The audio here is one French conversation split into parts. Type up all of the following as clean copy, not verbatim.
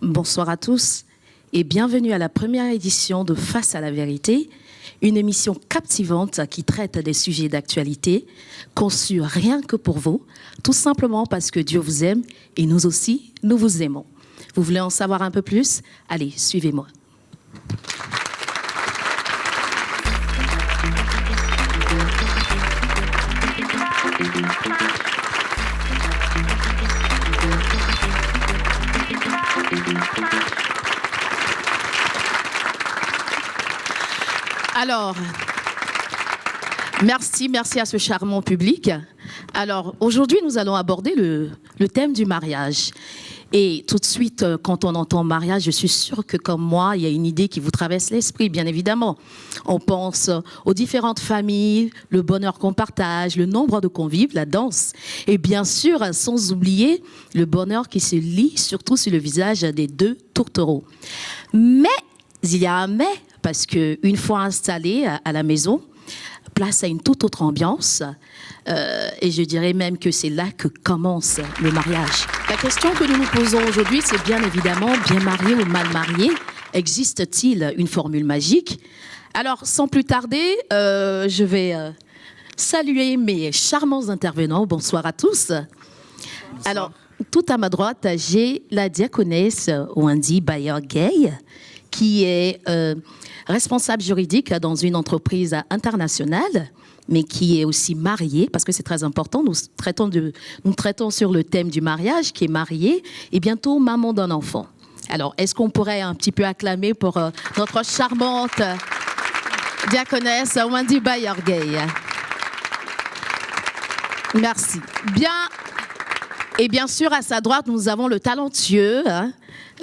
Bonsoir à tous et bienvenue à la première édition de Face à la vérité, une émission captivante qui traite des sujets d'actualité, conçue rien que pour vous, tout simplement parce que Dieu vous aime et nous aussi, nous vous aimons. Vous voulez en savoir un peu plus? Allez, suivez-moi. Alors, merci à ce charmant public. Alors, aujourd'hui, nous allons aborder le thème du mariage. Et tout de suite, quand on entend mariage, je suis sûre que comme moi, il y a une idée qui vous traverse l'esprit, bien évidemment. On pense aux différentes familles, le bonheur qu'on partage, le nombre de convives, la danse. Et bien sûr, sans oublier le bonheur qui se lit surtout sur le visage des deux tourtereaux. Mais, il y a un mais, parce qu'une fois installé à la maison, place à une toute autre ambiance. Et je dirais même que c'est là que commence le mariage. La question que nous nous posons aujourd'hui, c'est bien évidemment, bien marié ou mal marié, existe-t-il une formule magique? Alors, sans plus tarder, je vais saluer mes charmants intervenants. Bonsoir à tous. Bonsoir. Alors, tout à ma droite, j'ai la diaconesse Wendy Bayer-Gay, qui est responsable juridique dans une entreprise internationale, mais qui est aussi mariée, parce que c'est très important. Nous traitons sur le thème du mariage, qui est mariée, et bientôt maman d'un enfant. Alors, est-ce qu'on pourrait un petit peu acclamer pour notre charmante diaconesse Wendy Bayer-Gay? Merci. Bien. Et bien sûr, à sa droite, nous avons le talentueux,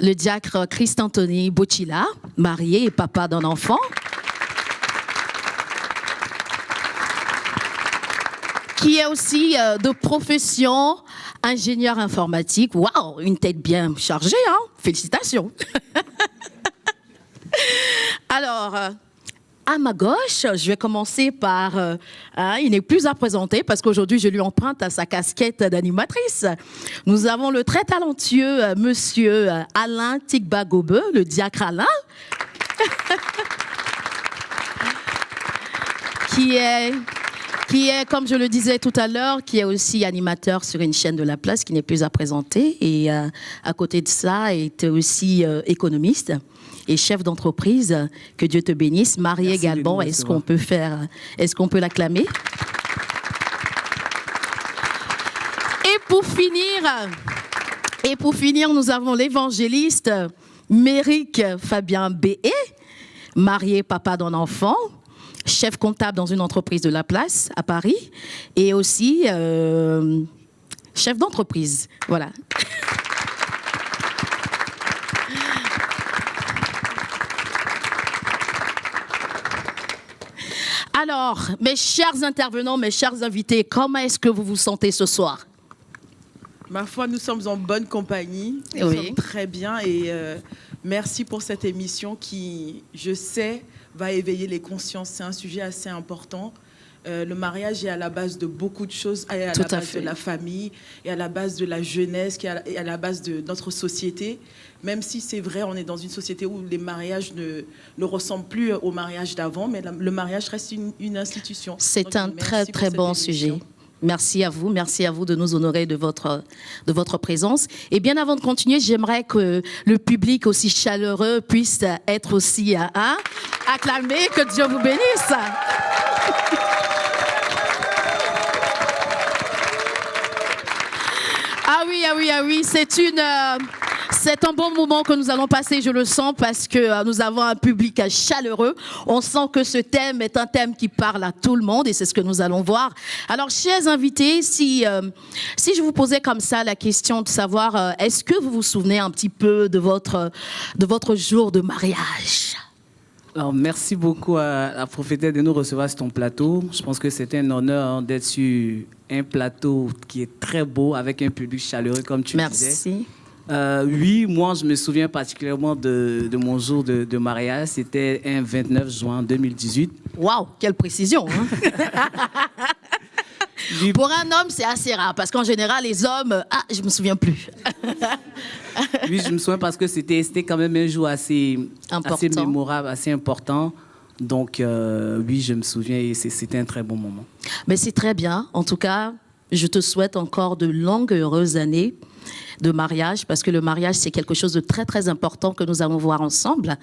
le diacre Christ-Anthony Bocilla, marié et papa d'un enfant, qui est aussi de profession ingénieur informatique. Waouh, une tête bien chargée, hein? Félicitations. Alors, à ma gauche, je vais commencer par... il n'est plus à présenter parce qu'aujourd'hui, je lui emprunte à sa casquette d'animatrice. Nous avons le très talentueux monsieur Alain Tigba-Gobe, le diacre Alain, qui est, comme je le disais tout à l'heure, qui est aussi animateur sur une chaîne de la place qui n'est plus à présenter. Et à côté de ça, est aussi économiste et chef d'entreprise. Que Dieu te bénisse. Marié également. Est-ce qu'on peut l'acclamer? Et pour finir, nous avons l'évangéliste Méric Fabien B.E., marié, papa d'un enfant, chef comptable dans une entreprise de la place à Paris et aussi chef d'entreprise. Voilà. Alors, mes chers intervenants, mes chers invités, comment est-ce que vous vous sentez ce soir? Ma foi, nous sommes en bonne compagnie. Nous sommes très bien et merci pour cette émission qui, je sais, va éveiller les consciences. C'est un sujet assez important. Le mariage est à la base de beaucoup de choses, est à la base de la famille, et à la base de la jeunesse, qui est à la base de notre société. Même si c'est vrai, on est dans une société où les mariages ne ressemblent plus au mariage d'avant, mais le mariage reste une institution. C'est un très très bon sujet. Merci à vous de nous honorer de votre présence. Et bien avant de continuer, j'aimerais que le public aussi chaleureux puisse être aussi acclamé. Que Dieu vous bénisse. Ah oui, c'est un bon moment que nous allons passer, je le sens, parce que nous avons un public chaleureux. On sent que ce thème est un thème qui parle à tout le monde et c'est ce que nous allons voir. Alors, chers invités, si je vous posais comme ça la question de savoir, est-ce que vous vous souvenez un petit peu de votre jour de mariage? Alors, merci beaucoup à la prophétesse de nous recevoir sur ton plateau. Je pense que c'est un honneur d'être sur un plateau qui est très beau, avec un public chaleureux, comme tu disais. Merci. Oui, moi, je me souviens particulièrement de mon jour de mariage. C'était un 29 juin 2018. Waouh, quelle précision, hein? Pour un homme, c'est assez rare, parce qu'en général, les hommes... Ah, je me souviens plus. Oui, je me souviens parce que c'était quand même un jour assez mémorable, assez important. Donc, oui, je me souviens et c'était un très bon moment. Mais c'est très bien. En tout cas, je te souhaite encore de longues, heureuses années de mariage, parce que le mariage, c'est quelque chose de très, très important que nous allons voir ensemble.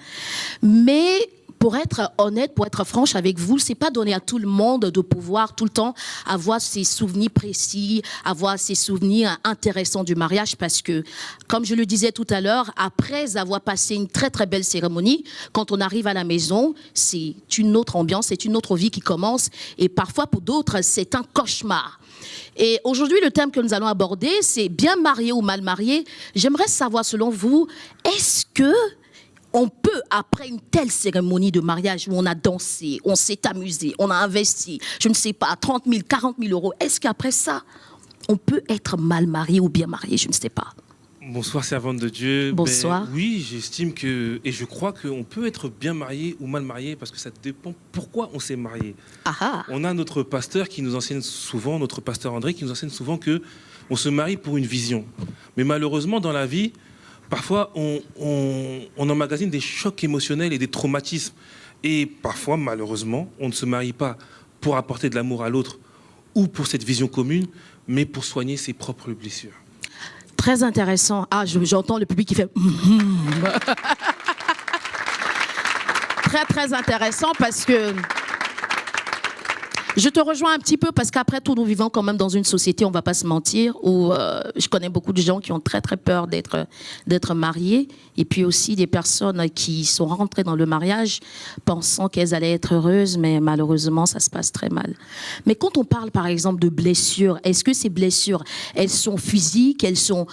Mais pour être honnête, pour être franche avec vous, c'est pas donné à tout le monde de pouvoir tout le temps avoir ses souvenirs précis, avoir ses souvenirs intéressants du mariage, parce que, comme je le disais tout à l'heure, après avoir passé une très, très belle cérémonie, quand on arrive à la maison, c'est une autre ambiance, c'est une autre vie qui commence, et parfois, pour d'autres, c'est un cauchemar. Et aujourd'hui, le thème que nous allons aborder, c'est bien marié ou mal marié. J'aimerais savoir, selon vous, est-ce que on peut, après une telle cérémonie de mariage où on a dansé, on s'est amusé, on a investi, je ne sais pas, 30 000, 40 000 euros, est-ce qu'après ça, on peut être mal marié ou bien marié? Je ne sais pas. Bonsoir, servante de Dieu. Bonsoir. Oui, j'estime que, et je crois qu'on peut être bien marié ou mal marié parce que ça dépend pourquoi on s'est marié. Aha. On a notre pasteur qui nous enseigne souvent, notre pasteur André, qui nous enseigne souvent que on se marie pour une vision. Mais malheureusement, dans la vie, parfois, on emmagasine des chocs émotionnels et des traumatismes. Et parfois, malheureusement, on ne se marie pas pour apporter de l'amour à l'autre ou pour cette vision commune, mais pour soigner ses propres blessures. Très intéressant. Ah, j'entends le public qui fait... Très, très intéressant parce que... Je te rejoins un petit peu parce qu'après tout, nous vivons quand même dans une société, on ne va pas se mentir, où je connais beaucoup de gens qui ont très très peur d'être mariés, et puis aussi des personnes qui sont rentrées dans le mariage pensant qu'elles allaient être heureuses, mais malheureusement, ça se passe très mal. Mais quand on parle par exemple de blessures, est-ce que ces blessures, elles sont physiques, elles sont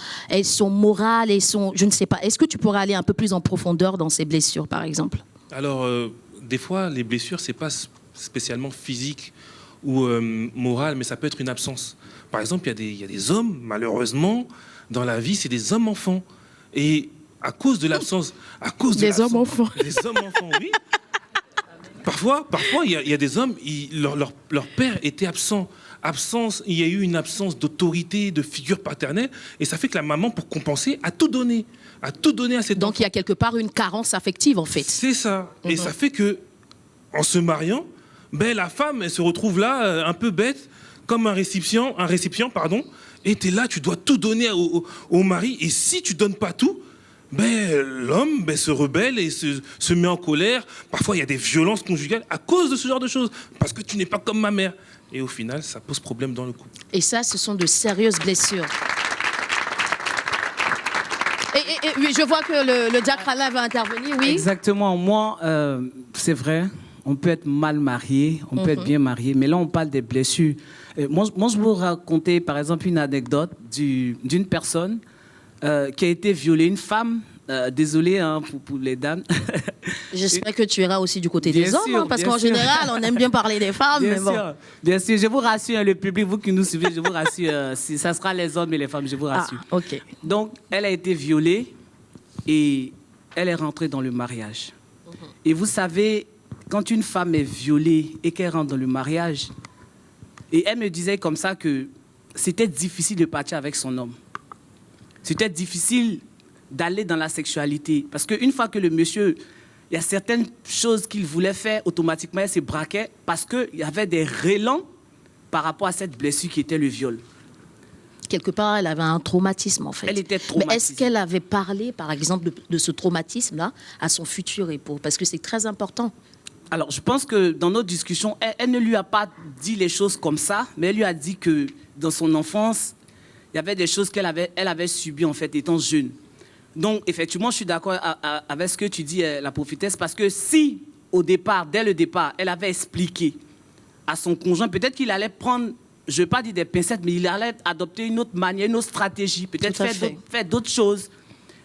morales, je ne sais pas. Est-ce que tu pourrais aller un peu plus en profondeur dans ces blessures, par exemple? Alors, des fois, les blessures, c'est pas spécialement physique ou morale, mais ça peut être une absence. Par exemple, il y a des hommes, malheureusement, dans la vie, c'est des hommes-enfants. Et à cause de l'absence... Des hommes-enfants. Des hommes-enfants, oui. Parfois, il y a des hommes, leur père était absent. Il y a eu une absence d'autorité, de figure paternelle, et ça fait que la maman, pour compenser, a tout donné à cet enfant. Donc, il y a quelque part une carence affective, en fait. C'est ça. Et ça fait que, en se mariant, la femme, elle se retrouve là, un peu bête, comme un récipient, et tu es là, tu dois tout donner au mari, et si tu donnes pas tout, l'homme se rebelle et se met en colère. Parfois, il y a des violences conjugales à cause de ce genre de choses, parce que tu n'es pas comme ma mère. Et au final, ça pose problème dans le couple. Et ça, ce sont de sérieuses blessures. Et je vois que le diacre Alain va intervenir, oui. Exactement. Moi, c'est vrai. On peut être mal marié, on peut être bien marié, mais là, on parle des blessures. Moi, je vais vous raconter, par exemple, une anecdote d'une personne qui a été violée, une femme. Désolé pour les dames. J'espère que tu iras aussi du côté des hommes, parce qu'en général, on aime bien parler des femmes. Bien sûr, je vous rassure, le public, vous qui nous suivez, je vous rassure, ça sera les hommes et les femmes, je vous rassure. Ah, ok. Donc, elle a été violée et elle est rentrée dans le mariage. Et vous savez, quand une femme est violée et qu'elle rentre dans le mariage, et elle me disait comme ça que c'était difficile de partir avec son homme. C'était difficile d'aller dans la sexualité. Parce qu'une fois que le monsieur, il y a certaines choses qu'il voulait faire, automatiquement, elle se braquait parce qu'il y avait des relents par rapport à cette blessure qui était le viol. Quelque part, elle avait un traumatisme, en fait. Elle était traumatisée. Mais est-ce qu'elle avait parlé, par exemple, de ce traumatisme-là à son futur époux? Parce que c'est très important. Alors, je pense que dans notre discussion, elle ne lui a pas dit les choses comme ça, mais elle lui a dit que dans son enfance, il y avait des choses qu'elle avait subies, en fait, étant jeune. Donc, effectivement, je suis d'accord avec ce que tu dis, la prophétesse, parce que si, dès le départ, elle avait expliqué à son conjoint, peut-être qu'il allait prendre, je ne vais pas dire des pincettes, mais il allait adopter une autre manière, une autre stratégie, peut-être faire d'autres choses.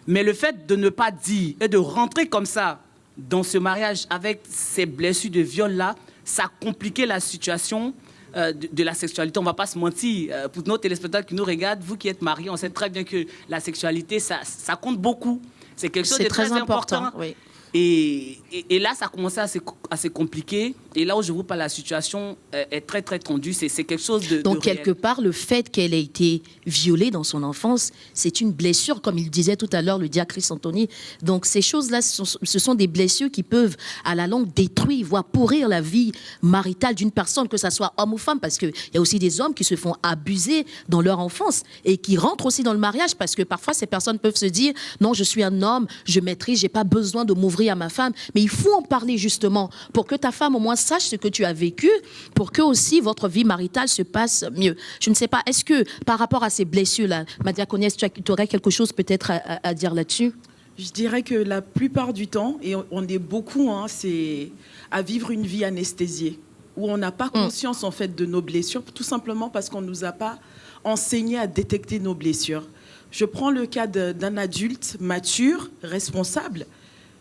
Mais le fait de ne pas dire et de rentrer comme ça dans ce mariage avec ces blessures de viol-là, ça a compliqué la situation de la sexualité. On ne va pas se mentir. Pour nos téléspectateurs qui nous regardent, vous qui êtes mariés, on sait très bien que la sexualité, ça compte beaucoup. C'est quelque chose de très important. Oui. Et là, ça a commencé à se compliquer. Et là où je vous parle, la situation est très, très tendue. C'est quelque chose de Donc, de quelque réel. part, le fait qu'elle ait été violée dans son enfance, c'est une blessure, comme il disait tout à l'heure le diacre Chris Anthony. Donc, ces choses-là, ce sont des blessures qui peuvent, à la longue, détruire, voire pourrir la vie maritale d'une personne, que ce soit homme ou femme, parce qu'il y a aussi des hommes qui se font abuser dans leur enfance et qui rentrent aussi dans le mariage, parce que parfois, ces personnes peuvent se dire, non, je suis un homme, je maîtrise, j'ai pas besoin de m'ouvrir à ma femme. Mais il faut en parler, justement, pour que ta femme, au moins, sache ce que tu as vécu, pour que aussi votre vie maritale se passe mieux. Je ne sais pas, est-ce que, par rapport à ces blessures-là, ma diaconesse, tu aurais quelque chose peut-être à dire là-dessus? Je dirais que la plupart du temps, et on est beaucoup, c'est à vivre une vie anesthésiée, où on n'a pas conscience en fait de nos blessures, tout simplement parce qu'on ne nous a pas enseigné à détecter nos blessures. Je prends le cas d'un adulte mature, responsable.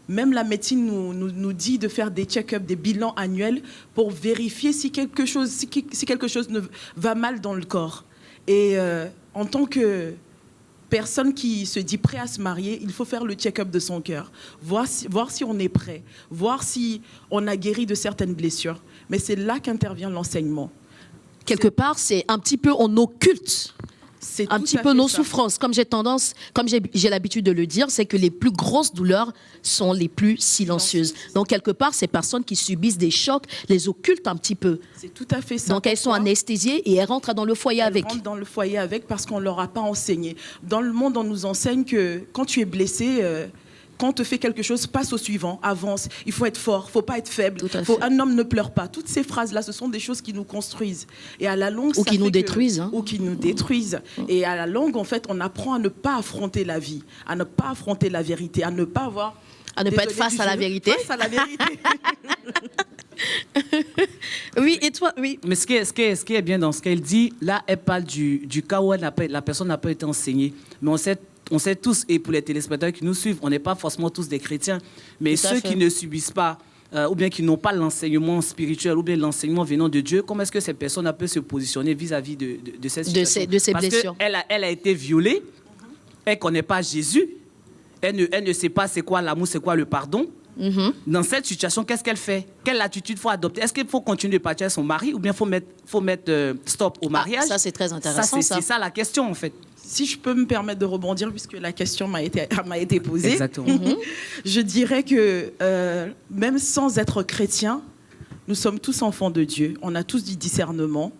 Même la médecine nous dit de faire des check-ups, des bilans annuels pour vérifier si quelque chose ne va mal dans le corps. Et en tant que personne qui se dit prêt à se marier, il faut faire le check-up de son cœur, voir si on est prêt, voir si on a guéri de certaines blessures. Mais c'est là qu'intervient l'enseignement. Quelque part, c'est un petit peu, on occulte C'est un tout petit à peu fait nos ça. souffrances. Comme j'ai l'habitude de le dire, c'est que les plus grosses douleurs sont les plus silencieuses. Donc, quelque part, ces personnes qui subissent des chocs les occultent un petit peu. C'est tout à fait ça. Donc, elles sont Pourquoi ? anesthésiées et elles rentrent dans le foyer Elles avec. rentrent dans le foyer avec parce qu'on ne leur a pas enseigné. Dans le monde, on nous enseigne que quand tu es blessé, quand on te fait quelque chose, passe au suivant, avance. Il faut être fort, il ne faut pas être faible. Tout à fait. Un homme ne pleure pas. Toutes ces phrases-là, ce sont des choses qui nous construisent. Et à la longue, Ou ça qui fait nous que- détruisent, hein. Ou qui nous détruisent. Et à la longue, en fait, on apprend à ne pas affronter la vie, à ne pas affronter la vérité, à ne pas avoir... À ne pas être Désolée face du à la jeu. vérité. Face à la vérité. Oui, et toi, oui. Mais ce qui est bien dans ce qu'elle dit, là, elle parle du cas où la personne n'a pas été enseignée. Mais on sait tous, et pour les téléspectateurs qui nous suivent, on n'est pas forcément tous des chrétiens, mais Tout à ceux fait. qui ne subissent pas, ou bien qui n'ont pas l'enseignement spirituel, ou bien l'enseignement venant de Dieu, comment est-ce que ces personnes peuvent se positionner vis-à-vis de cette situation? de ces Parce blessures. qu'elle a été violée, elle ne connaît pas Jésus, elle ne sait pas c'est quoi l'amour, c'est quoi le pardon. Dans cette situation, qu'est-ce qu'elle fait? Quelle attitude faut adopter? Est-ce qu'il faut continuer de partir avec son mari ou bien faut mettre stop au mariage? ça, c'est très intéressant, ça. C'est ça la question, en fait. Si je peux me permettre de rebondir, puisque la question m'a été posée. Exactement. Je dirais que même sans être chrétien, nous sommes tous enfants de Dieu. On a tous du discernement.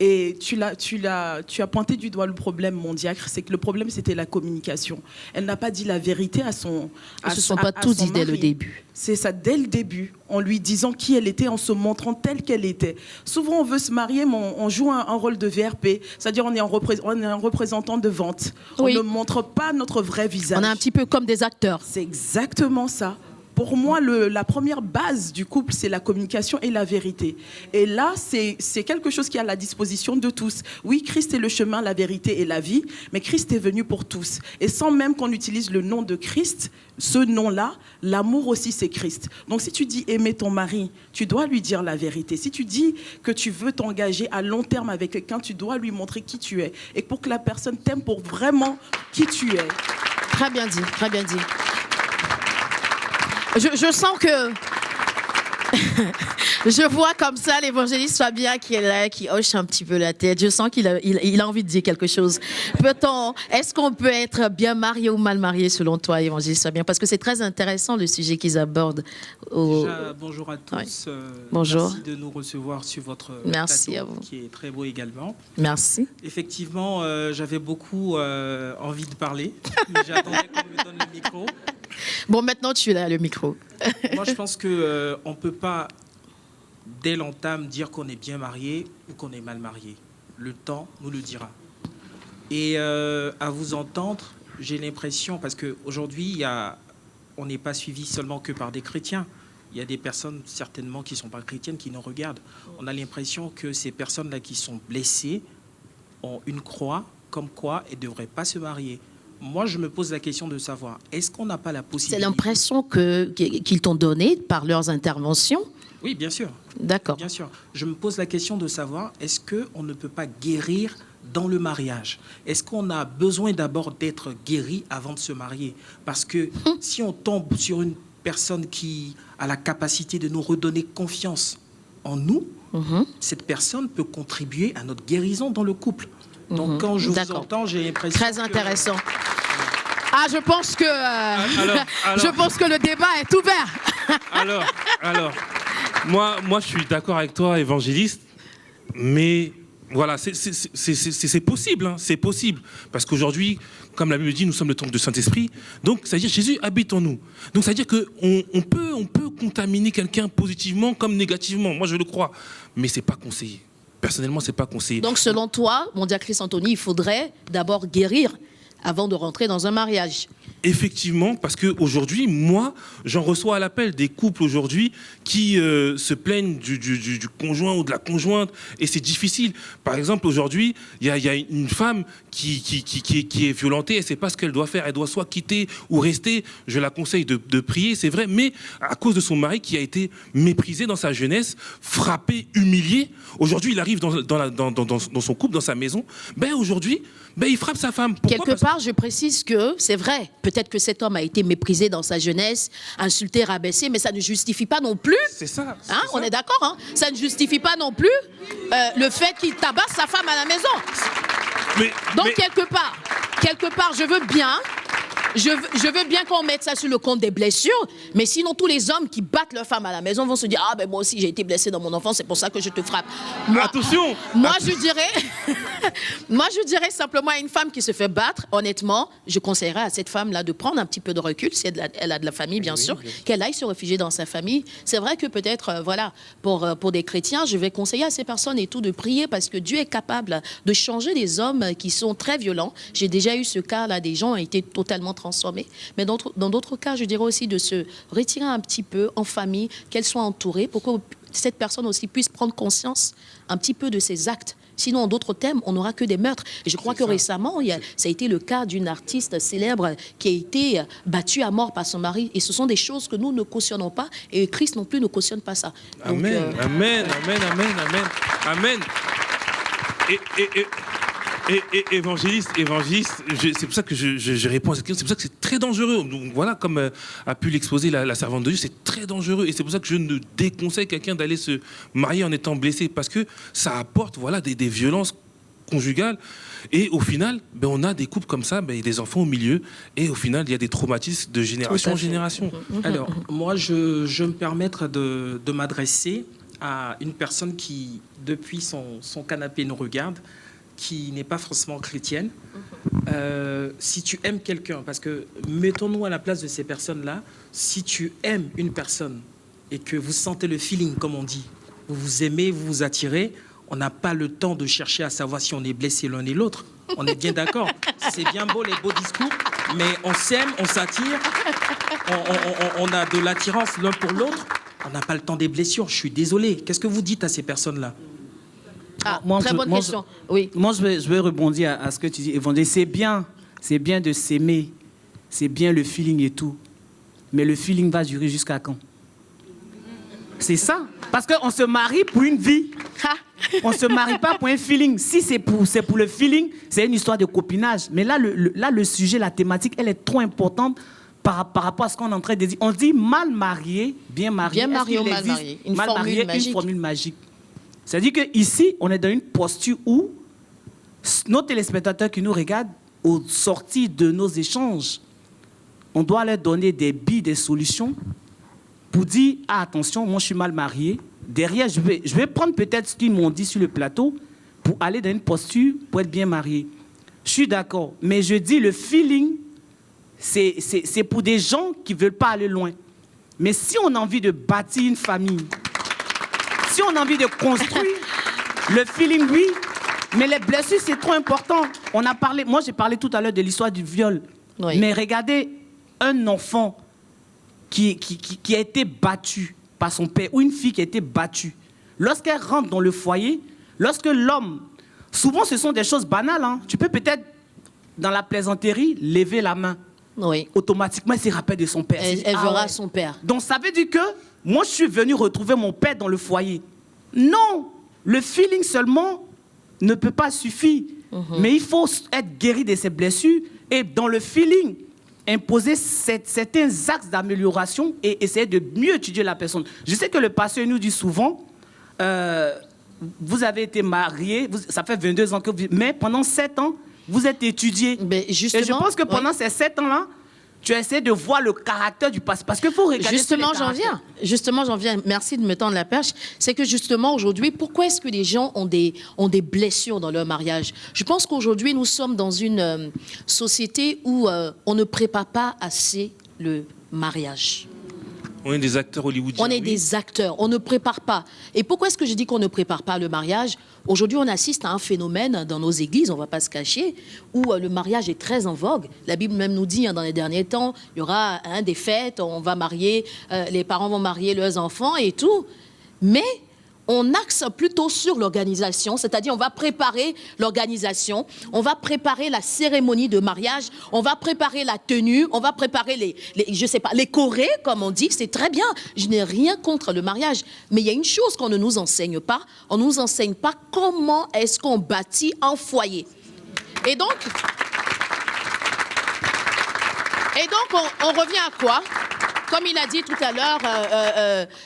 Et tu as pointé du doigt le problème, mon diacre, c'est que le problème, c'était la communication. Elle n'a pas dit la vérité à son Ils ne se sont pas à tout son dit dès le mari. début. C'est ça, dès le début, en lui disant qui elle était, en se montrant telle qu'elle était. Souvent, on veut se marier, mais on joue un rôle de VRP, c'est-à-dire on est un représentant de vente. Oui. On ne montre pas notre vrai visage. On est un petit peu comme des acteurs. C'est exactement ça. Pour moi, la première base du couple, c'est la communication et la vérité. Et là, c'est quelque chose qui est à la disposition de tous. Oui, Christ est le chemin, la vérité et la vie, mais Christ est venu pour tous. Et sans même qu'on utilise le nom de Christ, ce nom-là, l'amour aussi, c'est Christ. Donc si tu dis aimer ton mari, tu dois lui dire la vérité. Si tu dis que tu veux t'engager à long terme avec quelqu'un, tu dois lui montrer qui tu es. Et pour que la personne t'aime pour vraiment qui tu es. Très bien dit, très bien dit. Je sens que... Je vois comme ça l'évangéliste Fabien qui est là, qui hoche un petit peu la tête. Je sens qu'il a envie de dire quelque chose. Est-ce qu'on peut être bien marié ou mal marié selon toi, évangéliste Fabien? Parce que c'est très intéressant le sujet qu'ils abordent. Déjà, bonjour à tous. Ouais. Bonjour. Merci de nous recevoir sur votre Merci plateau, à vous. qui est très beau également. Merci. Effectivement, j'avais beaucoup envie de parler, mais j'attendais qu'on me donne le micro. Bon, maintenant tu as le micro. Moi, je pense qu'on ne peut pas, dès l'entame, dire qu'on est bien marié ou qu'on est mal marié. Le temps nous le dira. Et à vous entendre, j'ai l'impression, parce qu'aujourd'hui, on n'est pas suivi seulement que par des chrétiens. Il y a des personnes, certainement, qui ne sont pas chrétiennes, qui nous regardent. On a l'impression que ces personnes-là qui sont blessées ont une croix, comme quoi elles ne devraient pas se marier. Moi, je me pose la question de savoir, est-ce qu'on n'a pas la C'est possibilité... l'impression qu'ils t'ont donnée par leurs interventions. Oui, bien sûr. D'accord. Bien sûr. Je me pose la question de savoir, est-ce qu'on ne peut pas guérir dans le mariage? Est-ce qu'on a besoin d'abord d'être guéri avant de se marier? Parce que si on tombe sur une personne qui a la capacité de nous redonner confiance en nous, cette personne peut contribuer à notre guérison dans le couple. Donc quand je vous entends, j'ai l'impression Très intéressant. Ah, je pense que je pense que le débat est ouvert. Alors, moi, je suis d'accord avec toi, évangéliste, mais voilà, c'est possible, hein, c'est possible, parce qu'aujourd'hui, comme la Bible dit, nous sommes le temple du Saint-Esprit, donc ça veut dire Jésus habite en nous. Donc ça veut dire qu'on peut contaminer quelqu'un positivement comme négativement. Moi, je le crois, mais c'est pas conseillé. Personnellement, c'est pas conseillé. Donc, selon toi, mon diacre Anthony, il faudrait d'abord guérir avant de rentrer dans un mariage. Effectivement, parce qu'aujourd'hui, moi, j'en reçois à l'appel des couples aujourd'hui qui se plaignent du conjoint ou de la conjointe, et c'est difficile. Par exemple, aujourd'hui, il y a une femme qui est violentée, elle ne sait pas ce qu'elle doit faire, elle doit soit quitter ou rester. Je la conseille de prier, c'est vrai, mais à cause de son mari qui a été méprisé dans sa jeunesse, frappé, humilié, aujourd'hui, il arrive dans son couple, dans sa maison, aujourd'hui, il frappe sa femme. Pourquoi ? Quelque part, je précise que c'est vrai, peut-être que cet homme a été méprisé dans sa jeunesse, insulté, rabaissé, mais ça ne justifie pas non plus. C'est ça. On est d'accord, hein? Ça ne justifie pas non plus le fait qu'il tabasse sa femme à la maison. Donc, quelque part, je veux bien qu'on mette ça sur le compte des blessures, mais sinon tous les hommes qui battent leur femme à la maison vont se dire moi aussi j'ai été blessé dans mon enfance, c'est pour ça que je te frappe. Attention. Moi je dirais simplement à une femme qui se fait battre, honnêtement, je conseillerais à cette femme-là de prendre un petit peu de recul, si elle a de la famille bien sûr, qu'elle aille se réfugier dans sa famille. C'est vrai que peut-être pour des chrétiens, je vais conseiller à ces personnes et tout de prier parce que Dieu est capable de changer des hommes qui sont très violents. J'ai déjà eu ce cas-là, des gens ont été totalement transformés. Mais dans d'autres cas, je dirais aussi de se retirer un petit peu en famille, qu'elle soit entourée pour que cette personne aussi puisse prendre conscience un petit peu de ses actes. Sinon, en d'autres thèmes, on n'aura que des meurtres. Et je crois que récemment, ça a été le cas d'une artiste célèbre qui a été battue à mort par son mari. Et ce sont des choses que nous ne cautionnons pas. Et Christ non plus ne cautionne pas ça. Donc, Amen. Et évangéliste, c'est pour ça que je réponds à cette question, c'est pour ça que c'est très dangereux. Donc voilà, comme a pu l'exposer la servante de Dieu, c'est très dangereux. Et c'est pour ça que je ne déconseille quelqu'un d'aller se marier en étant blessé, parce que ça apporte des violences conjugales. Et au final, on a des couples comme ça, des enfants au milieu, et au final, il y a des traumatismes de génération en génération. Alors, moi, je me permettre de m'adresser à une personne qui, depuis son canapé, nous regarde, qui n'est pas forcément chrétienne. Si tu aimes quelqu'un, parce que mettons-nous à la place de ces personnes-là, si tu aimes une personne et que vous sentez le feeling, comme on dit, vous vous aimez, vous vous attirez, on n'a pas le temps de chercher à savoir si on est blessé l'un et l'autre. On est bien d'accord. C'est bien beau les beaux discours, mais on s'aime, on s'attire, on a de l'attirance l'un pour l'autre. On n'a pas le temps des blessures. Je suis désolé. Qu'est-ce que vous dites à ces personnes-là ? Très bonne question. Oui. Moi, je vais rebondir à ce que tu dis, évangéliste. C'est bien de s'aimer, c'est bien le feeling et tout, mais le feeling va durer jusqu'à quand? C'est ça. Parce qu'on se marie pour une vie. On ne se marie pas pour un feeling. Si c'est pour le feeling, c'est une histoire de copinage. Mais là, le sujet, la thématique, elle est trop importante par rapport à ce qu'on est en train de dire. On dit mal marié, bien marié. Bien marié ou mal marié. Une formule magique. C'est-à-dire qu'ici, on est dans une posture où nos téléspectateurs qui nous regardent, au sortir de nos échanges, on doit leur donner des billes, des solutions pour dire attention, moi je suis mal marié. Derrière, je vais prendre peut-être ce qu'ils m'ont dit sur le plateau pour aller dans une posture pour être bien marié. Je suis d'accord, mais je dis le feeling, c'est pour des gens qui ne veulent pas aller loin. Mais si on a envie de bâtir une famille, si on a envie de construire, le feeling, oui, mais les blessures, c'est trop important. Moi, j'ai parlé tout à l'heure de l'histoire du viol. Oui. Mais regardez un enfant qui a été battu par son père, ou une fille qui a été battue. Lorsqu'elle rentre dans le foyer, lorsque l'homme... Souvent, ce sont des choses banales. Hein. Tu peux peut-être, dans la plaisanterie, lever la main. Oui. Automatiquement, elle se rappelle de son père. Elle verra son père. Donc, ça veut dire que moi, je suis venu retrouver mon père dans le foyer. Non, le feeling seulement ne peut pas suffire. Mais il faut être guéri de ses blessures. Et dans le feeling, imposer certains axes d'amélioration et essayer de mieux étudier la personne. Je sais que le pasteur nous dit souvent, vous avez été marié, ça fait 22 ans que vous... Mais pendant 7 ans, vous êtes étudié. Mais justement, et je pense que pendant ces 7 ans-là, tu as essayé de voir le caractère du passé. Parce qu'il faut regarder Justement, j'en viens. Merci de me tendre la perche. C'est que justement, aujourd'hui, pourquoi est-ce que les gens ont des blessures dans leur mariage? Je pense qu'aujourd'hui, nous sommes dans une société où on ne prépare pas assez le mariage. On est des acteurs hollywoodiens. On est des acteurs, on ne prépare pas. Et pourquoi est-ce que je dis qu'on ne prépare pas le mariage? Aujourd'hui, on assiste à un phénomène dans nos églises, on ne va pas se cacher, où le mariage est très en vogue. La Bible même nous dit, dans les derniers temps, il y aura des fêtes, on va marier, les parents vont marier leurs enfants et tout. Mais on axe plutôt sur l'organisation, c'est-à-dire on va préparer l'organisation, on va préparer la cérémonie de mariage, on va préparer la tenue, on va préparer les chorés, comme on dit, c'est très bien. Je n'ai rien contre le mariage, mais il y a une chose qu'on ne nous enseigne pas, on ne nous enseigne pas comment est-ce qu'on bâtit un foyer. Et donc on revient à quoi? Comme il a dit tout à l'heure,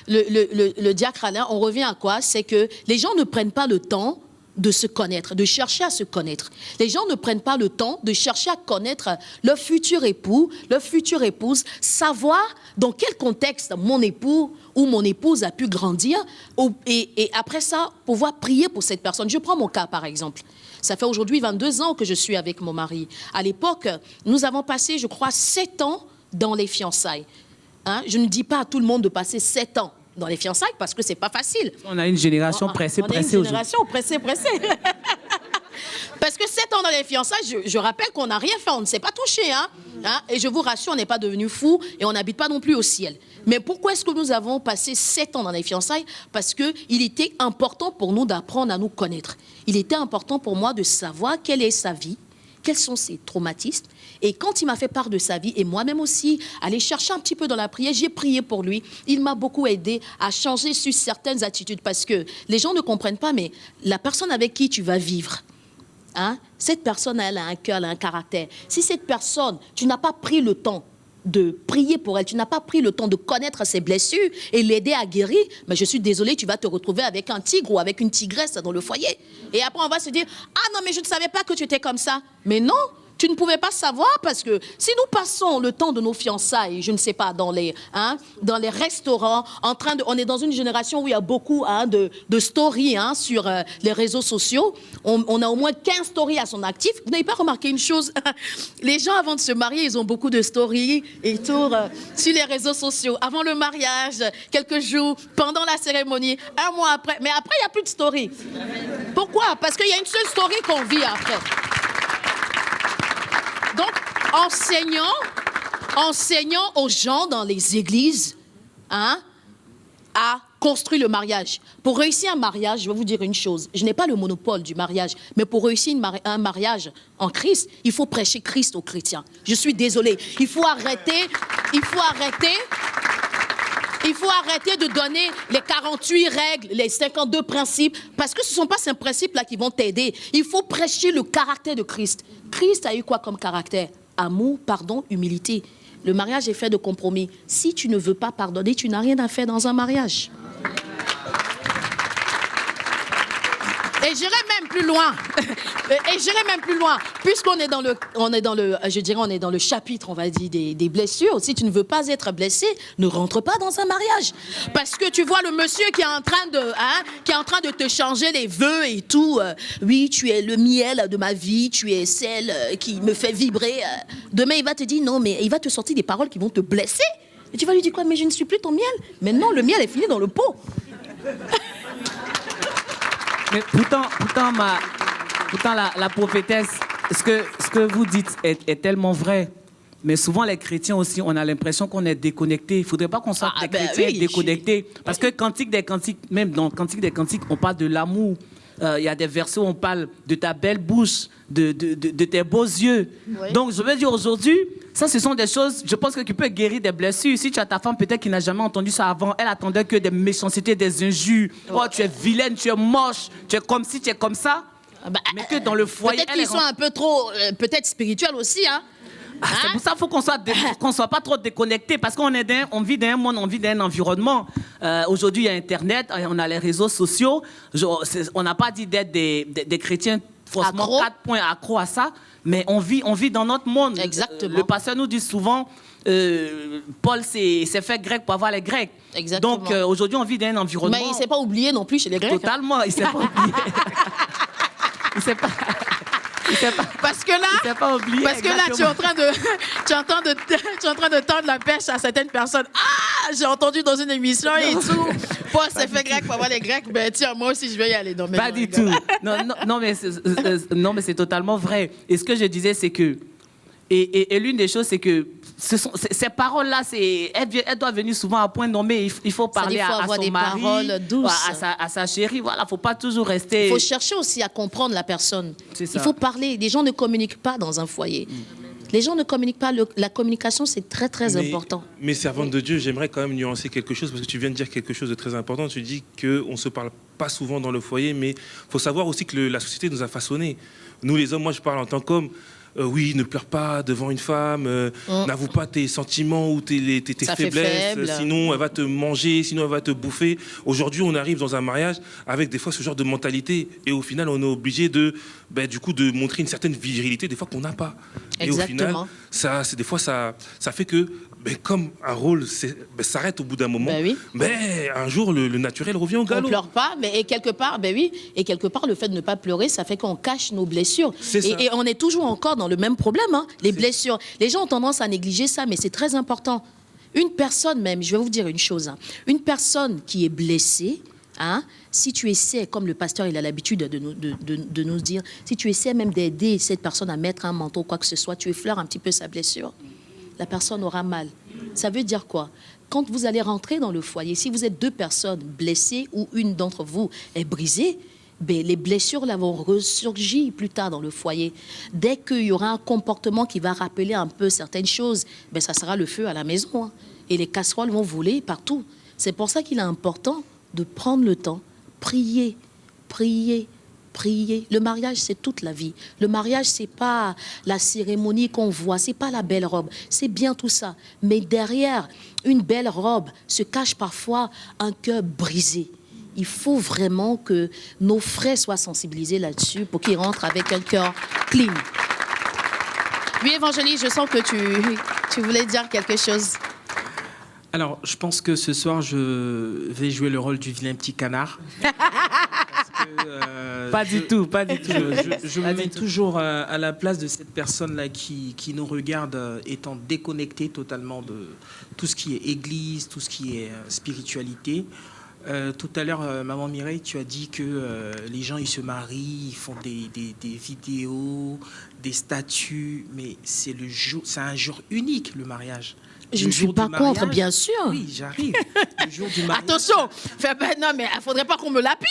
le diacre Alain, on revient à quoi? C'est que les gens ne prennent pas le temps de se connaître, de chercher à se connaître. Les gens ne prennent pas le temps de chercher à connaître leur futur époux, leur future épouse, savoir dans quel contexte mon époux ou mon épouse a pu grandir, et après ça, pouvoir prier pour cette personne. Je prends mon cas, par exemple. Ça fait aujourd'hui 22 ans que je suis avec mon mari. À l'époque, nous avons passé, je crois, 7 ans dans les fiançailles. Je ne dis pas à tout le monde de passer 7 ans dans les fiançailles parce que c'est pas facile. On a une génération pressée aujourd'hui. On a une génération pressée. Parce que 7 ans dans les fiançailles, je rappelle qu'on n'a rien fait, on ne s'est pas touché. Et je vous rassure, on n'est pas devenu fou et on n'habite pas non plus au ciel. Mais pourquoi est-ce que nous avons passé 7 ans dans les fiançailles? Parce qu'il était important pour nous d'apprendre à nous connaître. Il était important pour moi de savoir quelle est sa vie, quels sont ses traumatismes. Et quand il m'a fait part de sa vie, et moi-même aussi, aller chercher un petit peu dans la prière, j'ai prié pour lui. Il m'a beaucoup aidé à changer sur certaines attitudes parce que les gens ne comprennent pas, mais la personne avec qui tu vas vivre, cette personne, elle a un cœur, elle a un caractère. Si cette personne, tu n'as pas pris le temps de prier pour elle, tu n'as pas pris le temps de connaître ses blessures et l'aider à guérir, mais je suis désolée, tu vas te retrouver avec un tigre ou avec une tigresse dans le foyer. Et après, on va se dire, ah non, mais je ne savais pas que tu étais comme ça. Mais non, tu ne pouvais pas savoir parce que si nous passons le temps de nos fiançailles, je ne sais pas, dans les restaurants, on est dans une génération où il y a beaucoup de stories sur les réseaux sociaux. On a au moins 15 stories à son actif. Vous n'avez pas remarqué une chose? Les gens, avant de se marier, ils ont beaucoup de stories et tout sur les réseaux sociaux. Avant le mariage, quelques jours, pendant la cérémonie, un mois après. Mais après, il n'y a plus de stories. Pourquoi? Parce qu'il y a une seule story qu'on vit après. Donc, enseignons aux gens dans les églises à construire le mariage. Pour réussir un mariage, je vais vous dire une chose, je n'ai pas le monopole du mariage, mais pour réussir un mariage en Christ, il faut prêcher Christ aux chrétiens. Je suis désolée, il faut arrêter de donner les 48 règles, les 52 principes, parce que ce ne sont pas ces principes-là qui vont t'aider. Il faut prêcher le caractère de Christ. Christ a eu quoi comme caractère? Amour, pardon, humilité. Le mariage est fait de compromis. Si tu ne veux pas pardonner, tu n'as rien à faire dans un mariage. Et j'irai même plus loin. Puisqu'on est dans le chapitre, on va dire, des blessures. Si tu ne veux pas être blessé, ne rentre pas dans un mariage. Parce que tu vois le monsieur qui est en train de te changer les vœux et tout. Oui, tu es le miel de ma vie, tu es celle qui me fait vibrer. Demain, il va te dire non, mais il va te sortir des paroles qui vont te blesser. Et tu vas lui dire quoi? Mais je ne suis plus ton miel. Mais non, le miel est fini dans le pot. Mais pourtant la prophétesse, ce que vous dites est tellement vrai. Mais souvent, les chrétiens aussi, on a l'impression qu'on est déconnectés. Il ne faudrait pas qu'on soit des chrétiens déconnectés. Parce que Cantique des Cantiques, même dans Cantique des Cantiques, on parle de l'amour. Il y a des versets où on parle de ta belle bouche, de tes beaux yeux. Oui. Donc, je veux dire aujourd'hui, ça, ce sont des choses, je pense que tu peux guérir des blessures. Si tu as ta femme, peut-être qui n'a jamais entendu ça avant, elle attendait que des méchancetés, des injures. Oh, tu es vilaine, tu es moche, tu es comme ci, tu es comme ça. Mais que dans le foyer... Peut-être qu'ils sont un peu trop, peut-être spirituels aussi, C'est pour ça qu'il faut qu'on soit pas trop déconnecté, parce qu'on vit dans un monde, on vit dans un environnement. Aujourd'hui, il y a Internet, on a les réseaux sociaux. On n'a pas dit d'être des chrétiens forcément 4 points accros à ça, mais on vit dans notre monde. Exactement. Le pasteur nous dit souvent, Paul s'est fait grec pour avoir les Grecs. Exactement. Donc aujourd'hui, on vit dans un environnement. Mais il ne s'est pas oublié non plus chez les Grecs. Totalement, il ne s'est pas oublié. Il s'est pas... Parce que là, oublié, parce que là, tu es en train de tendre la perche à certaines personnes. Ah, j'ai entendu dans une émission et tout. Paul s'est fait grec pour avoir les Grecs. Ben tiens, moi aussi je vais y aller. Non, mais pas du tout. Non, mais c'est totalement vrai. Et ce que je disais, c'est que et l'une des choses, c'est que ces paroles-là, elles doivent venir souvent à point nommé. Il faut parler à son mari, paroles douces. à sa chérie. Voilà, faut pas toujours rester. Il faut chercher aussi à comprendre la personne. C'est ça. Il faut parler. Les gens ne communiquent pas dans un foyer. Les gens ne communiquent pas. La communication, c'est très, très important. Mais servante de Dieu, j'aimerais quand même nuancer quelque chose, parce que tu viens de dire quelque chose de très important. Tu dis qu'on ne se parle pas souvent dans le foyer, mais il faut savoir aussi que la société nous a façonnés. Nous, les hommes, moi, je parle en tant qu'homme. Oui, ne pleure pas devant une femme, n'avoue pas tes sentiments ou tes faiblesses, sinon elle va te manger, sinon elle va te bouffer. Aujourd'hui, on arrive dans un mariage avec des fois ce genre de mentalité, et au final, on est obligé de montrer une certaine virilité, des fois qu'on n'a pas. Exactement. Et au final, des fois, ça fait que, comme un rôle s'arrête au bout d'un moment, un jour, le naturel revient au galop. On ne pleure pas, mais et quelque part, le fait de ne pas pleurer, ça fait qu'on cache nos blessures. Et on est toujours encore dans le même problème, les blessures. Les gens ont tendance à négliger ça, mais c'est très important. Une personne même, je vais vous dire une chose, une personne qui est blessée, si tu essaies, comme le pasteur il a l'habitude de nous dire, si tu essaies même d'aider cette personne à mettre un manteau ou quoi que ce soit, tu effleures un petit peu sa blessure, la personne aura mal. Ça veut dire quoi? Quand vous allez rentrer dans le foyer, si vous êtes 2 personnes blessées ou une d'entre vous est brisée, les blessures là vont ressurgir plus tard dans le foyer. Dès qu'il y aura un comportement qui va rappeler un peu certaines choses, ça sera le feu à la maison. Et les casseroles vont voler partout. C'est pour ça qu'il est important de prendre le temps, prier. Le mariage, c'est toute la vie. Le mariage, c'est pas la cérémonie qu'on voit, c'est pas la belle robe, c'est bien tout ça. Mais derrière une belle robe se cache parfois un cœur brisé. Il faut vraiment que nos frères soient sensibilisés là-dessus pour qu'ils rentrent avec un cœur clean. Oui, Évangélie, je sens que tu voulais dire quelque chose. Alors, je pense que ce soir, je vais jouer le rôle du vilain petit canard. Pas du tout. Je me mets toujours à la place de cette personne-là qui nous regarde étant déconnectée totalement de tout ce qui est église, tout ce qui est spiritualité. Tout à l'heure, maman Mireille, tu as dit que les gens, ils se marient, ils font des vidéos, des statuts, mais c'est un jour unique, le mariage. Je ne suis pas contre, bien sûr. Oui, j'arrive. Le jour du mariage. Attention, non, mais il ne faudrait pas qu'on me lapide.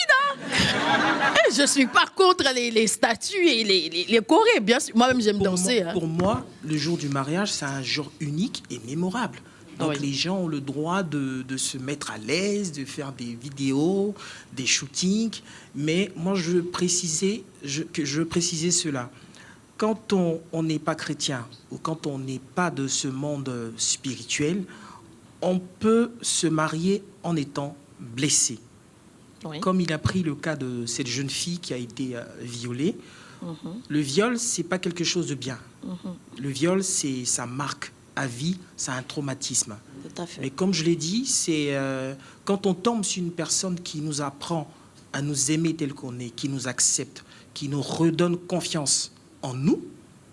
Je ne suis pas contre les statues et les chorés, bien sûr. Moi-même, j'aime danser. Pour moi, le jour du mariage, c'est un jour unique et mémorable. Donc les gens ont le droit de se mettre à l'aise, de faire des vidéos, des shootings. Mais moi, je précisais cela. Quand on n'est pas chrétien ou quand on n'est pas de ce monde spirituel, on peut se marier en étant blessé. Oui. Comme il a pris le cas de cette jeune fille qui a été violée. Le viol, c'est pas quelque chose de bien. Le viol, ça marque à vie, c'est un traumatisme. Tout à fait. Mais comme je l'ai dit, c'est quand on tombe sur une personne qui nous apprend à nous aimer tel qu'on est, qui nous accepte, qui nous redonne confiance en nous,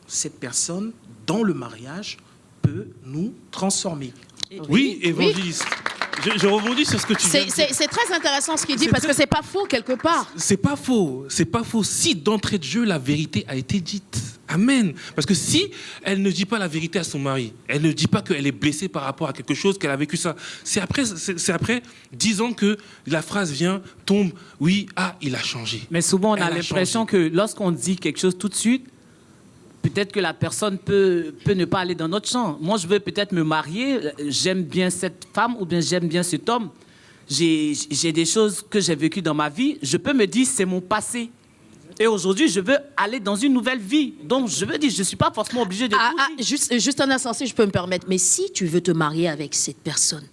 cette personne, dans le mariage, peut nous transformer. Oui, évangéliste. Je rebondis sur ce que tu viens de dire. C'est très intéressant ce qu'il dit, parce que c'est pas faux quelque part. C'est pas faux. Si d'entrée de jeu, la vérité a été dite. Amen. Parce que si elle ne dit pas la vérité à son mari, elle ne dit pas qu'elle est blessée par rapport à quelque chose, qu'elle a vécu ça. C'est après 10 ans que la phrase tombe, oui, il a changé. Mais souvent, on a l'impression que lorsqu'on dit quelque chose tout de suite, peut-être que la personne peut ne pas aller dans notre champ. Moi, je veux peut-être me marier, j'aime bien cette femme ou bien j'aime bien cet homme. J'ai des choses que j'ai vécues dans ma vie, je peux me dire c'est mon passé. Et aujourd'hui, je veux aller dans une nouvelle vie. Donc, je veux dire, je ne suis pas forcément obligé de tout dire. Juste un instant, si je peux me permettre. Mais si tu veux te marier avec cette personne,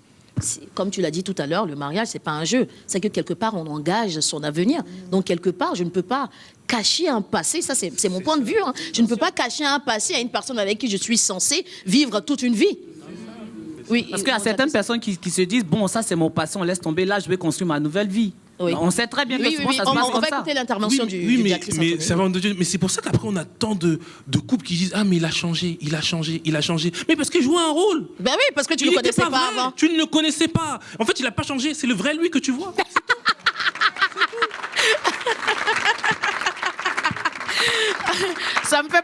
comme tu l'as dit tout à l'heure, le mariage, c'est pas un jeu. C'est que quelque part, on engage son avenir. Donc, quelque part, je ne peux pas cacher un passé. Ça, c'est mon point de vue. Hein. Je ne peux pas cacher un passé à une personne avec qui je suis censée vivre toute une vie. Oui, parce qu'il y a certaines personnes qui se disent, bon, ça, c'est mon passé, on laisse tomber. Là, je vais construire ma nouvelle vie. Oui. On sait très bien que souvent, ça se passe comme ça. On va écouter l'intervention du directrice mais, Anthony. servante de Dieu, mais c'est pour ça qu'après on a tant de couples qui disent ah mais il a changé. Mais parce qu'il jouait un rôle. Ben oui, parce que tu ne le connaissais pas avant. Tu ne le connaissais pas. En fait, il a pas changé. C'est le vrai lui que tu vois. Ça me fait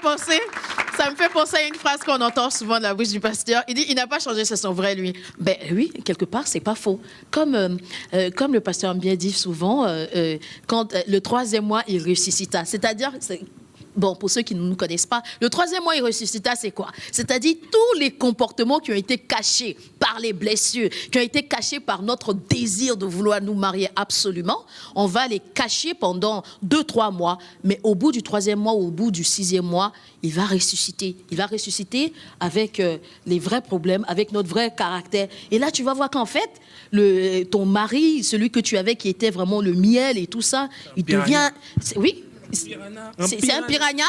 penser à une phrase qu'on entend souvent de la bouche du pasteur. Il dit, il n'a pas changé, c'est son vrai lui. Ben oui, quelque part, c'est pas faux. Comme le pasteur bien dit souvent, quand le 3e mois, il ressuscita. C'est-à-dire, bon, pour ceux qui ne nous connaissent pas, le 3e mois, il ressuscita, c'est quoi? C'est-à-dire tous les comportements qui ont été cachés par les blessures, qui ont été cachés par notre désir de vouloir nous marier absolument, on va les cacher pendant 2-3 mois, mais au bout du 3e mois ou au bout du 6e mois, il va ressusciter. Il va ressusciter avec les vrais problèmes, avec notre vrai caractère. Et là, tu vas voir qu'en fait, ton mari, celui que tu avais qui était vraiment le miel et tout ça, il devient... Oui. C'est un piranha,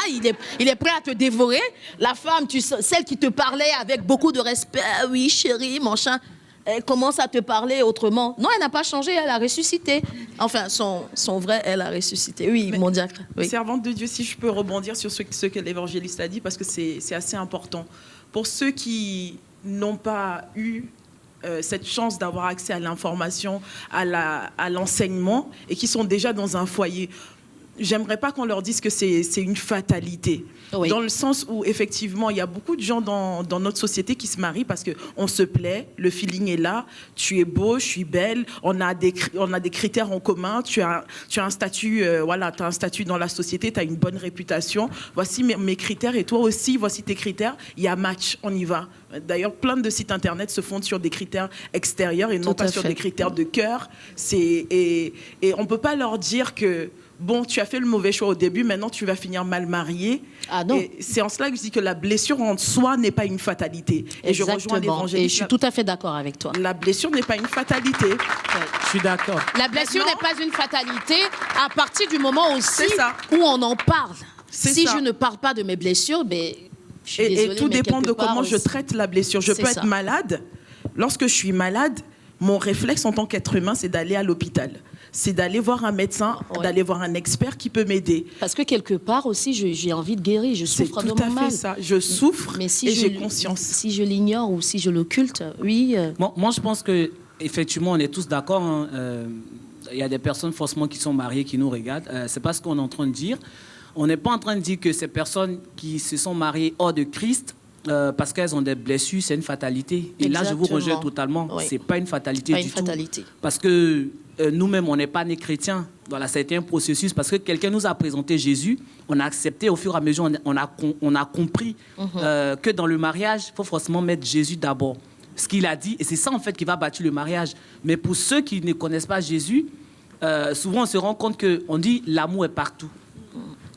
il est prêt à te dévorer. La femme, celle qui te parlait avec beaucoup de respect, ah oui chérie, mon chat, elle commence à te parler autrement. Non, elle n'a pas changé, elle a ressuscité. Enfin, son vrai, elle a ressuscité. Oui, mon diacre. Oui. Servante de Dieu, si je peux rebondir sur ce que l'évangéliste a dit, parce que c'est assez important. Pour ceux qui n'ont pas eu cette chance d'avoir accès à l'information, à l'enseignement, et qui sont déjà dans un foyer, j'aimerais pas qu'on leur dise que c'est une fatalité. Oui. Dans le sens où, effectivement, il y a beaucoup de gens dans notre société qui se marient parce qu'on se plaît, le feeling est là, tu es beau, je suis belle, on a des critères en commun, tu as un statut, t'as un statut dans la société, tu as une bonne réputation, voici mes critères et toi aussi, voici tes critères, il y a match, on y va. D'ailleurs, plein de sites internet se fondent sur des critères extérieurs et non pas sur des critères de cœur. Et on ne peut pas leur dire que bon, tu as fait le mauvais choix au début, maintenant tu vas finir mal marié. Ah non. Et c'est en cela que je dis que la blessure en soi n'est pas une fatalité. Et exactement. Je rejoins l'évangéliste. Et je suis tout à fait d'accord avec toi. La blessure n'est pas une fatalité. Ouais. Je suis d'accord. La blessure n'est pas une fatalité à partir du moment aussi où on en parle. Si je ne parle pas de mes blessures, ben, je suis désolée, et tout dépend de comment je traite la blessure. Je peux être malade. Lorsque je suis malade, mon réflexe en tant qu'être humain, c'est d'aller à l'hôpital. C'est d'aller voir un médecin, d'aller voir un expert qui peut m'aider. Parce que quelque part aussi, j'ai envie de guérir, je souffre de mon mal. C'est tout à fait ça, je souffre et j'ai conscience. Si je l'ignore ou si je l'occulte, oui. Moi, je pense qu'effectivement, on est tous d'accord. Hein, y a des personnes forcément qui sont mariées, qui nous regardent. C'est pas ce qu'on est en train de dire. On n'est pas en train de dire que ces personnes qui se sont mariées hors de Christ, parce qu'elles ont des blessures, c'est une fatalité. Et exactement. Là, je vous rejoins totalement. Oui. C'est pas une fatalité du tout. Parce que nous-mêmes, on n'est pas nés chrétiens. Voilà, ça a été un processus. Parce que quelqu'un nous a présenté Jésus, on a accepté, au fur et à mesure, on a compris que dans le mariage, il faut forcément mettre Jésus d'abord. Ce qu'il a dit, et c'est ça en fait qui va bâtir le mariage. Mais pour ceux qui ne connaissent pas Jésus, souvent on se rend compte qu'on dit l'amour est partout.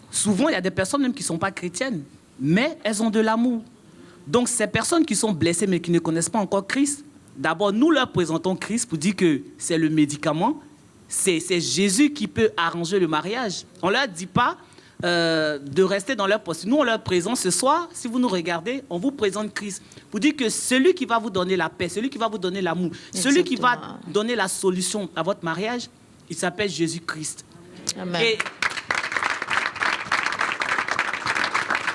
Souvent, il y a des personnes même qui ne sont pas chrétiennes, mais elles ont de l'amour. Donc, ces personnes qui sont blessées mais qui ne connaissent pas encore Christ, d'abord, nous leur présentons Christ pour dire que c'est le médicament, c'est Jésus qui peut arranger le mariage. On ne leur dit pas de rester dans leur poste. Nous, on leur présente ce soir, si vous nous regardez, on vous présente Christ pour dire que celui qui va vous donner la paix, celui qui va vous donner l'amour, celui qui va donner la solution à votre mariage, il s'appelle Jésus-Christ. Amen.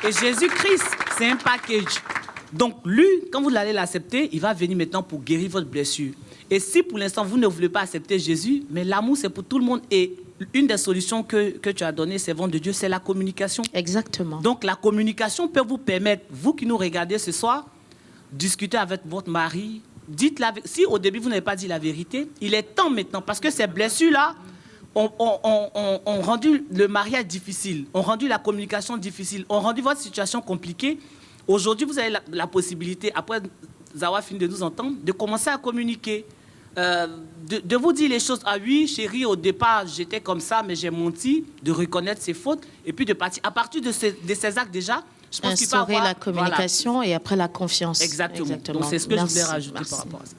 Et Jésus-Christ, c'est un package. Donc, lui, quand vous allez l'accepter, il va venir maintenant pour guérir votre blessure. Et si pour l'instant, vous ne voulez pas accepter Jésus, mais l'amour, c'est pour tout le monde. Et une des solutions que tu as données, servante de Dieu, c'est la communication. Exactement. Donc, la communication peut vous permettre, vous qui nous regardez ce soir, discuter avec votre mari. Si au début, vous n'avez pas dit la vérité, il est temps maintenant, parce que ces blessures-là ont rendu le mariage difficile, ont rendu la communication difficile, ont rendu votre situation compliquée. Aujourd'hui, vous avez la possibilité, après avoir fini de nous entendre, de commencer à communiquer. de vous dire les choses. Ah oui, chérie, au départ, j'étais comme ça, mais j'ai menti, de reconnaître ses fautes, et puis de partir. À partir de ces actes déjà, je pense qu'il peut Instaurer avoir... la communication et après la confiance. Exactement. Donc c'est ce que je voulais rajouter par rapport à ça.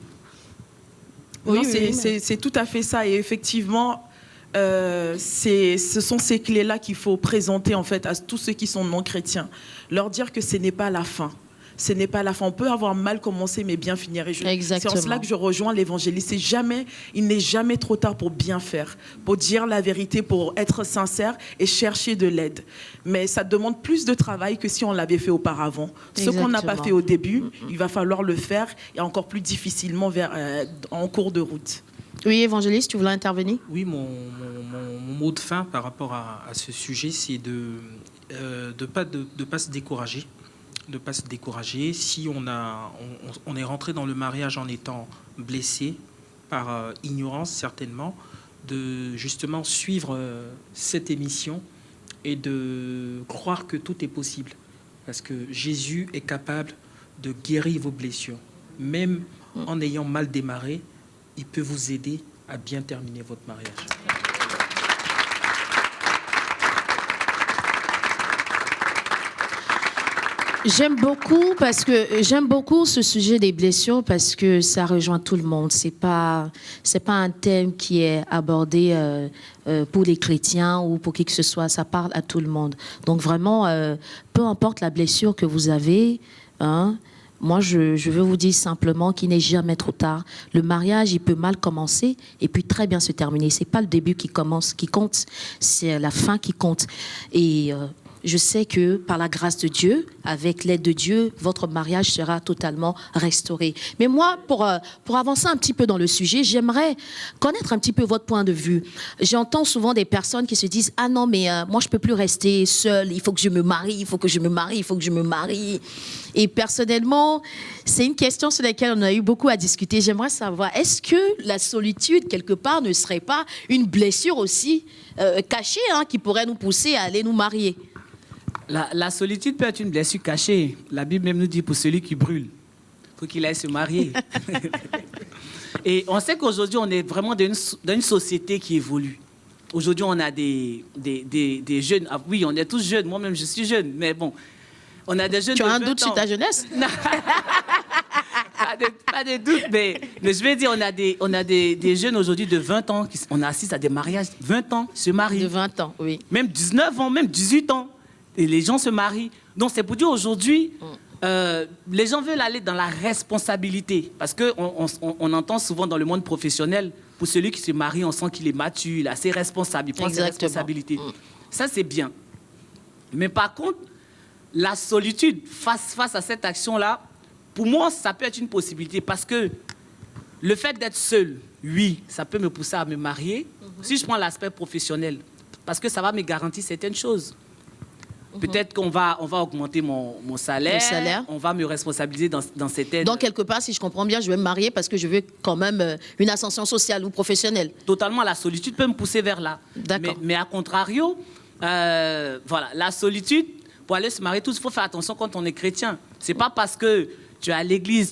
Oui, Oui, c'est tout à fait ça. Et effectivement, ce sont ces clés-là qu'il faut présenter en fait à tous ceux qui sont non chrétiens. Leur dire que ce n'est pas la fin. Ce n'est pas la fin. On peut avoir mal commencé, mais bien finir. Et c'est en cela que je rejoins l'évangéliste. Il n'est jamais trop tard pour bien faire, pour dire la vérité, pour être sincère et chercher de l'aide. Mais ça demande plus de travail que si on l'avait fait auparavant. Ce qu'on n'a pas fait au début, il va falloir le faire et encore plus difficilement en cours de route. Oui, évangéliste, tu voulais intervenir? Oui, mon mot de fin par rapport à ce sujet, c'est de ne pas se décourager. De ne pas se décourager. Si on est rentré dans le mariage en étant blessé, par ignorance certainement, de justement suivre cette émission et de croire que tout est possible. Parce que Jésus est capable de guérir vos blessures. Même en ayant mal démarré, il peut vous aider à bien terminer votre mariage. J'aime beaucoup ce sujet des blessures parce que ça rejoint tout le monde. C'est pas un thème qui est abordé pour les chrétiens ou pour qui que ce soit. Ça parle à tout le monde. Donc vraiment, peu importe la blessure que vous avez, hein, moi je veux vous dire simplement qu'il n'est jamais trop tard. Le mariage, il peut mal commencer et puis très bien se terminer. C'est pas le début qui compte, c'est la fin qui compte. Et je sais que par la grâce de Dieu, avec l'aide de Dieu, votre mariage sera totalement restauré. Mais moi, pour avancer un petit peu dans le sujet, j'aimerais connaître un petit peu votre point de vue. J'entends souvent des personnes qui se disent « Ah non, mais moi, je ne peux plus rester seule. Il faut que je me marie, il faut que je me marie, il faut que je me marie. » Et personnellement, c'est une question sur laquelle on a eu beaucoup à discuter. J'aimerais savoir, est-ce que la solitude, quelque part, ne serait pas une blessure aussi cachée qui pourrait nous pousser à aller nous marier ? La solitude peut être une blessure cachée. La Bible même nous dit pour celui qui brûle, il faut qu'il aille se marier. Et on sait qu'aujourd'hui, on est vraiment dans une société qui évolue. Aujourd'hui, on a des jeunes. Ah, oui, on est tous jeunes. Moi-même, je suis jeune. Mais bon, on a des jeunes. Tu as un doute sur ta jeunesse? Pas de doute, mais je vais dire, on a des jeunes aujourd'hui de 20 ans. On assiste à des mariages. 20 ans se marient. De 20 ans, oui. Même 19 ans, même 18 ans. Et les gens se marient. Donc, c'est pour dire aujourd'hui, les gens veulent aller dans la responsabilité. Parce qu'on entend souvent dans le monde professionnel, pour celui qui se marie, on sent qu'il est mature, il est assez responsable, il prend ses responsabilités. Ça, c'est bien. Mais par contre, la solitude face à cette action-là, pour moi, ça peut être une possibilité. Parce que le fait d'être seul, oui, ça peut me pousser à me marier. Si je prends l'aspect professionnel, parce que ça va me garantir certaines choses. Peut-être qu'on va augmenter mon salaire, on va me responsabiliser dans certaines... Donc, quelque part, si je comprends bien, je vais me marier parce que je veux quand même une ascension sociale ou professionnelle. Totalement, la solitude peut me pousser vers là. D'accord. Mais à contrario, voilà, la solitude, pour aller se marier, il faut faire attention quand on est chrétien. C'est pas parce que tu es à l'église,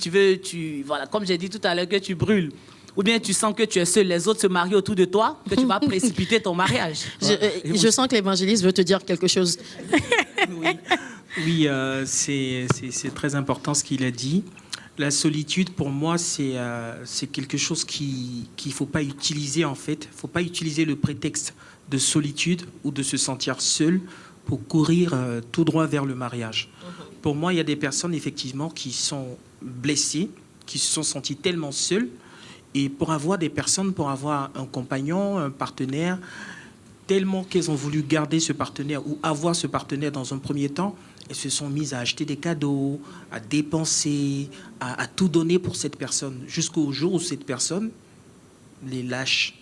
voilà, comme j'ai dit tout à l'heure, que tu brûles. Ou bien tu sens que tu es seul, les autres se marient autour de toi, que tu vas précipiter ton mariage. Je sens que l'évangéliste veut te dire quelque chose. Oui, c'est très important ce qu'il a dit. La solitude, pour moi, c'est quelque chose qu'il ne faut pas utiliser, en fait. Il ne faut pas utiliser le prétexte de solitude ou de se sentir seul pour courir tout droit vers le mariage. Pour moi, il y a des personnes, effectivement, qui sont blessées, qui se sont senties tellement seules. Et pour avoir un compagnon, un partenaire, tellement qu'elles ont voulu garder ce partenaire ou avoir ce partenaire dans un premier temps, elles se sont mises à acheter des cadeaux, à dépenser, à tout donner pour cette personne, jusqu'au jour où cette personne les lâche.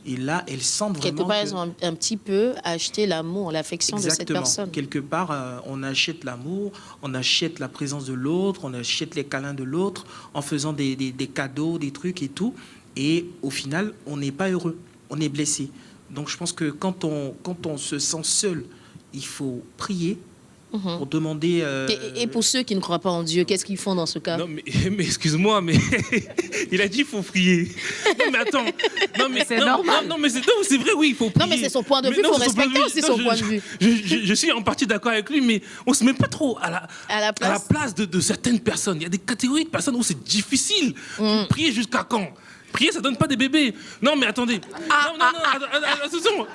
Et là, elles sentent vraiment quelque part, elles ont un petit peu acheté l'amour, l'affection de cette personne. Quelque part, on achète l'amour, on achète la présence de l'autre, on achète les câlins de l'autre, en faisant des cadeaux, des trucs et tout. Et au final, on n'est pas heureux, on est blessé. Donc je pense que quand on se sent seul, il faut prier, pour demander... Et pour ceux qui ne croient pas en Dieu, qu'est-ce qu'ils font dans ce cas? Non, mais excuse-moi, mais il a dit qu'il faut prier. Non, mais attends. Non, mais c'est normal. Non, mais c'est vrai, oui, il faut prier. Non, mais c'est son point de vue, il faut respecter aussi son point de vue. Je suis en partie d'accord avec lui, mais on se met pas trop à la place de certaines personnes. Il y a des catégories de personnes où c'est difficile. Prier jusqu'à quand? Prier, ça donne pas des bébés. Non, mais attendez. Attention.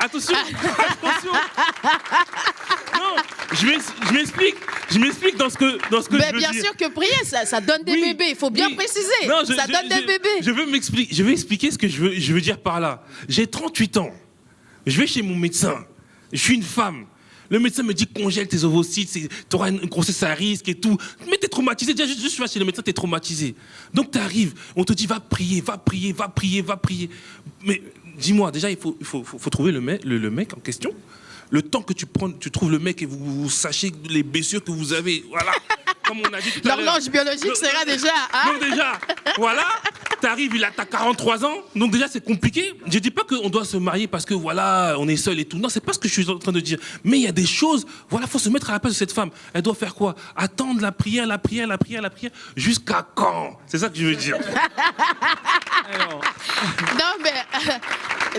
Non, je m'explique dans ce que je veux dire. Bien sûr que prier, ça donne des bébés. Il faut bien préciser. Non, ça donne des bébés. Je vais expliquer ce que je veux dire par là. J'ai 38 ans. Je vais chez mon médecin. Je suis une femme. Le médecin me dit congèle tes ovocytes, tu auras une grossesse à risque et tout. Mais t'es traumatisé. Déjà, juste tu vas chez le médecin, t'es traumatisé. Donc tu arrives, on te dit va prier. Mais dis-moi, déjà, il faut trouver le mec en question. Le temps que tu trouves le mec et vous sachez les blessures que vous avez. Voilà. Comme on a dit tout à l'heure. L'horloge biologique sera déjà... Donc déjà, voilà, t'arrives, t'as 43 ans, donc déjà c'est compliqué. Je dis pas qu'on doit se marier parce que voilà, on est seul et tout. Non, c'est pas ce que je suis en train de dire. Mais il y a des choses, voilà, faut se mettre à la place de cette femme. Elle doit faire quoi? Attendre la prière, jusqu'à quand? C'est ça que je veux dire. Alors, Non, mais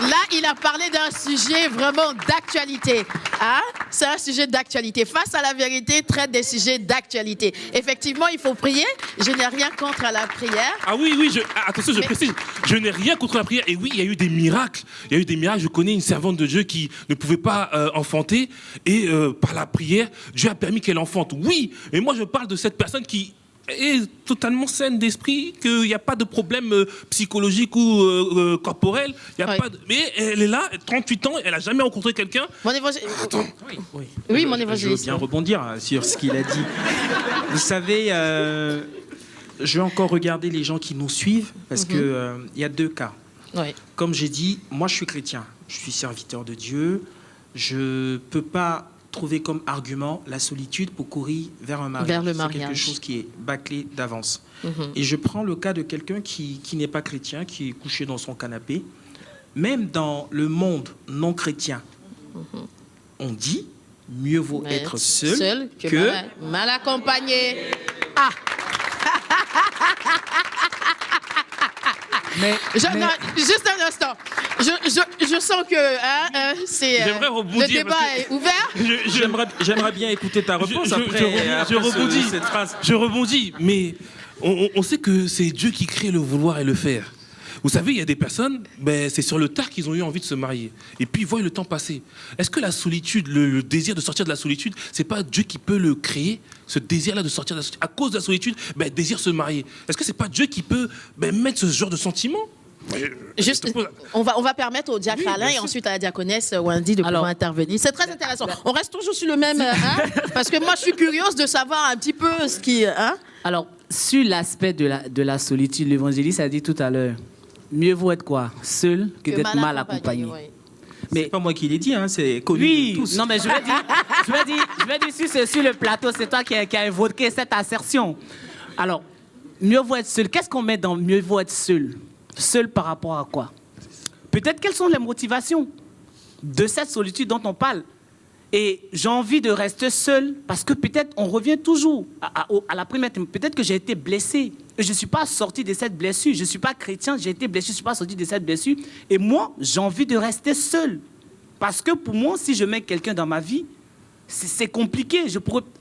là, il a parlé d'un sujet vraiment d'actualité. Hein? C'est un sujet d'actualité. Face à la vérité, traite des sujets d'actualité. Effectivement, il faut prier. Je n'ai rien contre la prière. Ah oui, attention, je précise. Je n'ai rien contre la prière. Et oui, il y a eu des miracles. Je connais une servante de Dieu qui ne pouvait pas enfanter. Et par la prière, Dieu a permis qu'elle enfante. Oui, et moi, je parle de cette personne qui est totalement saine d'esprit, qu'il n'y a pas de problème psychologique ou corporel. Mais elle est là, 38 ans, elle n'a jamais rencontré quelqu'un. Mon évangéliste. oui, mon je veux évangéliste. bien rebondir sur ce qu'il a dit. Vous savez, je vais encore regarder les gens qui nous suivent, parce que il y a deux cas. Oui. Comme j'ai dit, moi je suis chrétien, je suis serviteur de Dieu, je ne peux pas trouver comme argument la solitude pour courir vers un mariage. Vers le C'est mariage. quelque chose qui est bâclé d'avance. Et je prends le cas de quelqu'un qui n'est pas chrétien, qui est couché dans son canapé. Même dans le monde non chrétien, on dit mieux vaut être seul que mal accompagné. Ah! Juste un instant. Je sens que c'est J'aimerais rebondir le débat est ouvert. J'aimerais bien écouter ta réponse cette phrase. Je rebondis, mais on sait que c'est Dieu qui crée le vouloir et le faire. Vous savez, il y a des personnes, c'est sur le tard qu'ils ont eu envie de se marier. Et puis, ils voient le temps passer. Est-ce que la solitude, le désir de sortir de la solitude, c'est pas Dieu qui peut le créer, ce désir-là de sortir de la solitude? À cause de la solitude, désir se marier. Est-ce que c'est pas Dieu qui peut mettre ce genre de sentiment? Juste, on va permettre au diacre Alain et ensuite à la diaconesse Wendy de pouvoir intervenir. C'est très intéressant. On reste toujours sur le même, parce que moi je suis curieuse de savoir un petit peu ce qui... Alors, sur l'aspect de la solitude, l'évangéliste a dit tout à l'heure, mieux vaut être quoi? Seul que d'être mal accompagné. Oui. Mais c'est pas moi qui l'ai dit, c'est connu de tous. Non, mais je vais dire sur le plateau, c'est toi qui a évoqué cette assertion. Alors, mieux vaut être seul. Qu'est-ce qu'on met dans mieux vaut être seul? Seul par rapport à quoi? Peut-être quelles sont les motivations de cette solitude dont on parle? Et j'ai envie de rester seul parce que peut-être on revient toujours à la première. Peut-être que j'ai été blessé et je ne suis pas sorti de cette blessure. Je ne suis pas chrétien, j'ai été blessé, je ne suis pas sorti de cette blessure. Et moi, j'ai envie de rester seul. Parce que pour moi, si je mets quelqu'un dans ma vie, c'est compliqué.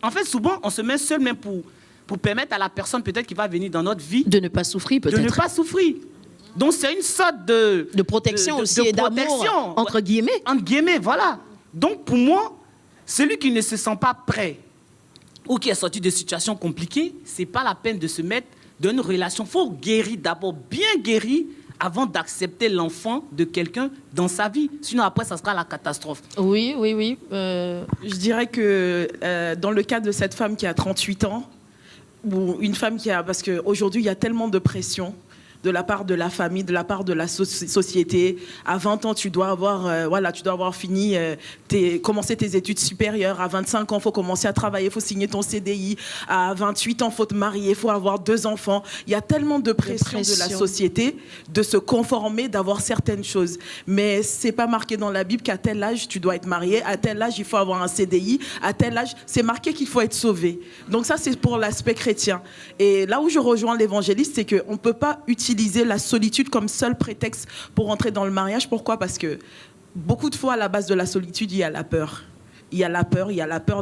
En fait, souvent, on se met seul même pour permettre à la personne peut-être qui va venir dans notre vie... De ne pas souffrir peut-être. De ne pas souffrir. Donc c'est une sorte de protection aussi et d'amour, entre guillemets. Entre guillemets, voilà. Donc pour moi, celui qui ne se sent pas prêt ou qui est sorti de situations compliquées, c'est pas la peine de se mettre dans une relation. Il faut guérir d'abord, bien guérir, avant d'accepter l'enfant de quelqu'un dans sa vie. Sinon après, ça sera la catastrophe. Oui. Je dirais que dans le cas de cette femme qui a 38 ans, ou une femme qui a... Parce qu'aujourd'hui, il y a tellement de pression de la part de la famille, de la part de la société. À 20 ans, tu dois avoir fini, commencé tes études supérieures. À 25 ans, il faut commencer à travailler, il faut signer ton CDI. À 28 ans, il faut te marier, il faut avoir 2 enfants. Il y a tellement de pression de la société de se conformer, d'avoir certaines choses. Mais c'est pas marqué dans la Bible qu'à tel âge, tu dois être marié, à tel âge, il faut avoir un CDI, à tel âge, c'est marqué qu'il faut être sauvé. Donc ça, c'est pour l'aspect chrétien. Et là où je rejoins l'évangéliste, c'est qu'on ne peut pas utiliser la solitude comme seul prétexte pour entrer dans le mariage. Pourquoi ? Parce que beaucoup de fois, à la base de la solitude, il y a la peur. Il y a la peur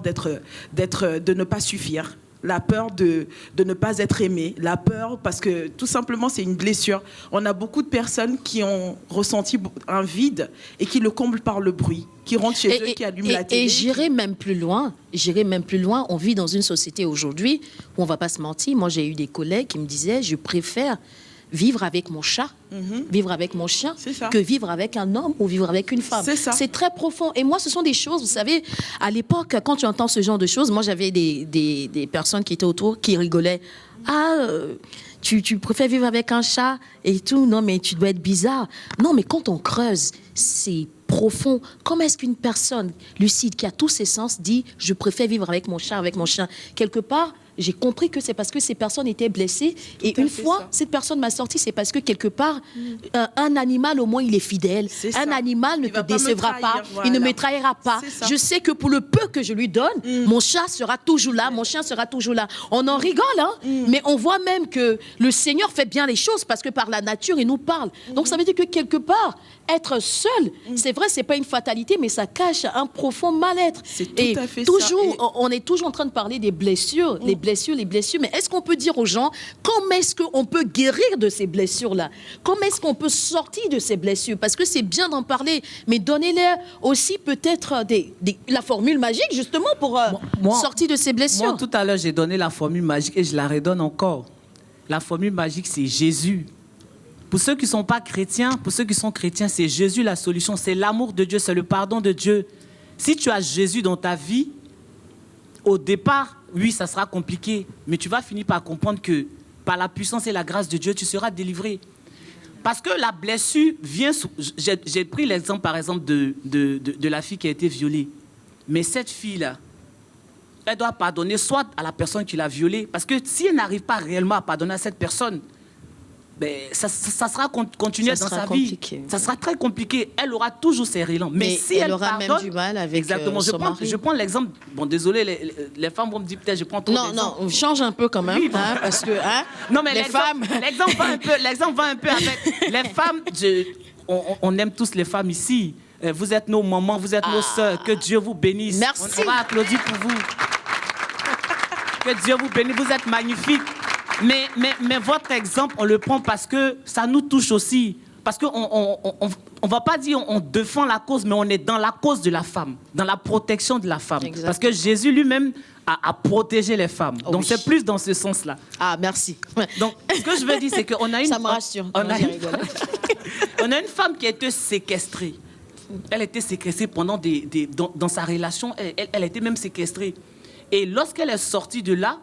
de ne pas suffire. La peur de ne pas être aimé, la peur parce que tout simplement c'est une blessure. On a beaucoup de personnes qui ont ressenti un vide et qui le comblent par le bruit, qui rentrent chez eux, qui allument la télé. Et j'irai même plus loin. On vit dans une société aujourd'hui où on ne va pas se mentir. Moi, j'ai eu des collègues qui me disaient, je préfère vivre avec mon chat, vivre avec mon chien, que vivre avec un homme ou vivre avec une femme. C'est très profond. Et moi, ce sont des choses, vous savez, à l'époque, quand tu entends ce genre de choses, moi, j'avais des personnes qui étaient autour, qui rigolaient. Tu préfères vivre avec un chat et tout? Non, mais tu dois être bizarre. Non, mais quand on creuse, c'est profond. Comment est-ce qu'une personne lucide, qui a tous ses sens, dit « je préfère vivre avec mon chat, avec mon chien » ? Quelque part, j'ai compris que c'est parce que ces personnes étaient blessées. Et une fois, cette personne m'a sorti, c'est parce que quelque part, un animal, au moins, il est fidèle. Un animal ne te décevra pas. Voilà. Il ne me trahira pas. Je sais que pour le peu que je lui donne, mon chat sera toujours là, mon chien sera toujours là. On en rigole, hein, mais on voit même que le Seigneur fait bien les choses parce que par la nature, il nous parle. Donc ça veut dire que quelque part, être seul, c'est vrai, c'est pas une fatalité, mais ça cache un profond mal-être. C'est tout à fait toujours, ça. On est toujours en train de parler des blessures, les blessures. Mais est-ce qu'on peut dire aux gens comment est-ce qu'on peut guérir de ces blessures-là? Comment est-ce qu'on peut sortir de ces blessures? Parce que c'est bien d'en parler, mais donnez-leur aussi peut-être la formule magique justement pour sortir de ces blessures. Moi, tout à l'heure, j'ai donné la formule magique et je la redonne encore. La formule magique, c'est Jésus. Pour ceux qui ne sont pas chrétiens, pour ceux qui sont chrétiens, c'est Jésus la solution. C'est l'amour de Dieu, c'est le pardon de Dieu. Si tu as Jésus dans ta vie, au départ, oui, ça sera compliqué, mais tu vas finir par comprendre que par la puissance et la grâce de Dieu, tu seras délivré. Parce que la blessure vient... J'ai pris l'exemple, par exemple, de la fille qui a été violée. Mais cette fille-là, elle doit pardonner soit à la personne qui l'a violée, parce que si elle n'arrive pas réellement à pardonner à cette personne, ben, ça sera continuer dans sa vie. Ça sera très compliqué. Elle aura toujours ses relents. Mais si elle aura pardonne, même du mal avec exactement. son mari. Je prends l'exemple. Bon, désolé, les femmes vont me dire peut-être je prends trop d'exemples. Non, change un peu quand même, Oui, hein, parce que non, mais les femmes. L'exemple va un peu avec les femmes. On aime tous les femmes ici. Vous êtes nos mamans, vous êtes nos sœurs. Que Dieu vous bénisse. Merci. On va applaudir pour vous. Que Dieu vous bénisse. Vous êtes magnifiques. Mais votre exemple, on le prend parce que ça nous touche aussi. Parce qu'on ne va pas dire on défend la cause, mais on est dans la cause de la femme, dans la protection de la femme. Exactement. Parce que Jésus lui-même a protégé les femmes. Donc oui. C'est plus dans ce sens-là. Ah, merci. Donc ce que je veux dire, c'est qu'on a une... Ça me rassure. On a une femme qui a été séquestrée. Elle était séquestrée pendant dans sa relation. Elle était même séquestrée. Et lorsqu'elle est sortie de là,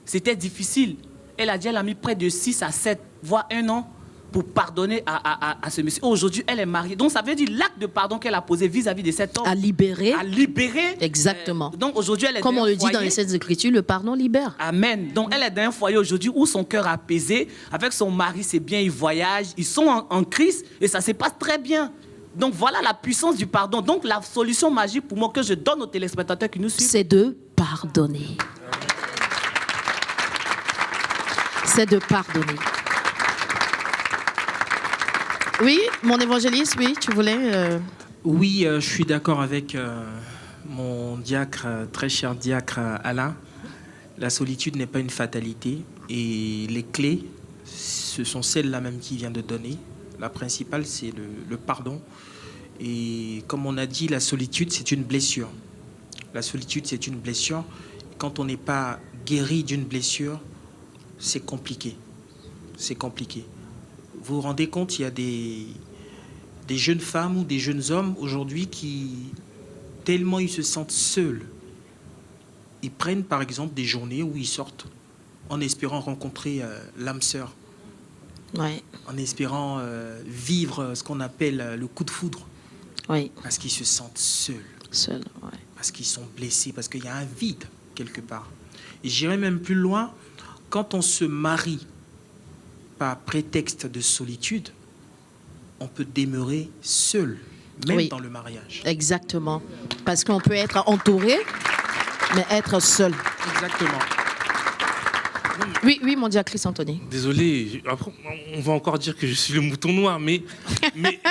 c'était difficile. Elle a dit qu'elle a mis près de 6 à 7, voire 1 an pour pardonner à ce monsieur. Aujourd'hui, elle est mariée. Donc, ça veut dire l'acte de pardon qu'elle a posé vis-à-vis de cet homme. À libérer. Exactement. Donc, aujourd'hui, elle est comme dans on un le foyer. dit dans les Saintes Écritures, le pardon libère. Amen. Donc, elle est dans un foyer aujourd'hui où son cœur est apaisé. Avec son mari, c'est bien, ils voyagent. Ils sont en Christ et ça se passe très bien. Donc, voilà la puissance du pardon. Donc, la solution magique pour moi que je donne aux téléspectateurs qui nous suivent, c'est de pardonner. C'est de pardonner. Oui, mon évangéliste, oui, tu voulais... Oui, je suis d'accord avec mon diacre, très cher diacre Alain. La solitude n'est pas une fatalité et les clés, ce sont celles-là même qu'il vient de donner. La principale, c'est le pardon. Et comme on a dit, la solitude, c'est une blessure. La solitude, c'est une blessure. Quand on n'est pas guéri d'une blessure, c'est compliqué. C'est compliqué. Vous vous rendez compte, il y a des jeunes femmes ou des jeunes hommes aujourd'hui qui, tellement ils se sentent seuls, ils prennent par exemple des journées où ils sortent en espérant rencontrer l'âme sœur. Ouais. en espérant vivre ce qu'on appelle le coup de foudre. Oui. Parce qu'ils se sentent seuls, Seul. Ouais. parce qu'ils sont blessés, parce qu'il y a un vide quelque part. Et j'irai même plus loin, quand on se marie par prétexte de solitude, on peut demeurer seul, même Oui. dans le mariage. Exactement. Parce qu'on peut être entouré, mais être seul. Exactement. Oui, oui, mon diacre Chris-Anthony. Désolé, après, on va encore dire que je suis le mouton noir, mais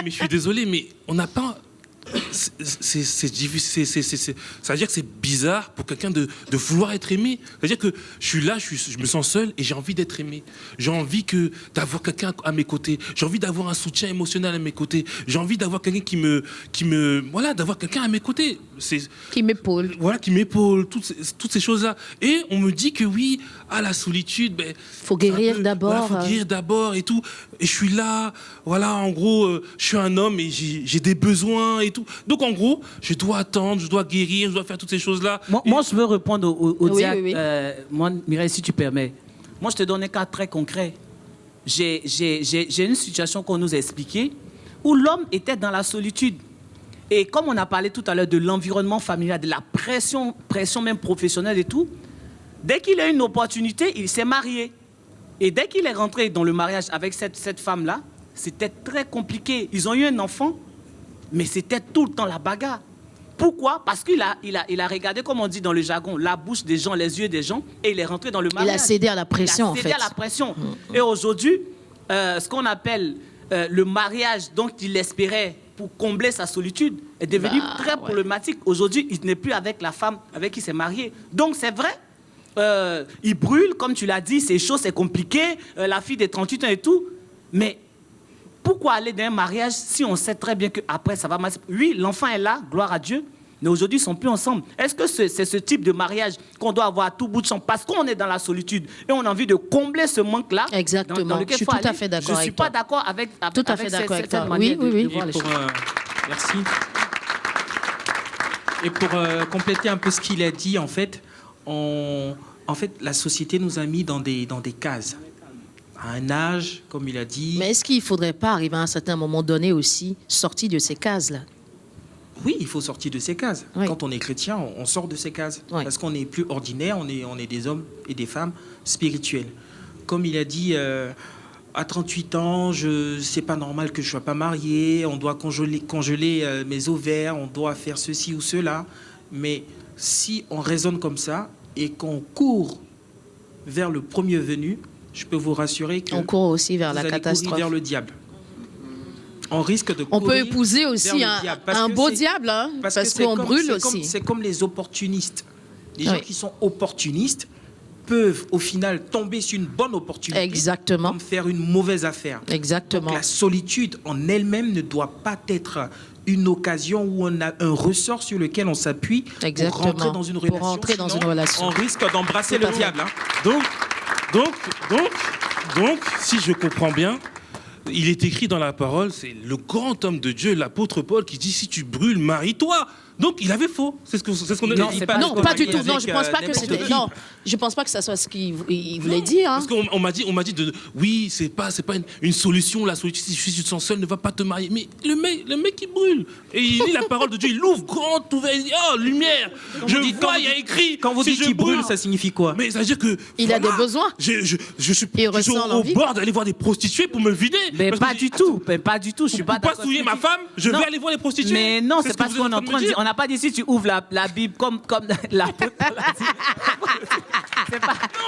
je suis désolé, mais on n'a pas... C'est difficile, ça veut dire que c'est bizarre pour quelqu'un de vouloir être aimé. C'est-à-dire que je suis là, je me sens seul et j'ai envie d'être aimé. J'ai envie d'avoir quelqu'un à mes côtés. J'ai envie d'avoir un soutien émotionnel à mes côtés. J'ai envie d'avoir quelqu'un voilà, d'avoir quelqu'un à mes côtés. Qui m'épaule. Voilà, qui m'épaule, toutes ces choses-là. Et on me dit que oui, la solitude, Faut guérir d'abord. Voilà, faut guérir d'abord et tout. Et je suis là, voilà, en gros, je suis un homme et j'ai des besoins et tout. Donc en gros, je dois attendre, je dois guérir, je dois faire toutes ces choses-là. Moi, je veux répondre au Oui, diacre. oui, oui. Moi, Mireille, si tu permets. Moi, je te donne un cas très concret. J'ai une situation qu'on nous a expliquée où l'homme était dans la solitude. Et comme on a parlé tout à l'heure de l'environnement familial, de la pression même professionnelle et tout, dès qu'il a eu une opportunité, il s'est marié. Et dès qu'il est rentré dans le mariage avec cette femme-là, c'était très compliqué. Ils ont eu un enfant, mais c'était tout le temps la bagarre. Pourquoi? Parce qu'il a regardé, comme on dit dans le jargon, la bouche des gens, les yeux des gens, et il est rentré dans le mariage. Il a cédé à la pression, en fait. Il a cédé à la pression. Et aujourd'hui, ce qu'on appelle le mariage dont il espérait pour combler sa solitude est devenu très problématique. Aujourd'hui, il n'est plus avec la femme avec qui il s'est marié. Donc, c'est vrai, il brûle, comme tu l'as dit, c'est chaud, c'est compliqué, la fille de 38 ans et tout, mais pourquoi aller dans un mariage si on sait très bien qu'après, ça va marcher? Oui, l'enfant est là, gloire à Dieu, mais aujourd'hui, ils ne sont plus ensemble. Est-ce que c'est ce type de mariage qu'on doit avoir à tout bout de champ parce qu'on est dans la solitude et on a envie de combler ce manque-là? Exactement. Dans lequel Je suis faut tout à aller. fait d'accord Je ne suis avec pas toi. d'accord avec Tout à fait d'accord avec cette toi. manière Oui, oui, de oui. voir les choses. Merci. Et pour compléter un peu ce qu'il a dit, en fait, la société nous a mis dans des cases. À un âge, comme il a dit. Mais est-ce qu'il ne faudrait pas arriver à un certain moment donné aussi, sortir de ces cases-là? Oui, il faut sortir de ces cases. Oui. Quand on est chrétien, on sort de ces cases. Oui. Parce qu'on n'est plus ordinaire, on est des hommes et des femmes spirituels. Comme il a dit, à 38 ans, c'est pas normal que je ne sois pas marié, on doit congeler mes ovaires, on doit faire ceci ou cela. Mais si on raisonne comme ça et qu'on court vers le premier venu, je peux vous rassurer que On court aussi vers vous la allez catastrophe. courir vers le diable. On risque de On courir peut épouser aussi vers le diable. Parce un que beau c'est- diable, hein, parce que c'est qu'on comme- brûle c'est comme- aussi. C'est comme les opportunistes. Les gens Oui. qui sont opportunistes peuvent au final tomber sur une bonne opportunité. Exactement. Comme faire une mauvaise affaire. Exactement. Donc la solitude en elle-même ne doit pas être une occasion où on a un ressort sur lequel on s'appuie pour Exactement. rentrer dans une Pour relation. rentrer dans Sinon, une relation. on risque d'embrasser Tout à le fait. diable. Hein. Donc, si je comprends bien, il est écrit dans la parole, c'est le grand homme de Dieu, l'apôtre Paul, qui dit si tu brûles, marie-toi. Donc il avait faux. C'est ce qu'on a Non, dit. c'est pas Non, ce qu'on pas a du dit tout. avec, Non, je pense pas que n'importe c'était. qui. Non, je pense pas que ça soit ce qu'il voulait dire. Hein. Parce qu'on m'a dit oui, c'est pas une solution, la solitude. Si tu te sens seul, ne va pas te marier. Mais le mec il brûle. Et il lit la parole de Dieu, il l'ouvre grand ouvert, il dit oh lumière. Je vois, il y a écrit. Quand vous si dites je qu'il brûle, brûle, ça signifie quoi? mais ça veut dire que Il a des besoins. Je suis Il ressent au l'envie. bord d'aller voir des prostituées pour me vider. Mais Parce que pas je du dis, tout. Mais pas du tout. Je suis Pour pas pas d'accord. souiller ma femme, je Non. vais aller voir les prostituées. Mais non, c'est ce pas que ce vous qu'on êtes est en de me train de dire. dire. On n'a pas dit si tu ouvres la Bible comme l'apôtre l'a dit.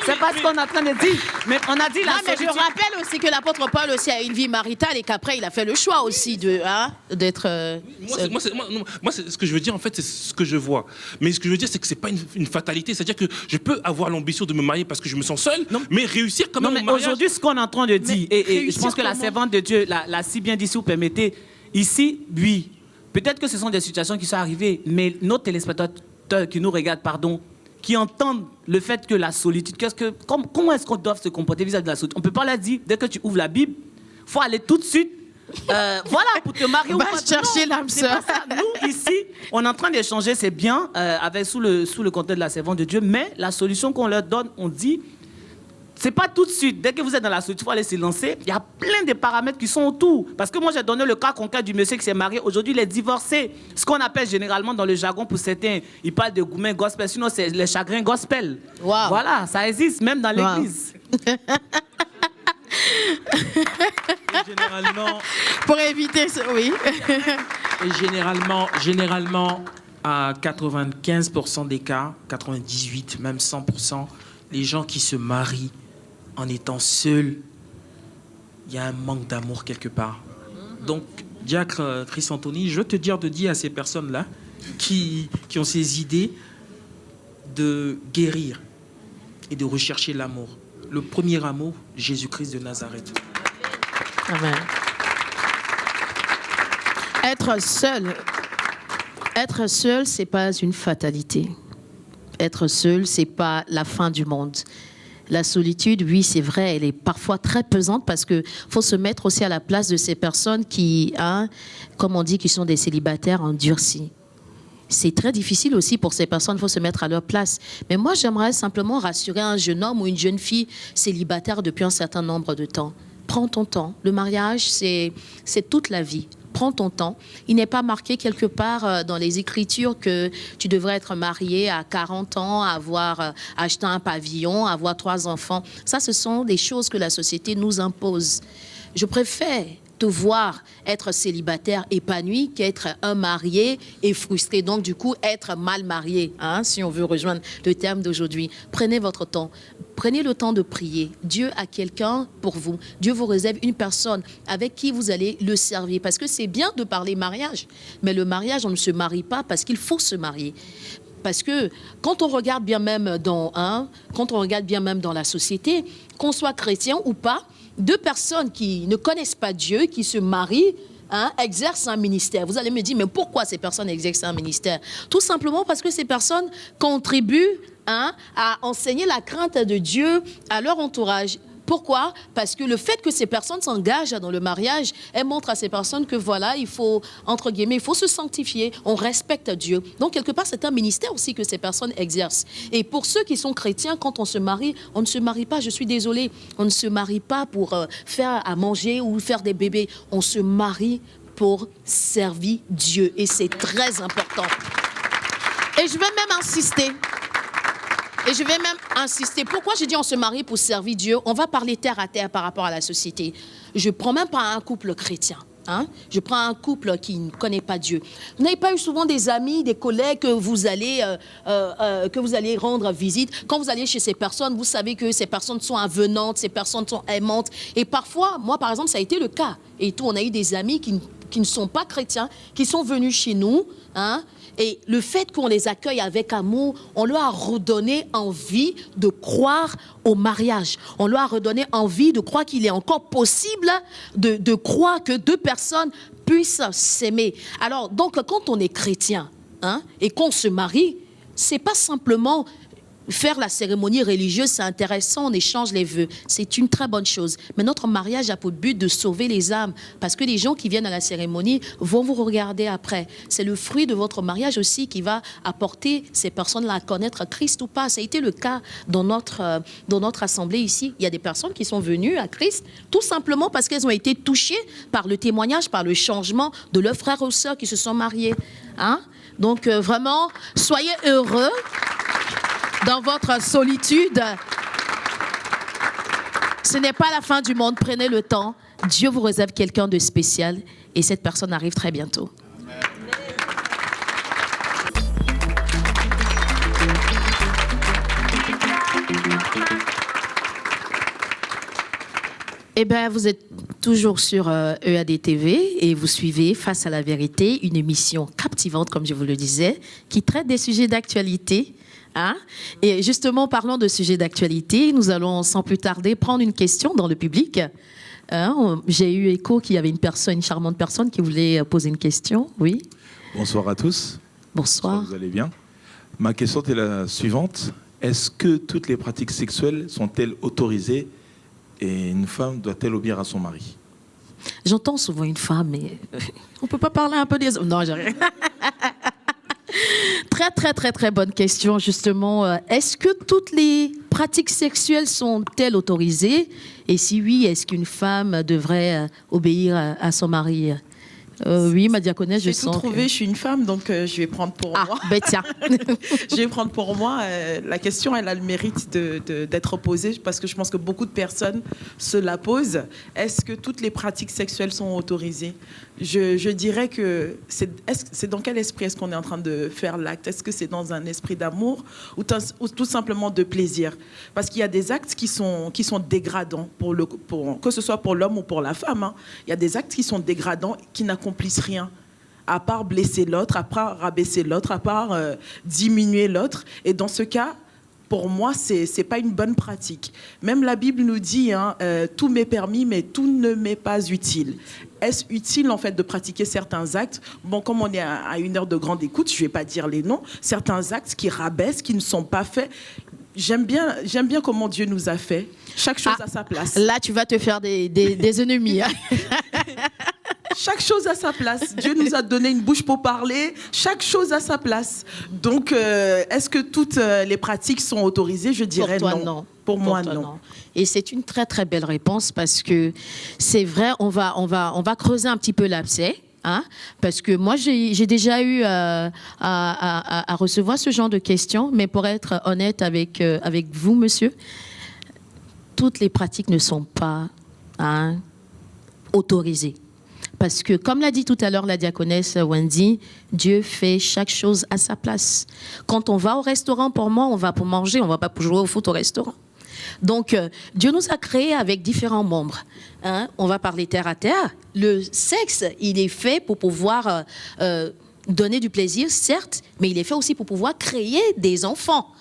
C'est pas ce qu'on est en train de dire. Mais on a dit la Non, mais je solitude. rappelle aussi que l'apôtre Paul aussi a une vie maritale et qu'après il a fait le choix aussi d'être. Moi, c'est ce que je veux dire, en fait, c'est ce que je vois. Mais ce que je veux dire, c'est que c'est pas une fatalité. C'est-à-dire que je peux avoir l'ambition de me marier parce que je me sens seul, mais réussir quand Non, même mais au mariage. aujourd'hui, ce qu'on est en train de dire, et je réussir pense que la comment? servante de Dieu l'a si bien dit, si vous permettez, ici, oui, peut-être que ce sont des situations qui sont arrivées, mais nos téléspectateurs qui nous regardent, qui entendent le fait que la solitude, comment est-ce qu'on doit se comporter vis-à-vis de la solitude? On ne peut pas la dire, dès que tu ouvres la Bible, il faut aller tout de suite, voilà, pour te marier. Va ou pas. chercher Non, l'âme c'est sœur. pas ça. Nous, ici, on est en train d'échanger, c'est bien, sous le contexte de la servante de Dieu, mais la solution qu'on leur donne, on dit, c'est pas tout de suite. Dès que vous êtes dans la solitude, il faut aller se lancer. Il y a plein de paramètres qui sont autour. Parce que moi, j'ai donné le cas concret du monsieur qui s'est marié. Aujourd'hui, il est divorcé. Ce qu'on appelle généralement dans le jargon pour certains, ils parlent de gourmet gospel. Sinon, c'est les chagrins gospel. Wow. Voilà, ça existe même dans l'église. Et généralement, Pour éviter ça, oui. et généralement, à 95% des cas, 98, même 100%, les gens qui se marient en étant seuls, il y a un manque d'amour quelque part. Donc, diacre Chris Anthony, je veux te dire de dire à ces personnes-là qui ont ces idées de guérir et de rechercher l'amour. Le premier amour, Jésus-Christ de Nazareth. Amen. Être seul, c'est pas une fatalité. Être seul, c'est pas la fin du monde. La solitude, oui, c'est vrai, elle est parfois très pesante parce que faut se mettre aussi à la place de ces personnes qui, comme on dit, qui sont des célibataires endurcis. C'est très difficile aussi pour ces personnes, il faut se mettre à leur place. Mais moi, j'aimerais simplement rassurer un jeune homme ou une jeune fille célibataire depuis un certain nombre de temps. Prends ton temps. Le mariage, c'est toute la vie. Prends ton temps. Il n'est pas marqué quelque part dans les Écritures que tu devrais être marié à 40 ans, avoir acheté un pavillon, avoir 3 enfants. Ça, ce sont des choses que la société nous impose. Je préfère te voir être célibataire épanoui qu'être un marié et frustré. Donc, du coup, être mal marié, si on veut rejoindre le terme d'aujourd'hui. Prenez votre temps. Prenez le temps de prier. Dieu a quelqu'un pour vous. Dieu vous réserve une personne avec qui vous allez le servir. Parce que c'est bien de parler mariage. Mais le mariage, on ne se marie pas parce qu'il faut se marier. Parce que quand on regarde bien même dans la société, qu'on soit chrétien ou pas, 2 personnes qui ne connaissent pas Dieu, qui se marient, exercent un ministère. Vous allez me dire, mais pourquoi ces personnes exercent un ministère? Tout simplement parce que ces personnes contribuent à enseigner la crainte de Dieu à leur entourage. Pourquoi? Parce que le fait que ces personnes s'engagent dans le mariage, elles montrent à ces personnes que voilà, il faut, entre guillemets, il faut se sanctifier, on respecte Dieu. Donc, quelque part, c'est un ministère aussi que ces personnes exercent. Et pour ceux qui sont chrétiens, quand on se marie, on ne se marie pas, je suis désolée, on ne se marie pas pour faire à manger ou faire des bébés. On se marie pour servir Dieu. Et c'est très important. Et je vais même insister. Pourquoi je dis on se marie pour servir Dieu? On va parler terre à terre par rapport à la société. Je ne prends même pas un couple chrétien. Je prends un couple qui ne connaît pas Dieu. Vous n'avez pas eu souvent des amis, des collègues que vous allez rendre visite. Quand vous allez chez ces personnes, vous savez que ces personnes sont avenantes, ces personnes sont aimantes. Et parfois, moi par exemple, ça a été le cas. Et tout, on a eu des amis qui ne sont pas chrétiens, qui sont venus chez nous, et le fait qu'on les accueille avec amour, on leur a redonné envie de croire au mariage. On leur a redonné envie de croire qu'il est encore possible de croire que 2 personnes puissent s'aimer. Alors, donc, quand on est chrétien et qu'on se marie, c'est pas simplement faire la cérémonie religieuse, c'est intéressant, on échange les vœux. C'est une très bonne chose. Mais notre mariage a pour but de sauver les âmes. Parce que les gens qui viennent à la cérémonie vont vous regarder après. C'est le fruit de votre mariage aussi qui va apporter ces personnes-là à connaître Christ ou pas. Ça a été le cas dans notre assemblée ici. Il y a des personnes qui sont venues à Christ tout simplement parce qu'elles ont été touchées par le témoignage, par le changement de leurs frères ou sœurs qui se sont mariés. Donc vraiment, soyez heureux dans votre solitude. Ce n'est pas la fin du monde. Prenez le temps. Dieu vous réserve quelqu'un de spécial et cette personne arrive très bientôt. Eh bien, vous êtes toujours sur EAD TV et vous suivez Face à la vérité, une émission captivante, comme je vous le disais, qui traite des sujets d'actualité. Et justement, parlant de sujets d'actualité, nous allons sans plus tarder prendre une question dans le public. J'ai eu écho qu'il y avait une charmante personne qui voulait poser une question. Oui. Bonsoir à tous. Bonsoir. Vous allez bien? Ma question est la suivante. Est-ce que toutes les pratiques sexuelles sont-elles autorisées et une femme doit-elle obéir à son mari? J'entends souvent une femme, mais on ne peut pas parler un peu des hommes. Non, j'ai rien. Très, très, très, très bonne question, justement. Est-ce que toutes les pratiques sexuelles sont-elles autorisées? Et si oui, est-ce qu'une femme devrait obéir à son mari? Oui, ma diaconesse, je J'ai tout sens. trouvé, je suis une femme, donc je vais prendre pour moi. Ben tiens. Je vais prendre pour moi. La question, elle a le mérite d'être posée parce que je pense que beaucoup de personnes se la posent. Est-ce que toutes les pratiques sexuelles sont autorisées? Je dirais que c'est dans quel esprit est-ce qu'on est en train de faire l'acte? Est-ce que c'est dans un esprit d'amour ou tout simplement de plaisir? Parce qu'il y a des actes qui sont dégradants, que ce soit pour l'homme ou pour la femme. Hein. Il y a des actes qui sont dégradants, qui n'accomplissent rien, à part blesser l'autre, à part rabaisser l'autre, à part diminuer l'autre. Et dans ce cas, pour moi, c'est pas une bonne pratique. Même la Bible nous dit, hein, tout m'est permis, mais tout ne m'est pas utile. Est-ce utile, en fait, de pratiquer certains actes? Bon, comme on est à une heure de grande écoute, je vais pas dire les noms. Certains actes qui rabaissent, qui ne sont pas faits. J'aime bien comment Dieu nous a fait. Chaque chose à sa place. Là, tu vas te faire des ennemis. Hein. Chaque chose à sa place. Dieu nous a donné une bouche pour parler. Chaque chose à sa place. Donc, est-ce que toutes les pratiques sont autorisées? Je dirais pour toi, non. non. Pour moi, toi, non. Et c'est une très, très belle réponse parce que c'est vrai, on va creuser un petit peu l'abcès. Hein, parce que moi, j'ai déjà eu à recevoir ce genre de questions, mais pour être honnête avec vous, monsieur, toutes les pratiques ne sont pas autorisées. Parce que, comme l'a dit tout à l'heure la diaconesse Wendy, Dieu fait chaque chose à sa place. Quand on va au restaurant, pour moi, on va pour manger, on ne va pas pour jouer au foot au restaurant. Donc, Dieu nous a créés avec différents membres. Hein? On va parler terre à terre. Le sexe, il est fait pour pouvoir donner du plaisir, certes, mais il est fait aussi pour pouvoir créer des enfants.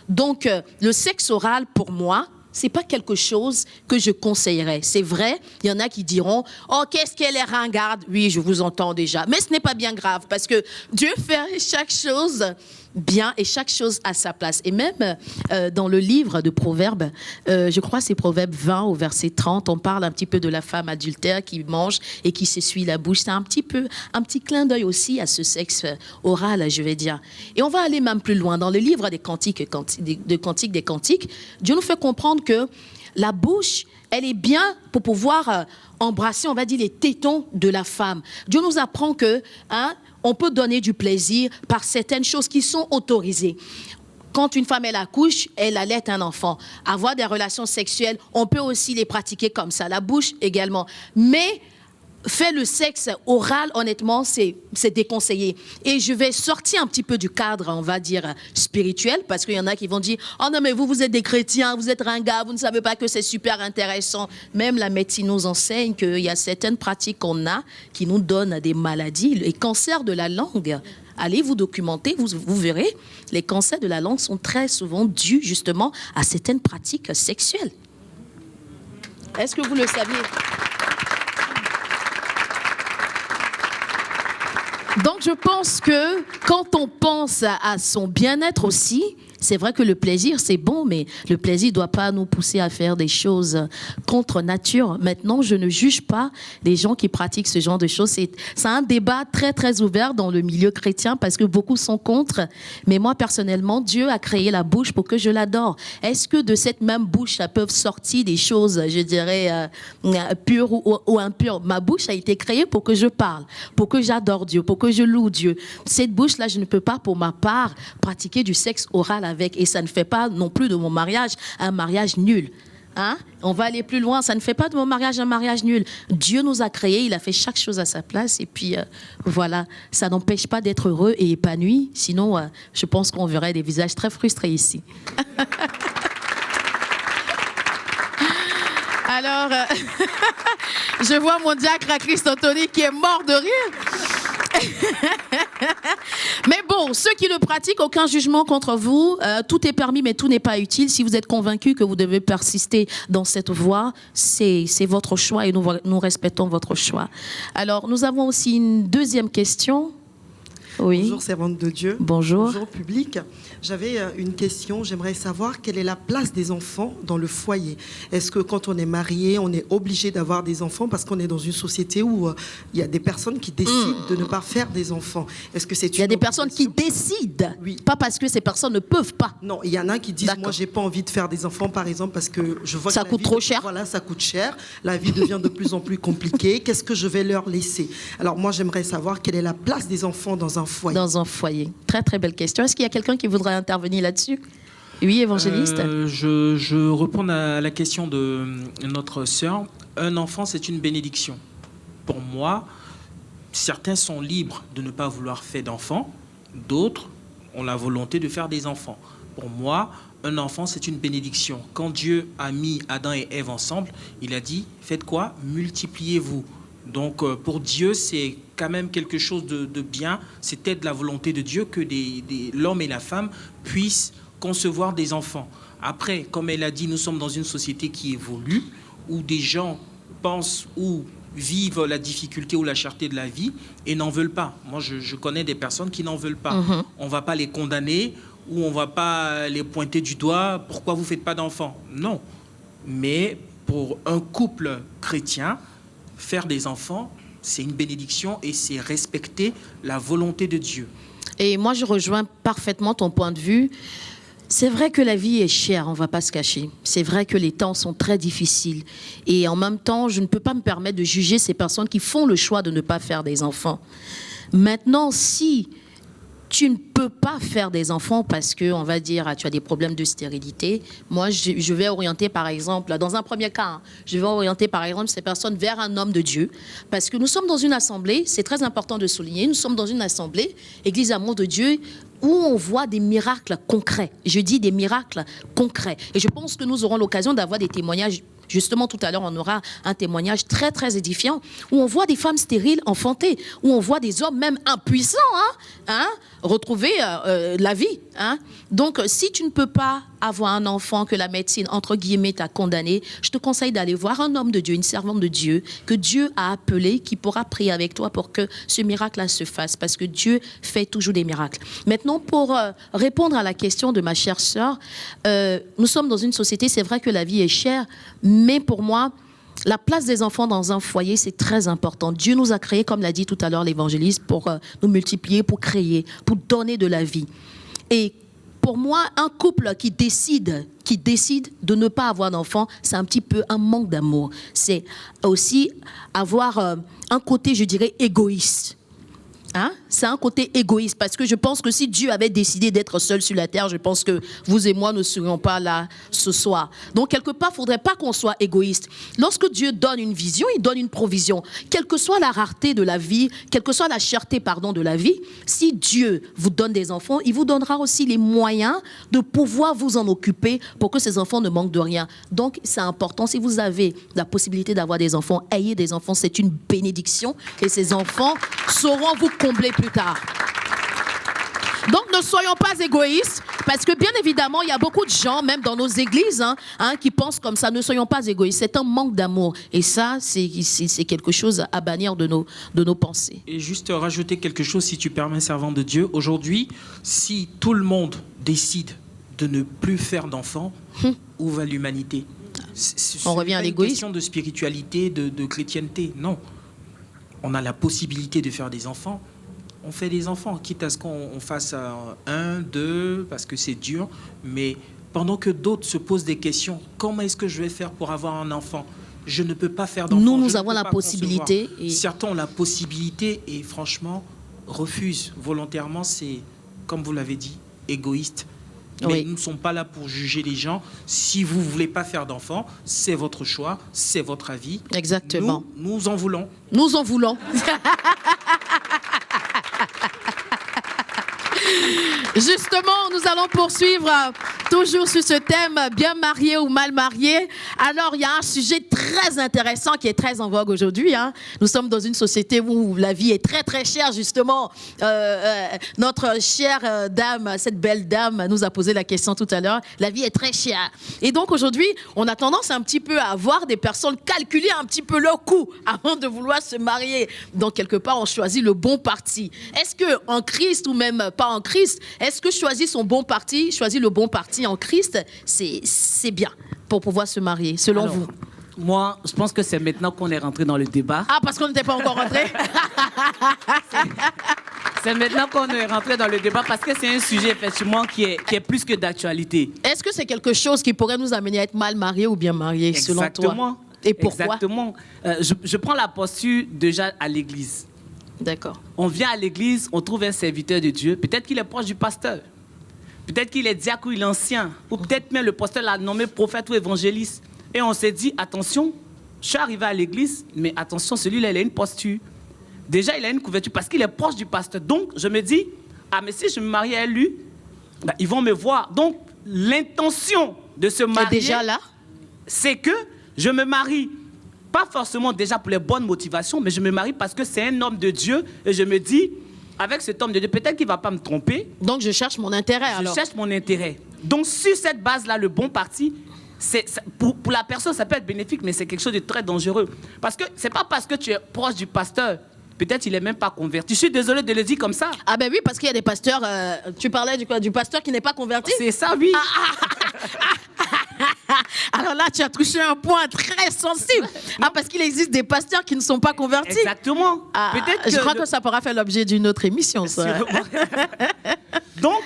Donc, le sexe oral, pour moi, c'est pas quelque chose que je conseillerais. C'est vrai, il y en a qui diront « Oh, qu'est-ce qu'elle est ringarde !» Oui, je vous entends déjà. Mais ce n'est pas bien grave parce que Dieu fait chaque chose bien et chaque chose à sa place. Et même dans le livre de Proverbes, je crois que c'est Proverbes 20 au verset 30, on parle un petit peu de la femme adultère qui mange et qui s'essuie la bouche. C'est un petit clin d'œil aussi à ce sexe oral, je vais dire. Et on va aller même plus loin. Dans le livre des Cantiques, des Cantiques, Dieu nous fait comprendre que la bouche, elle est bien pour pouvoir embrasser, on va dire, les tétons de la femme. Dieu nous apprend que on peut donner du plaisir par certaines choses qui sont autorisées. Quand une femme, elle accouche, elle allaite un enfant. Avoir des relations sexuelles, on peut aussi les pratiquer comme ça. La bouche également. Mais faire le sexe oral, honnêtement, c'est déconseillé. Et je vais sortir un petit peu du cadre, on va dire, spirituel, parce qu'il y en a qui vont dire « Oh non, mais vous êtes des chrétiens, vous êtes ringards, vous ne savez pas que c'est super intéressant. » Même la médecine nous enseigne qu'il y a certaines pratiques qu'on a qui nous donnent des maladies. Les cancers de la langue, allez vous documenter, vous verrez, les cancers de la langue sont très souvent dus justement à certaines pratiques sexuelles. Est-ce que vous le saviez ? Donc, je pense que quand on pense à son bien-être aussi, c'est vrai que le plaisir, c'est bon, mais le plaisir ne doit pas nous pousser à faire des choses contre nature. Maintenant, je ne juge pas les gens qui pratiquent ce genre de choses. C'est un débat très, très ouvert dans le milieu chrétien parce que beaucoup sont contre. Mais moi, personnellement, Dieu a créé la bouche pour que je l'adore. Est-ce que de cette même bouche, ça peuvent sortir des choses, je dirais, pures ou impures? Ma bouche a été créée pour que je parle, pour que j'adore Dieu, pour que je loue Dieu. Cette bouche-là, je ne peux pas, pour ma part, pratiquer du sexe oral avec. Et ça ne fait pas non plus de mon mariage un mariage nul. Hein? On va aller plus loin. Ça ne fait pas de mon mariage un mariage nul. Dieu nous a créés, il a fait chaque chose à sa place. Et puis, voilà, ça n'empêche pas d'être heureux et épanoui. Sinon, je pense qu'on verrait des visages très frustrés ici. Alors, je vois mon diacre à Christ Anthony qui est mort de rire. Mais bon, ceux qui le pratiquent, aucun jugement contre vous. Tout est permis, mais tout n'est pas utile. Si vous êtes convaincu que vous devez persister dans cette voie, c'est votre choix et nous respectons votre choix. Alors, nous avons aussi une deuxième question. Oui. Bonjour, servante de Dieu. Bonjour. Bonjour, public. J'avais une question. J'aimerais savoir quelle est la place des enfants dans le foyer. Est-ce que quand on est marié, on est obligé d'avoir des enfants parce qu'on est dans une société où il y a des personnes qui décident de ne pas faire des enfants? Est-ce que c'est Il y a des personnes qui décident, Oui. pas parce que ces personnes ne peuvent pas. Non, il y en a qui disent, D'accord. moi, j'ai pas envie de faire des enfants, par exemple, parce que je vois Ça que la coûte vie trop cher. Voilà, ça coûte cher. La vie devient de plus en plus compliquée. Qu'est-ce que je vais leur laisser? Alors, moi, j'aimerais savoir quelle est la place des enfants dans un foyer. Dans un foyer. Très, très belle question. Est-ce qu'il y a quelqu'un qui voudrait intervenir là-dessus? Oui, évangéliste. Je réponds à la question de notre sœur. Un enfant, c'est une bénédiction. Pour moi, certains sont libres de ne pas vouloir faire d'enfants. D'autres ont la volonté de faire des enfants. Pour moi, un enfant, c'est une bénédiction. Quand Dieu a mis Adam et Ève ensemble, il a dit, faites quoi? Multipliez-vous. Donc, pour Dieu, c'est quand même quelque chose de bien. C'était de la volonté de Dieu que l'homme et la femme puissent concevoir des enfants. Après, comme elle a dit, nous sommes dans une société qui évolue, où des gens pensent ou vivent la difficulté ou la cherté de la vie et n'en veulent pas. Moi, je connais des personnes qui n'en veulent pas. On ne va pas les condamner ou on ne va pas les pointer du doigt. Pourquoi vous ne faites pas d'enfants? Non. Mais pour un couple chrétien, faire des enfants, c'est une bénédiction et c'est respecter la volonté de Dieu. Et moi, je rejoins parfaitement ton point de vue. C'est vrai que la vie est chère, on ne va pas se cacher. C'est vrai que les temps sont très difficiles. Et en même temps, je ne peux pas me permettre de juger ces personnes qui font le choix de ne pas faire des enfants. Maintenant, si tu ne peux pas faire des enfants parce que, on va dire, tu as des problèmes de stérilité, moi, je vais orienter, par exemple, dans un premier cas, je vais orienter, par exemple, ces personnes vers un homme de Dieu. Parce que nous sommes dans une assemblée, c'est très important de souligner, nous sommes dans une assemblée, Église Amour de Dieu, où on voit des miracles concrets. Je dis des miracles concrets. Et je pense que nous aurons l'occasion d'avoir des témoignages. Justement, tout à l'heure, on aura un témoignage très, très édifiant où on voit des femmes stériles enfanter, où on voit des hommes même impuissants retrouver la vie. Donc, si tu ne peux pas avoir un enfant que la médecine, entre guillemets, t'a condamné, je te conseille d'aller voir un homme de Dieu, une servante de Dieu, que Dieu a appelé, qui pourra prier avec toi pour que ce miracle-là se fasse, parce que Dieu fait toujours des miracles. Maintenant, pour répondre à la question de ma chère sœur, nous sommes dans une société, c'est vrai que la vie est chère, mais pour moi, la place des enfants dans un foyer, c'est très important. Dieu nous a créés, comme l'a dit tout à l'heure l'évangéliste, pour nous multiplier, pour créer, pour donner de la vie. Et pour moi, un couple qui décide de ne pas avoir d'enfants, c'est un petit peu un manque d'amour. C'est aussi avoir un côté, je dirais, égoïste. C'est un côté égoïste, parce que je pense que si Dieu avait décidé d'être seul sur la terre, je pense que vous et moi ne serions pas là ce soir. Donc, quelque part, il ne faudrait pas qu'on soit égoïste. Lorsque Dieu donne une vision, il donne une provision. Quelle que soit la rareté de la vie, quelle que soit la cherté, de la vie, si Dieu vous donne des enfants, il vous donnera aussi les moyens de pouvoir vous en occuper pour que ces enfants ne manquent de rien. Donc, c'est important. Si vous avez la possibilité d'avoir des enfants, ayez des enfants, c'est une bénédiction. Et ces enfants sauront vous combler plus tard. Donc, ne soyons pas égoïstes, parce que bien évidemment, il y a beaucoup de gens, même dans nos églises, qui pensent comme ça. Ne soyons pas égoïstes. C'est un manque d'amour. Et ça, c'est quelque chose à bannir de nos pensées. Et juste rajouter quelque chose, si tu permets, servant de Dieu. Aujourd'hui, si tout le monde décide de ne plus faire d'enfants, où va l'humanité? On revient à l'égoïsme. C'est une question de spiritualité, de chrétienté. Non. On a la possibilité de faire des enfants. On fait des enfants, quitte à ce qu'on fasse 1, 2, parce que c'est dur. Mais pendant que d'autres se posent des questions, comment est-ce que je vais faire pour avoir un enfant? Je ne peux pas faire d'enfant. Nous avons la possibilité. Et... Certains ont la possibilité et franchement refusent volontairement. C'est, comme vous l'avez dit, égoïste. Mais nous ne sommes pas là pour juger les gens. Si vous ne voulez pas faire d'enfants, c'est votre choix, c'est votre avis. Exactement. Nous en voulons. Nous en voulons. Justement, nous allons poursuivre Toujours sur ce thème, bien marié ou mal marié. Alors, il y a un sujet très intéressant qui est très en vogue aujourd'hui. Hein. Nous sommes dans une société où la vie est très, très chère, justement. Notre chère dame, cette belle dame, nous a posé la question tout à l'heure. La vie est très chère. Et donc, aujourd'hui, on a tendance un petit peu à avoir des personnes calculer un petit peu leur coût avant de vouloir se marier. Donc, quelque part, on choisit le bon parti. Est-ce que en Christ ou même pas en Christ, est-ce que choisir son bon parti, choisir le bon parti en Christ, c'est bien pour pouvoir se marier, selon Alors, vous? Moi, je pense que c'est maintenant qu'on est rentré dans le débat. Ah, parce qu'on n'était pas encore rentré. C'est maintenant qu'on est rentré dans le débat parce que c'est un sujet effectivement qui est plus que d'actualité. Est-ce que c'est quelque chose qui pourrait nous amener à être mal marié ou bien marié, selon toi? Exactement. Et pourquoi? Exactement. Je prends la posture déjà à l'église. D'accord. On vient à l'église, on trouve un serviteur de Dieu. Peut-être qu'il est proche du pasteur. Peut-être qu'il est diacre ou il est ancien. Ou peut-être même le pasteur l'a nommé prophète ou évangéliste. Et on s'est dit, attention, je suis arrivé à l'église, mais attention, celui-là, il a une posture. Déjà, il a une couverture parce qu'il est proche du pasteur. Donc, je me dis, ah, mais si je me marie à lui, ben, ils vont me voir. Donc, l'intention de se marier, déjà là, c'est que je me marie, pas forcément déjà pour les bonnes motivations, mais je me marie parce que c'est un homme de Dieu. Et je me dis, avec cet homme de Dieu, peut-être qu'il ne va pas me tromper. donc je cherche mon intérêt alors. Je cherche mon intérêt. Donc, sur cette base-là, le bon parti, pour la personne, ça peut être bénéfique, mais c'est quelque chose de très dangereux. Parce que ce n'est pas parce que tu es proche du pasteur, peut-être qu'il n'est même pas converti. Je suis désolé de le dire comme ça. Ah ben oui, parce qu'il y a des pasteurs, tu parlais du pasteur qui n'est pas converti? C'est ça, oui. Alors là, tu as touché un point très sensible. Ah, parce qu'il existe des pasteurs qui ne sont pas convertis. Exactement. Ah, Peut-être je crois que ça pourra faire l'objet d'une autre émission, ça. Donc,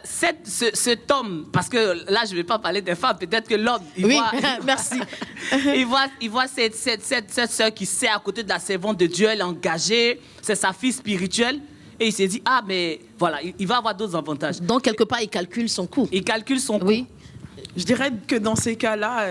cet homme, parce que là, je ne vais pas parler des femmes, peut-être que l'homme, Oui, merci. il voit cette sœur qui sert à côté de la servante de Dieu, elle est engagée, c'est sa fille spirituelle, et il s'est dit, ah, mais voilà, il va avoir d'autres avantages. Donc, quelque part, il calcule son coût. Il calcule son coût. Oui. Je dirais que dans ces cas-là,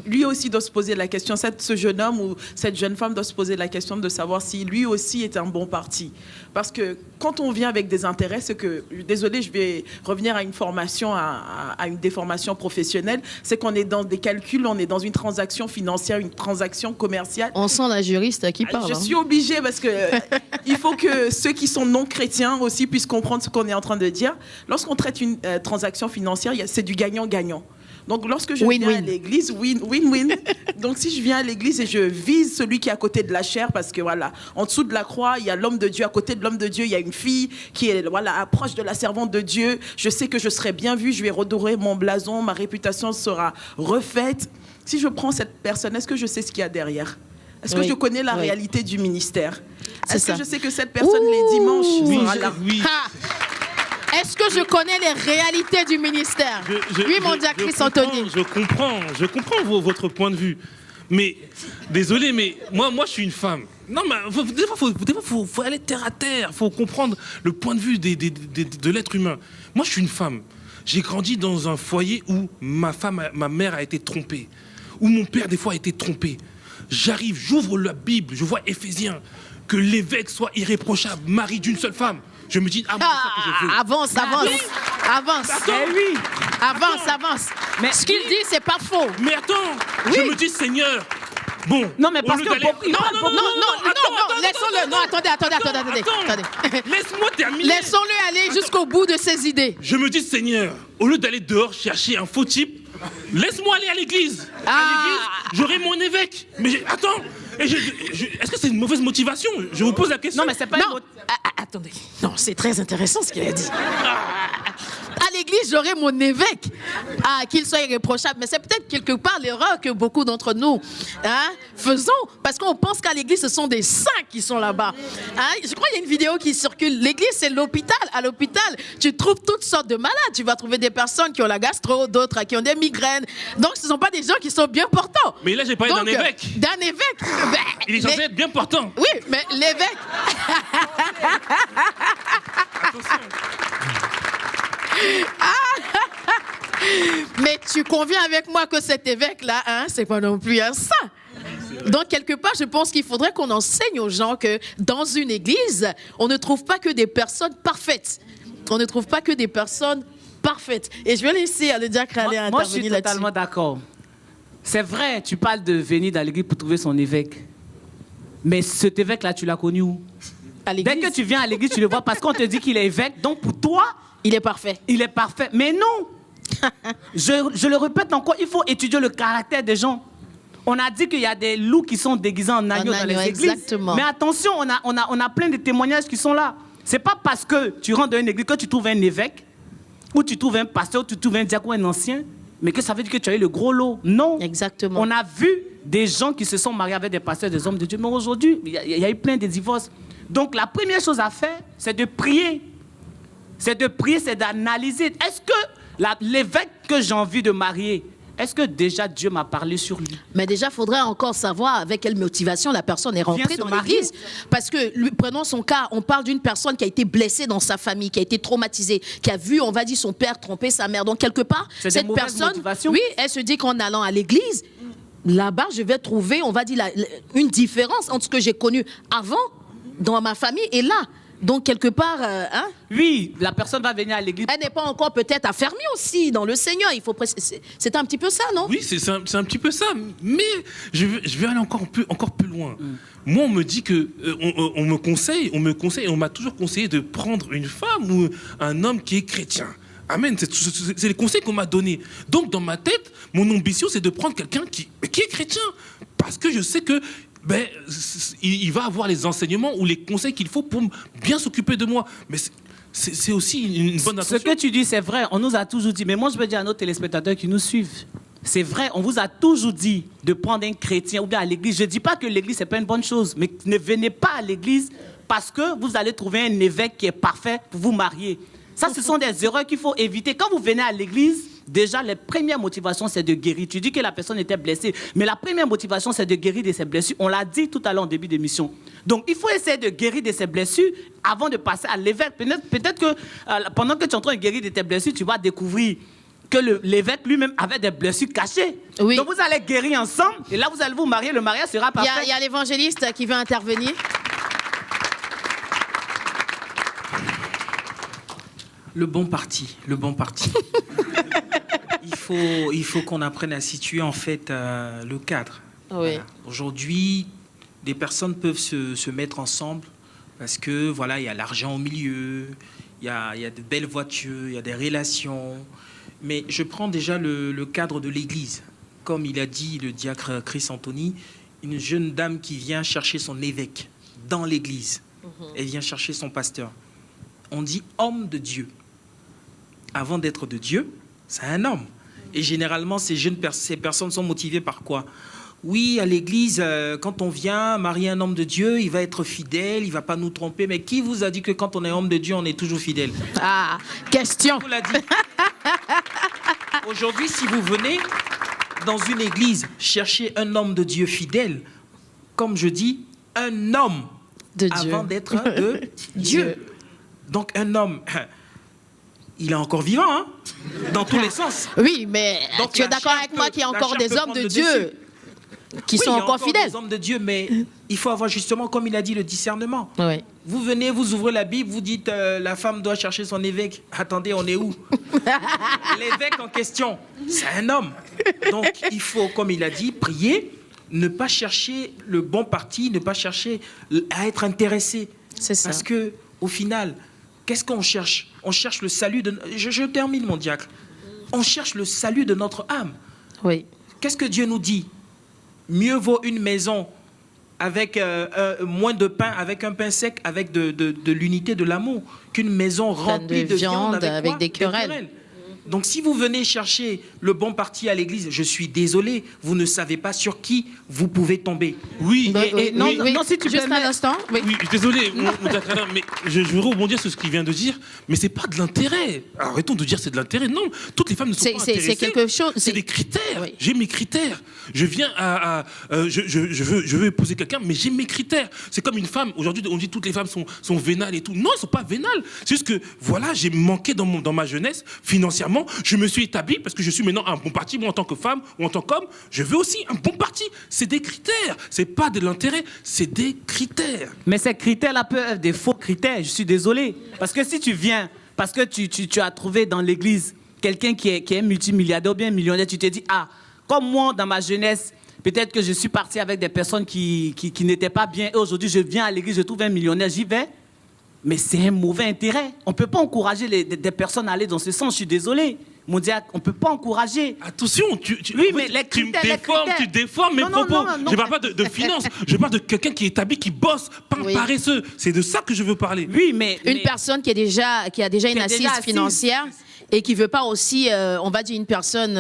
lui aussi doit se poser la question, ce jeune homme ou cette jeune femme doit se poser la question de savoir si lui aussi est un bon parti. Parce que quand on vient avec des intérêts, c'est que, désolé, je vais revenir à une formation, à une déformation professionnelle, c'est qu'on est dans des calculs, on est dans une transaction financière, une transaction commerciale. On sent la juriste qui parle. Je suis obligée parce que il faut que ceux qui sont non chrétiens aussi puissent comprendre ce qu'on est en train de dire. Lorsqu'on traite une transaction financière, c'est du gagnant-gagnant. Donc, lorsque je viens à l'église, win-win. Donc, si je viens à l'église et je vise celui qui est à côté de la chair, parce que voilà, en dessous de la croix, il y a l'homme de Dieu. À côté de l'homme de Dieu, il y a une fille qui est proche de la servante de Dieu. Je sais que je serai bien vue, je vais redorer mon blason, ma réputation sera refaite. Si je prends cette personne, est-ce que je sais ce qu'il y a derrière? Est-ce que je connais la réalité du ministère? Est-ce que je sais que cette personne, les dimanches, sera là? Oui. Est-ce que je connais les réalités du ministère? Oui, mon Dieu, Christ Anthony. Je comprends votre point de vue. Mais, désolé, mais moi, je suis une femme. Non, mais des fois, faut aller terre à terre. Il faut comprendre le point de vue de l'être humain. Moi, je suis une femme. J'ai grandi dans un foyer où ma mère a été trompée. Où mon père, des fois, a été trompé. J'arrive, j'ouvre la Bible, je vois Éphésiens. Que l'évêque soit irréprochable, mari d'une seule femme. Je me dis, c'est ça que je veux. Avance. Attends. oui. Avance. Mais ce qu'il dit, c'est pas faux. Mais attends, je me dis, Seigneur, bon. Non, mais parce que... Non, laissons-le. Non, attendez. Laisse-moi terminer. Laissons-le aller jusqu'au bout de ses idées. Je me dis, Seigneur, au lieu d'aller dehors chercher un faux type, laisse-moi aller à l'église. À l'église, j'aurai mon évêque. Mais attends, est-ce que c'est une mauvaise motivation? Je vous pose la question. Non, mais c'est pas attendez. Non, c'est très intéressant ce qu'il a dit. À l'église, j'aurai mon évêque. Qu'il soit irréprochable. Mais c'est peut-être quelque part l'erreur que beaucoup d'entre nous faisons. Parce qu'on pense qu'à l'église, ce sont des saints qui sont là-bas. Je crois qu'il y a une vidéo qui circule. L'église, c'est l'hôpital. À l'hôpital, tu trouves toutes sortes de malades. Tu vas trouver des personnes qui ont la gastro, d'autres qui ont des migraines. Donc, ce ne sont pas des gens qui sont bien portants. Mais là, j'ai parlé d'un évêque. D'un évêque. Il est censé être bien portant. Oui, mais l'évêque... Mais tu conviens avec moi que cet évêque-là, c'est pas non plus un saint. Donc, quelque part, je pense qu'il faudrait qu'on enseigne aux gens que dans une église, on ne trouve pas que des personnes parfaites. On ne trouve pas que des personnes parfaite. Et je vais laisser le diacre aller Moi, je intervenir suis là-dessus. totalement d'accord. C'est vrai, tu parles de venir dans l'église pour trouver son évêque. Mais cet évêque-là, tu l'as connu où? À Dès l'église. que tu viens à l'église, tu le vois parce qu'on te dit qu'il est évêque. Donc pour toi, Il est parfait. il est parfait. Mais non. Je le répète encore, il faut étudier le caractère des gens. On a dit qu'il y a des loups qui sont déguisés en agneaux dans les églises. Exactement. Mais attention, on a plein de témoignages qui sont là. C'est pas parce que tu rentres dans une église que tu trouves un évêque, ou tu trouves un pasteur, ou tu trouves un diacre ou un ancien, mais que ça veut dire que tu as eu le gros lot. Non. Exactement. On a vu des gens qui se sont mariés avec des pasteurs, des hommes de Dieu. Mais aujourd'hui, il y a eu plein de divorces. Donc la première chose à faire, c'est de prier. C'est de prier, c'est d'analyser. Est-ce que l'évêque que j'ai envie de marier, est-ce que déjà Dieu m'a parlé sur lui? Mais déjà, il faudrait encore savoir avec quelle motivation la personne est rentrée se dans marier. l'église. Parce que, prenons son cas, on parle d'une personne qui a été blessée dans sa famille, qui a été traumatisée, qui a vu, on va dire, son père tromper sa mère. Donc, quelque part, C'est des cette mauvaises personne, motivations. oui, elle se dit qu'en allant à l'église, là-bas, je vais trouver, on va dire, une différence entre ce que j'ai connu avant, dans ma famille, et là. Donc, quelque part, hein, Oui, la personne va venir à l'église. elle n'est pas encore peut-être affermie aussi dans le Seigneur. Il faut c'est un petit peu ça, non? Oui, c'est un petit peu ça. Mais je vais aller encore plus loin. Moi, on me dit que on me conseille, on m'a toujours conseillé de prendre une femme ou un homme qui est chrétien. Amen. C'est les conseils qu'on m'a donnés. Donc, dans ma tête, mon ambition, c'est de prendre quelqu'un qui est chrétien, parce que je sais que il va avoir les enseignements ou les conseils qu'il faut pour bien s'occuper de moi. Mais c'est aussi une bonne attention. Ce que tu dis, c'est vrai. On nous a toujours dit. Mais moi, je veux dire à nos téléspectateurs qui nous suivent. C'est vrai, on vous a toujours dit de prendre un chrétien ou bien à l'église. Je ne dis pas que l'église, ce n'est pas une bonne chose. Mais ne venez pas à l'église parce que vous allez trouver un évêque qui est parfait pour vous marier. Ça, ce sont des erreurs qu'il faut éviter. Quand vous venez à l'église, déjà, les premières motivations, c'est de guérir. Tu dis que la personne était blessée, mais la première motivation, c'est de guérir de ses blessures. On l'a dit tout à l'heure en début d'émission. Donc, il faut essayer de guérir de ses blessures avant de passer à l'évêque. Peut-être que pendant que tu es en train de guérir de tes blessures, tu vas découvrir que l'évêque lui-même avait des blessures cachées. Oui. Donc, vous allez guérir ensemble, et là, vous allez vous marier. Le mariage sera parfait. Il y a l'évangéliste qui veut intervenir. Le bon parti. Il faut qu'on apprenne à situer en fait le cadre. Oui. Voilà. Aujourd'hui, des personnes peuvent se mettre ensemble parce que voilà, il y a l'argent au milieu, il y a de belles voitures, il y a des relations. Mais je prends déjà le cadre de l'Église. Comme il a dit le diacre Chris Anthony, une jeune dame qui vient chercher son évêque dans l'Église. Elle vient chercher son pasteur. On dit homme de Dieu. Avant d'être de Dieu, c'est un homme. Et généralement, ces personnes sont motivées par quoi? Oui, à l'église, quand on vient marier un homme de Dieu, il va être fidèle, il ne va pas nous tromper. Mais qui vous a dit que quand on est homme de Dieu, on est toujours fidèle? Ah, question. Qui vous l'a dit? Aujourd'hui, si vous venez dans une église chercher un homme de Dieu fidèle, comme je dis, un homme De Dieu. avant d'être de Dieu. Donc un homme... Il est encore vivant, hein, dans tous les sens. Oui, mais Donc, tu es la d'accord chair avec moi peut- qu'il y a la encore chair des peut hommes prendre de le Dieu dessus. qui Oui, sont il y a encore fidèles. des hommes de Dieu, mais il faut avoir justement, comme il a dit, le discernement. Oui. Vous venez, vous ouvrez la Bible, vous dites la femme doit chercher son évêque. Attendez, on est où? L'évêque en question, c'est un homme. Donc il faut, comme il a dit, prier, ne pas chercher le bon parti, ne pas chercher à être intéressé. C'est ça. Parce que au final, qu'est-ce qu'on cherche? On cherche le salut de... Je termine, mon diacre. On cherche le salut de notre âme. Oui. Qu'est-ce que Dieu nous dit? Mieux vaut une maison avec moins de pain, avec un pain sec, avec de l'unité, de l'amour, qu'une maison remplie de viande avec quoi? des querelles. Donc si vous venez chercher le bon parti à l'église, je suis désolé, vous ne savez pas sur qui vous pouvez tomber. Oui, non, oui. non, si tu Juste permets- un instant. Oui. Oui, désolé, mon Diacre, mais je veux rebondir sur ce qu'il vient de dire, mais c'est pas de l'intérêt. Arrêtons de dire c'est de l'intérêt. Non, toutes les femmes ne sont pas intéressées. C'est quelque chose. C'est des critères. Oui. J'ai mes critères. Je viens je veux épouser quelqu'un, mais j'ai mes critères. C'est comme une femme. Aujourd'hui, on dit toutes les femmes sont vénales et tout. Non, elles sont pas vénales. C'est juste que voilà, j'ai manqué dans ma jeunesse financièrement. Je me suis établi parce que je suis maintenant un bon parti. Moi, en tant que femme ou en tant qu'homme, je veux aussi un bon parti. C'est des critères. C'est pas de l'intérêt. C'est des critères. Mais ces critères-là peuvent être des faux critères, je suis désolé. Parce que si tu viens parce que tu as trouvé dans l'église quelqu'un qui est multimilliardaire ou bien millionnaire, tu te dis, ah, comme moi, dans ma jeunesse, peut-être que je suis parti avec des personnes qui n'étaient pas bien, et aujourd'hui, je viens à l'église, je trouve un millionnaire, j'y vais. Mais c'est un mauvais intérêt. On ne peut pas encourager des personnes à aller dans ce sens, je suis désolé. Mon Dieu, on ne peut pas encourager. Attention, oui, mais les critères, tu déformes mes propos. Je ne parle pas de finance, je parle de quelqu'un qui est établi, qui bosse, pas un paresseux. C'est de ça que je veux parler. Oui, mais... Une personne qui a déjà une assise financière et qui ne veut pas aussi, on va dire, une personne...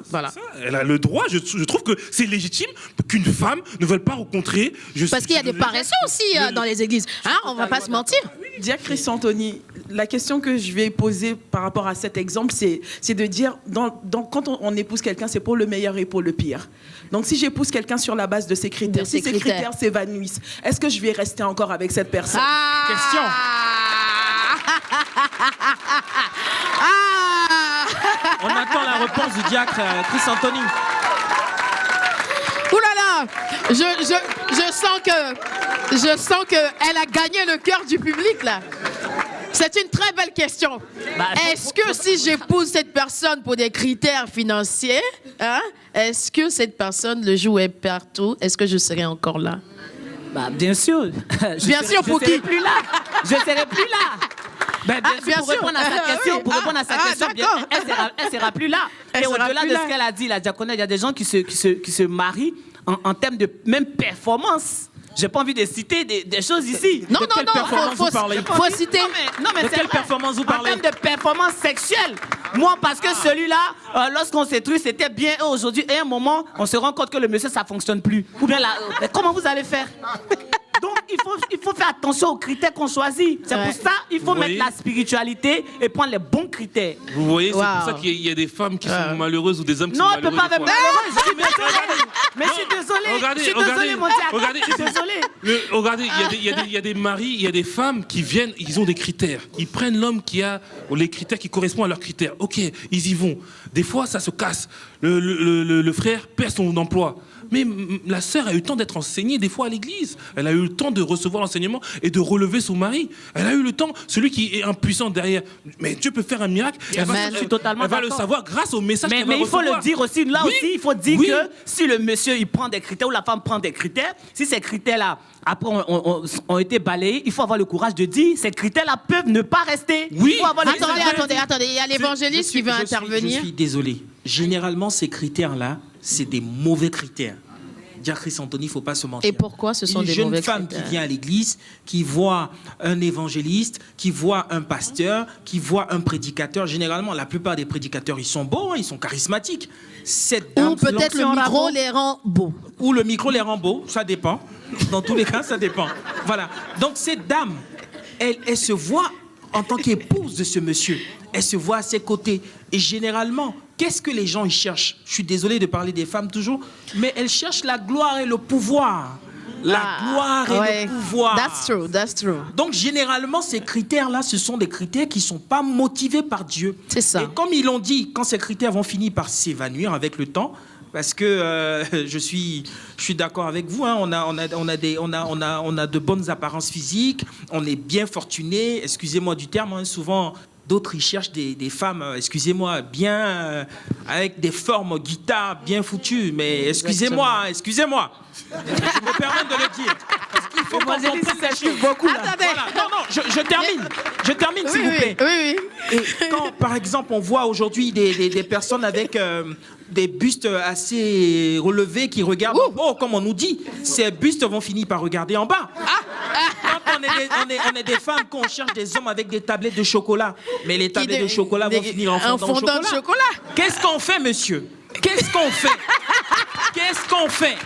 voilà. Ça, elle a le droit, je trouve que c'est légitime qu'une femme ne veuille pas rencontrer... Parce qu'il y a des paresseux aussi dans les églises. Hein, on ne va pas se mentir. Diacre Anthony, la question que je vais poser par rapport à cet exemple, c'est de dire, quand on épouse quelqu'un, c'est pour le meilleur et pour le pire. Donc si j'épouse quelqu'un sur la base de ces critères, si ces critères s'évanouissent, est-ce que je vais rester encore avec cette personne? Question. On attend la réponse du diacre Chris Anthony. Ouh là là, je sens que elle a gagné le cœur du public là. C'est une très belle question. Est-ce que si j'épouse cette personne pour des critères financiers, hein, est-ce que cette personne le jouait partout? Est-ce que je serais encore là? Bien sûr. Bien sûr, pour qui? Je ne serai plus là. Bien sûr, pour répondre à sa question, elle ne sera plus là. Et au-delà de ce qu'elle a dit, la diaconesse, il y a des gens qui se marient en termes de même performance. J'ai pas envie de citer des choses ici. Non, faut citer. Non, mais de quelle performance vous parlez? En termes de performance sexuelle. Moi, parce que celui-là, lorsqu'on s'est truc, c'était bien. Et aujourd'hui, à un moment, on se rend compte que le monsieur, ça fonctionne plus. Ou bien là, comment vous allez faire? Donc, il faut faire attention aux critères qu'on choisit. C'est pour ça qu'il faut mettre la spiritualité et prendre les bons critères. Vous voyez, c'est pour ça qu'il y a des femmes qui sont malheureuses ou des hommes qui sont malheureux. Non, elle ne peut pas être malheureuse. Mais je suis désolé. Je suis désolé, mon diacre. Je suis désolé. Regardez, il y a des maris, il y a des femmes qui viennent, ils ont des critères. Ils prennent l'homme qui a les critères qui correspondent à leurs critères. Ok, ils y vont. Des fois, ça se casse. Le frère perd son emploi. Mais la sœur a eu le temps d'être enseignée des fois à l'église. Elle a eu le temps de recevoir l'enseignement et de relever son mari. Elle a eu le temps, celui qui est impuissant derrière. Mais Dieu peut faire un miracle. Elle va le savoir grâce au message qu'elle va recevoir. Mais il faut le dire aussi, là aussi, il faut dire que si le monsieur il prend des critères ou la femme prend des critères, si ces critères-là après ont été balayés, il faut avoir le courage de dire ces critères-là peuvent ne pas rester. Oui. Attendez, il y a l'évangéliste qui veut intervenir. Je suis désolé. Généralement, ces critères-là, c'est des mauvais critères. Diacre Chris Anthony, il ne faut pas se mentir. Et pourquoi ce sont des mauvais critères? Une jeune femme qui vient à l'église, qui voit un évangéliste, qui voit un pasteur, qui voit un prédicateur. Généralement, la plupart des prédicateurs, ils sont beaux, ils sont charismatiques. Ou peut-être le micro les rend beaux. Ou le micro les rend beaux, ça dépend. Dans tous les cas, ça dépend. Voilà. Donc cette dame, elle se voit en tant qu'épouse de ce monsieur. Elle se voit à ses côtés. Et généralement, qu'est-ce que les gens y cherchent? Je suis désolé de parler des femmes toujours, mais elles cherchent la gloire et le pouvoir. La gloire et le pouvoir. That's true. Donc, généralement, ces critères-là, ce sont des critères qui ne sont pas motivés par Dieu. C'est ça. Et comme ils l'ont dit, quand ces critères vont finir par s'évanouir avec le temps, parce que je suis d'accord avec vous, hein, on a de bonnes apparences physiques, on est bien fortuné, excusez-moi du terme, hein, souvent... D'autres, ils cherchent des femmes, excusez-moi, bien, avec des formes guitare bien foutues. Mais excusez-moi. Je me permets de le dire. Parce qu'il faut qu'on comprenne beaucoup. Attendez. Voilà. Non, je termine, s'il vous plaît. Oui. Et quand, par exemple, on voit aujourd'hui des personnes avec des bustes assez relevés qui regardent en haut, comme on nous dit, ces bustes vont finir par regarder en bas. Quand on est des femmes, qu'on cherche des hommes avec des tablettes de chocolat, mais les tablettes de chocolat vont finir en fondant de chocolat. Qu'est-ce qu'on fait, monsieur? Qu'est-ce qu'on fait?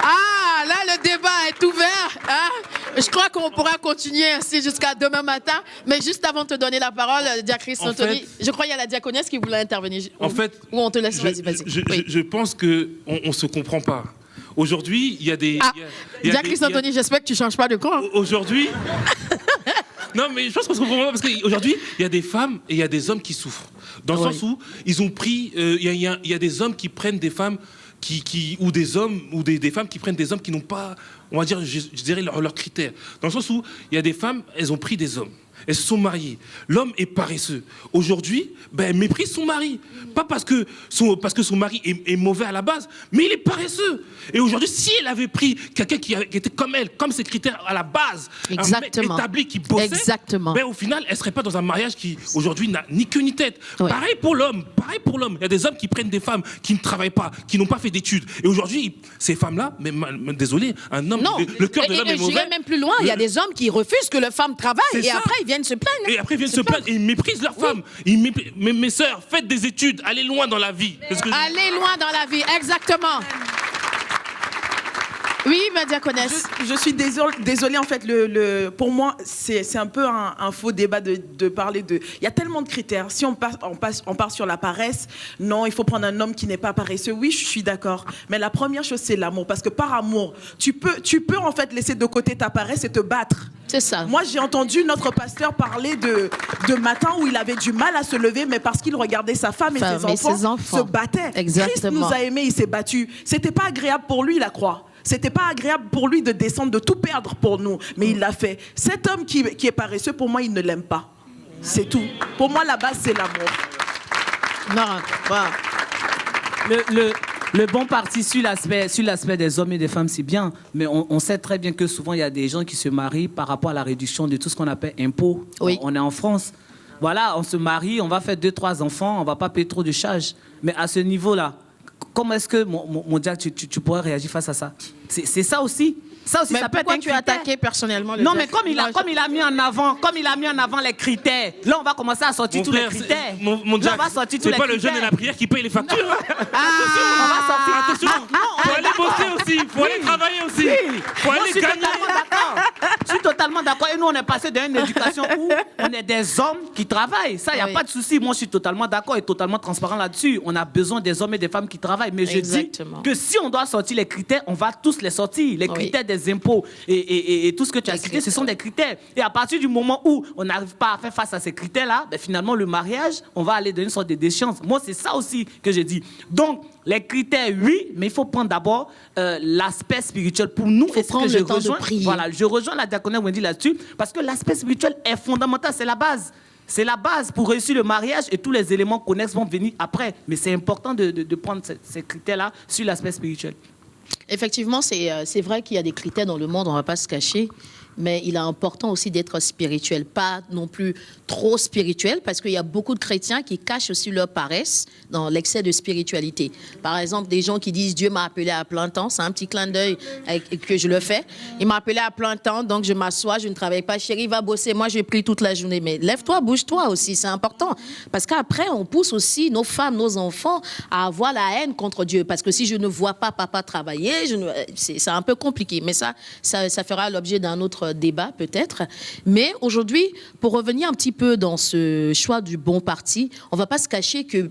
Ah, là, le débat est ouvert. Hein? Je crois qu'on pourra continuer ainsi jusqu'à demain matin. Mais juste avant de te donner la parole, Diacre Chris Anthony, je crois qu'il y a la diaconesse qui voulait intervenir. En fait, ou on te laisse, vas-y. Je pense qu'on ne se comprend pas. Aujourd'hui, il y a des... Diacre Chris Anthony, j'espère que tu ne changes pas de camp. Aujourd'hui... Non, mais je pense qu'on se comprend pas parce qu'aujourd'hui, il y a des femmes et il y a des hommes qui souffrent. Dans le sens où ils ont pris... Il y a des hommes qui prennent des femmes ou des hommes, ou des femmes qui prennent des hommes qui n'ont pas, on va dire, je dirais, leurs critères. Dans le sens où il y a des femmes, elles ont pris des hommes. Elles se sont mariées. L'homme est paresseux. Aujourd'hui, elle méprise son mari. Pas parce que son mari est mauvais à la base, mais il est paresseux. Et aujourd'hui, si elle avait pris quelqu'un qui était comme elle, comme ses critères à la base, Exactement. un mec établi qui bossait, Exactement. au final, elle ne serait pas dans un mariage qui, aujourd'hui, n'a ni queue ni tête. Ouais. Pareil pour l'homme. Il y a des hommes qui prennent des femmes qui ne travaillent pas, qui n'ont pas fait d'études. Et aujourd'hui, ces femmes-là, désolé, un homme, Non, le cœur de l'homme est mauvais. j'irais même plus loin. Il y a des hommes qui refusent que leur femme travaille C'est et ça. après ils viennent se plaindre. Et après, ils viennent se plaindre et ils méprisent leurs femmes. Mais mes sœurs, faites des études, allez loin dans la vie. Parce que Allez loin dans la vie, exactement. Oui, ma diaconesse. Je suis désolée, en fait, pour moi, c'est un peu un faux débat de parler de... Il y a tellement de critères. Si on part sur la paresse, non, il faut prendre un homme qui n'est pas paresseux. Oui, je suis d'accord. Mais la première chose, c'est l'amour. Parce que par amour, tu peux en fait laisser de côté ta paresse et te battre. C'est ça. Moi, j'ai entendu notre pasteur parler de matin où il avait du mal à se lever, mais parce qu'il regardait sa femme et ses enfants se battaient. Exactement. Christ nous a aimés, il s'est battu. C'était pas agréable pour lui, la croix. C'était pas agréable pour lui de descendre, de tout perdre pour nous, mais il l'a fait. Cet homme qui est paresseux, pour moi, il ne l'aime pas. C'est tout. Pour moi, la base, c'est l'amour. Non, voilà. Le bon parti sur l'aspect des hommes et des femmes, c'est bien, mais on sait très bien que souvent, il y a des gens qui se marient par rapport à la réduction de tout ce qu'on appelle impôts. Oui. On est en France. Voilà, on se marie, on va faire 2-3 enfants, on va pas payer trop de charges. Mais à ce niveau-là, comment est-ce que, mon Jack, tu pourrais réagir face à ça? C'est ça aussi. Ça aussi, Mais ça peut être pourquoi un tu as critère. attaqué personnellement le Non, Jack? mais comme il a mis en avant les critères, là, on va commencer à sortir mon tous frère, les critères. mon Là, Jack, on va sortir tous c'est les pas critères. le jeûne et la prière qui paye les factures. On va sortir. Attention, faut aller bosser aussi, faut aller travailler aussi, faut Moi, aller je suis gagner. totalement d'accord. Je suis totalement d'accord. Et nous, on est passé d'une éducation où on est des hommes qui travaillent. Ça, il n'y a Oui. pas de souci. Moi, je suis totalement d'accord et totalement transparent là-dessus. On a besoin des hommes et des femmes qui travaillent. Mais je Exactement. dis que si on doit sortir les critères, on va tous les sortir. Les Oui. critères des impôts et tout ce que tu as cité, ce sont des critères. Et à partir du moment où on n'arrive pas à faire face à ces critères-là, ben, finalement, le mariage, on va aller dans une sorte de déchéance. Moi, c'est ça aussi que je dis. Donc, les critères, oui, mais il faut prendre d'abord l'aspect spirituel. Pour nous, faut prendre le temps de prier. Voilà, je rejoins la diaconesse Wendy là-dessus, parce que l'aspect spirituel est fondamental, c'est la base. C'est la base pour réussir le mariage et tous les éléments connexes vont venir après. Mais c'est important de prendre ces critères-là sur l'aspect spirituel. Effectivement, c'est vrai qu'il y a des critères dans le monde, on ne va pas se cacher. Mais il est important aussi d'être spirituel, pas non plus trop spirituel, parce qu'il y a beaucoup de chrétiens qui cachent aussi leur paresse dans l'excès de spiritualité. Par exemple, des gens qui disent « Dieu m'a appelé à plein temps », c'est un petit clin d'œil que je le fais. Il m'a appelé à plein temps, donc je m'assois, je ne travaille pas. Chérie, va bosser, moi je prie toute la journée. Mais lève-toi, bouge-toi aussi, c'est important. Parce qu'après, on pousse aussi nos femmes, nos enfants à avoir la haine contre Dieu. Parce que si je ne vois pas papa travailler, c'est un peu compliqué. Mais ça fera l'objet d'un autre débat peut-être. Mais aujourd'hui, pour revenir un petit peu dans ce choix du bon parti, on ne va pas se cacher que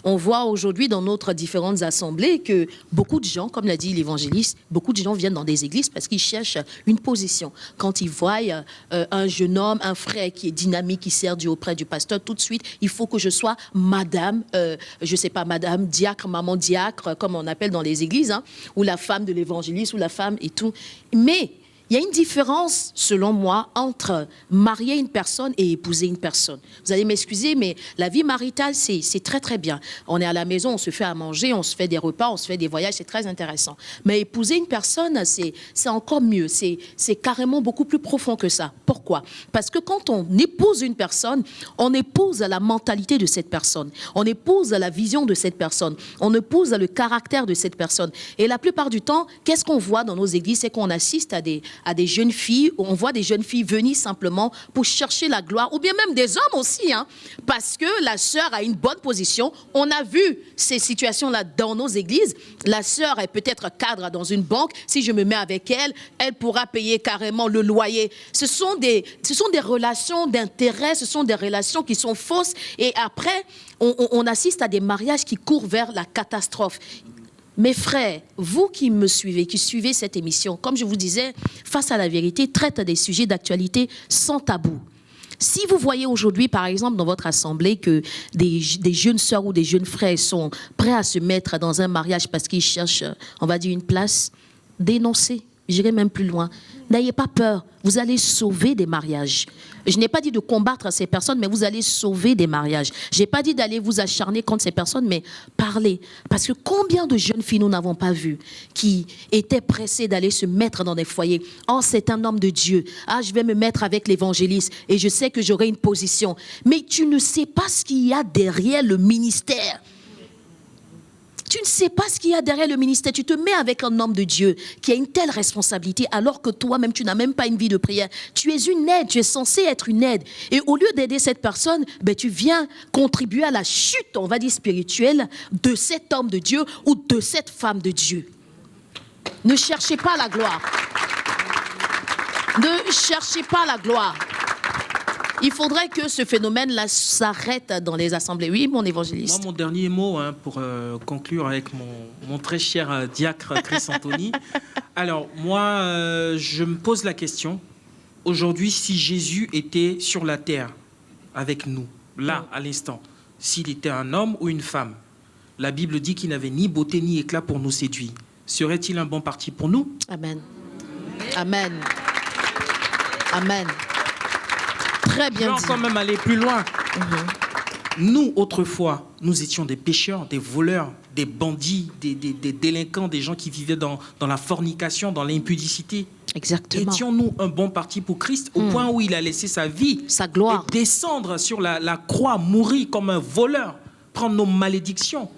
on voit aujourd'hui dans notre différentes assemblées que beaucoup de gens, comme l'a dit l'évangéliste, beaucoup de gens viennent dans des églises parce qu'ils cherchent une position. Quand ils voient un jeune homme, un frère qui est dynamique, qui sert Dieu auprès du pasteur, tout de suite, il faut que je sois madame, je sais pas, madame diacre, maman diacre, comme on appelle dans les églises, hein, ou la femme de l'évangéliste, ou la femme et tout. Mais il y a une différence, selon moi, entre marier une personne et épouser une personne. Vous allez m'excuser, mais la vie maritale, c'est très, très bien. On est à la maison, on se fait à manger, on se fait des repas, on se fait des voyages, c'est très intéressant. Mais épouser une personne, c'est encore mieux. C'est carrément beaucoup plus profond que ça. Pourquoi? Parce que quand on épouse une personne, on épouse la mentalité de cette personne. On épouse la vision de cette personne. On épouse le caractère de cette personne. Et la plupart du temps, qu'est-ce qu'on voit dans nos églises? C'est qu'on assiste à des jeunes filles, on voit des jeunes filles venir simplement pour chercher la gloire, ou bien même des hommes aussi, hein, parce que la sœur a une bonne position. On a vu ces situations-là dans nos églises. La sœur est peut-être cadre dans une banque. Si je me mets avec elle, elle pourra payer carrément le loyer. Ce sont des relations d'intérêt, ce sont des relations qui sont fausses. Et après, on assiste à des mariages qui courent vers la catastrophe. Mes frères, vous qui me suivez, qui suivez cette émission, comme je vous disais, Face à la vérité traite des sujets d'actualité sans tabou. Si vous voyez aujourd'hui, par exemple, dans votre assemblée, que des jeunes sœurs ou des jeunes frères sont prêts à se mettre dans un mariage parce qu'ils cherchent, on va dire, une place, dénoncez. J'irai même plus loin. N'ayez pas peur. Vous allez sauver des mariages. Je n'ai pas dit de combattre ces personnes, mais vous allez sauver des mariages. Je n'ai pas dit d'aller vous acharner contre ces personnes, mais parlez. Parce que combien de jeunes filles nous n'avons pas vues qui étaient pressées d'aller se mettre dans des foyers. Oh, c'est un homme de Dieu. Ah, je vais me mettre avec l'évangéliste et je sais que j'aurai une position. Mais tu ne sais pas ce qu'il y a derrière le ministère. Tu ne sais pas ce qu'il y a derrière le ministère. Tu te mets avec un homme de Dieu qui a une telle responsabilité alors que toi-même, tu n'as même pas une vie de prière. Tu es une aide, tu es censé être une aide. Et au lieu d'aider cette personne, tu viens contribuer à la chute, on va dire spirituelle, de cet homme de Dieu ou de cette femme de Dieu. Ne cherchez pas la gloire. Ne cherchez pas la gloire. Il faudrait que ce phénomène-là s'arrête dans les assemblées. Oui, mon évangéliste. Moi, mon dernier mot, pour conclure avec mon très cher diacre Chris Anthony. Alors, moi, je me pose la question. Aujourd'hui, si Jésus était sur la terre avec nous, là, à l'instant, s'il était un homme ou une femme, la Bible dit qu'il n'avait ni beauté ni éclat pour nous séduire. Serait-il un bon parti pour nous? Amen. Amen. Amen. Très bien dit. Je vais quand même aller plus loin. Nous, autrefois, nous étions des pécheurs, des voleurs, des bandits, des délinquants, des gens qui vivaient dans la fornication, dans l'impudicité. Exactement. Étions-nous un bon parti pour Christ au point où il a laissé sa vie, sa gloire, et descendre sur la croix, mourir comme un voleur, prendre nos malédictions.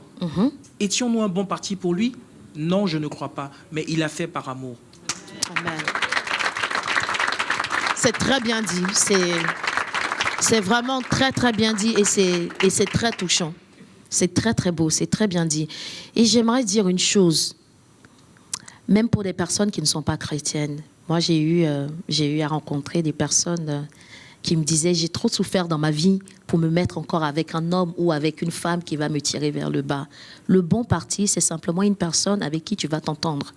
Étions-nous un bon parti pour lui? Non, je ne crois pas. Mais il a fait par amour. Amen. C'est très bien dit. C'est vraiment très, très bien dit et c'est très touchant. C'est très, très beau. C'est très bien dit. Et j'aimerais dire une chose. Même pour des personnes qui ne sont pas chrétiennes. Moi, j'ai eu à rencontrer des personnes qui me disaient « J'ai trop souffert dans ma vie pour me mettre encore avec un homme ou avec une femme qui va me tirer vers le bas. » Le bon parti, c'est simplement une personne avec qui tu vas t'entendre.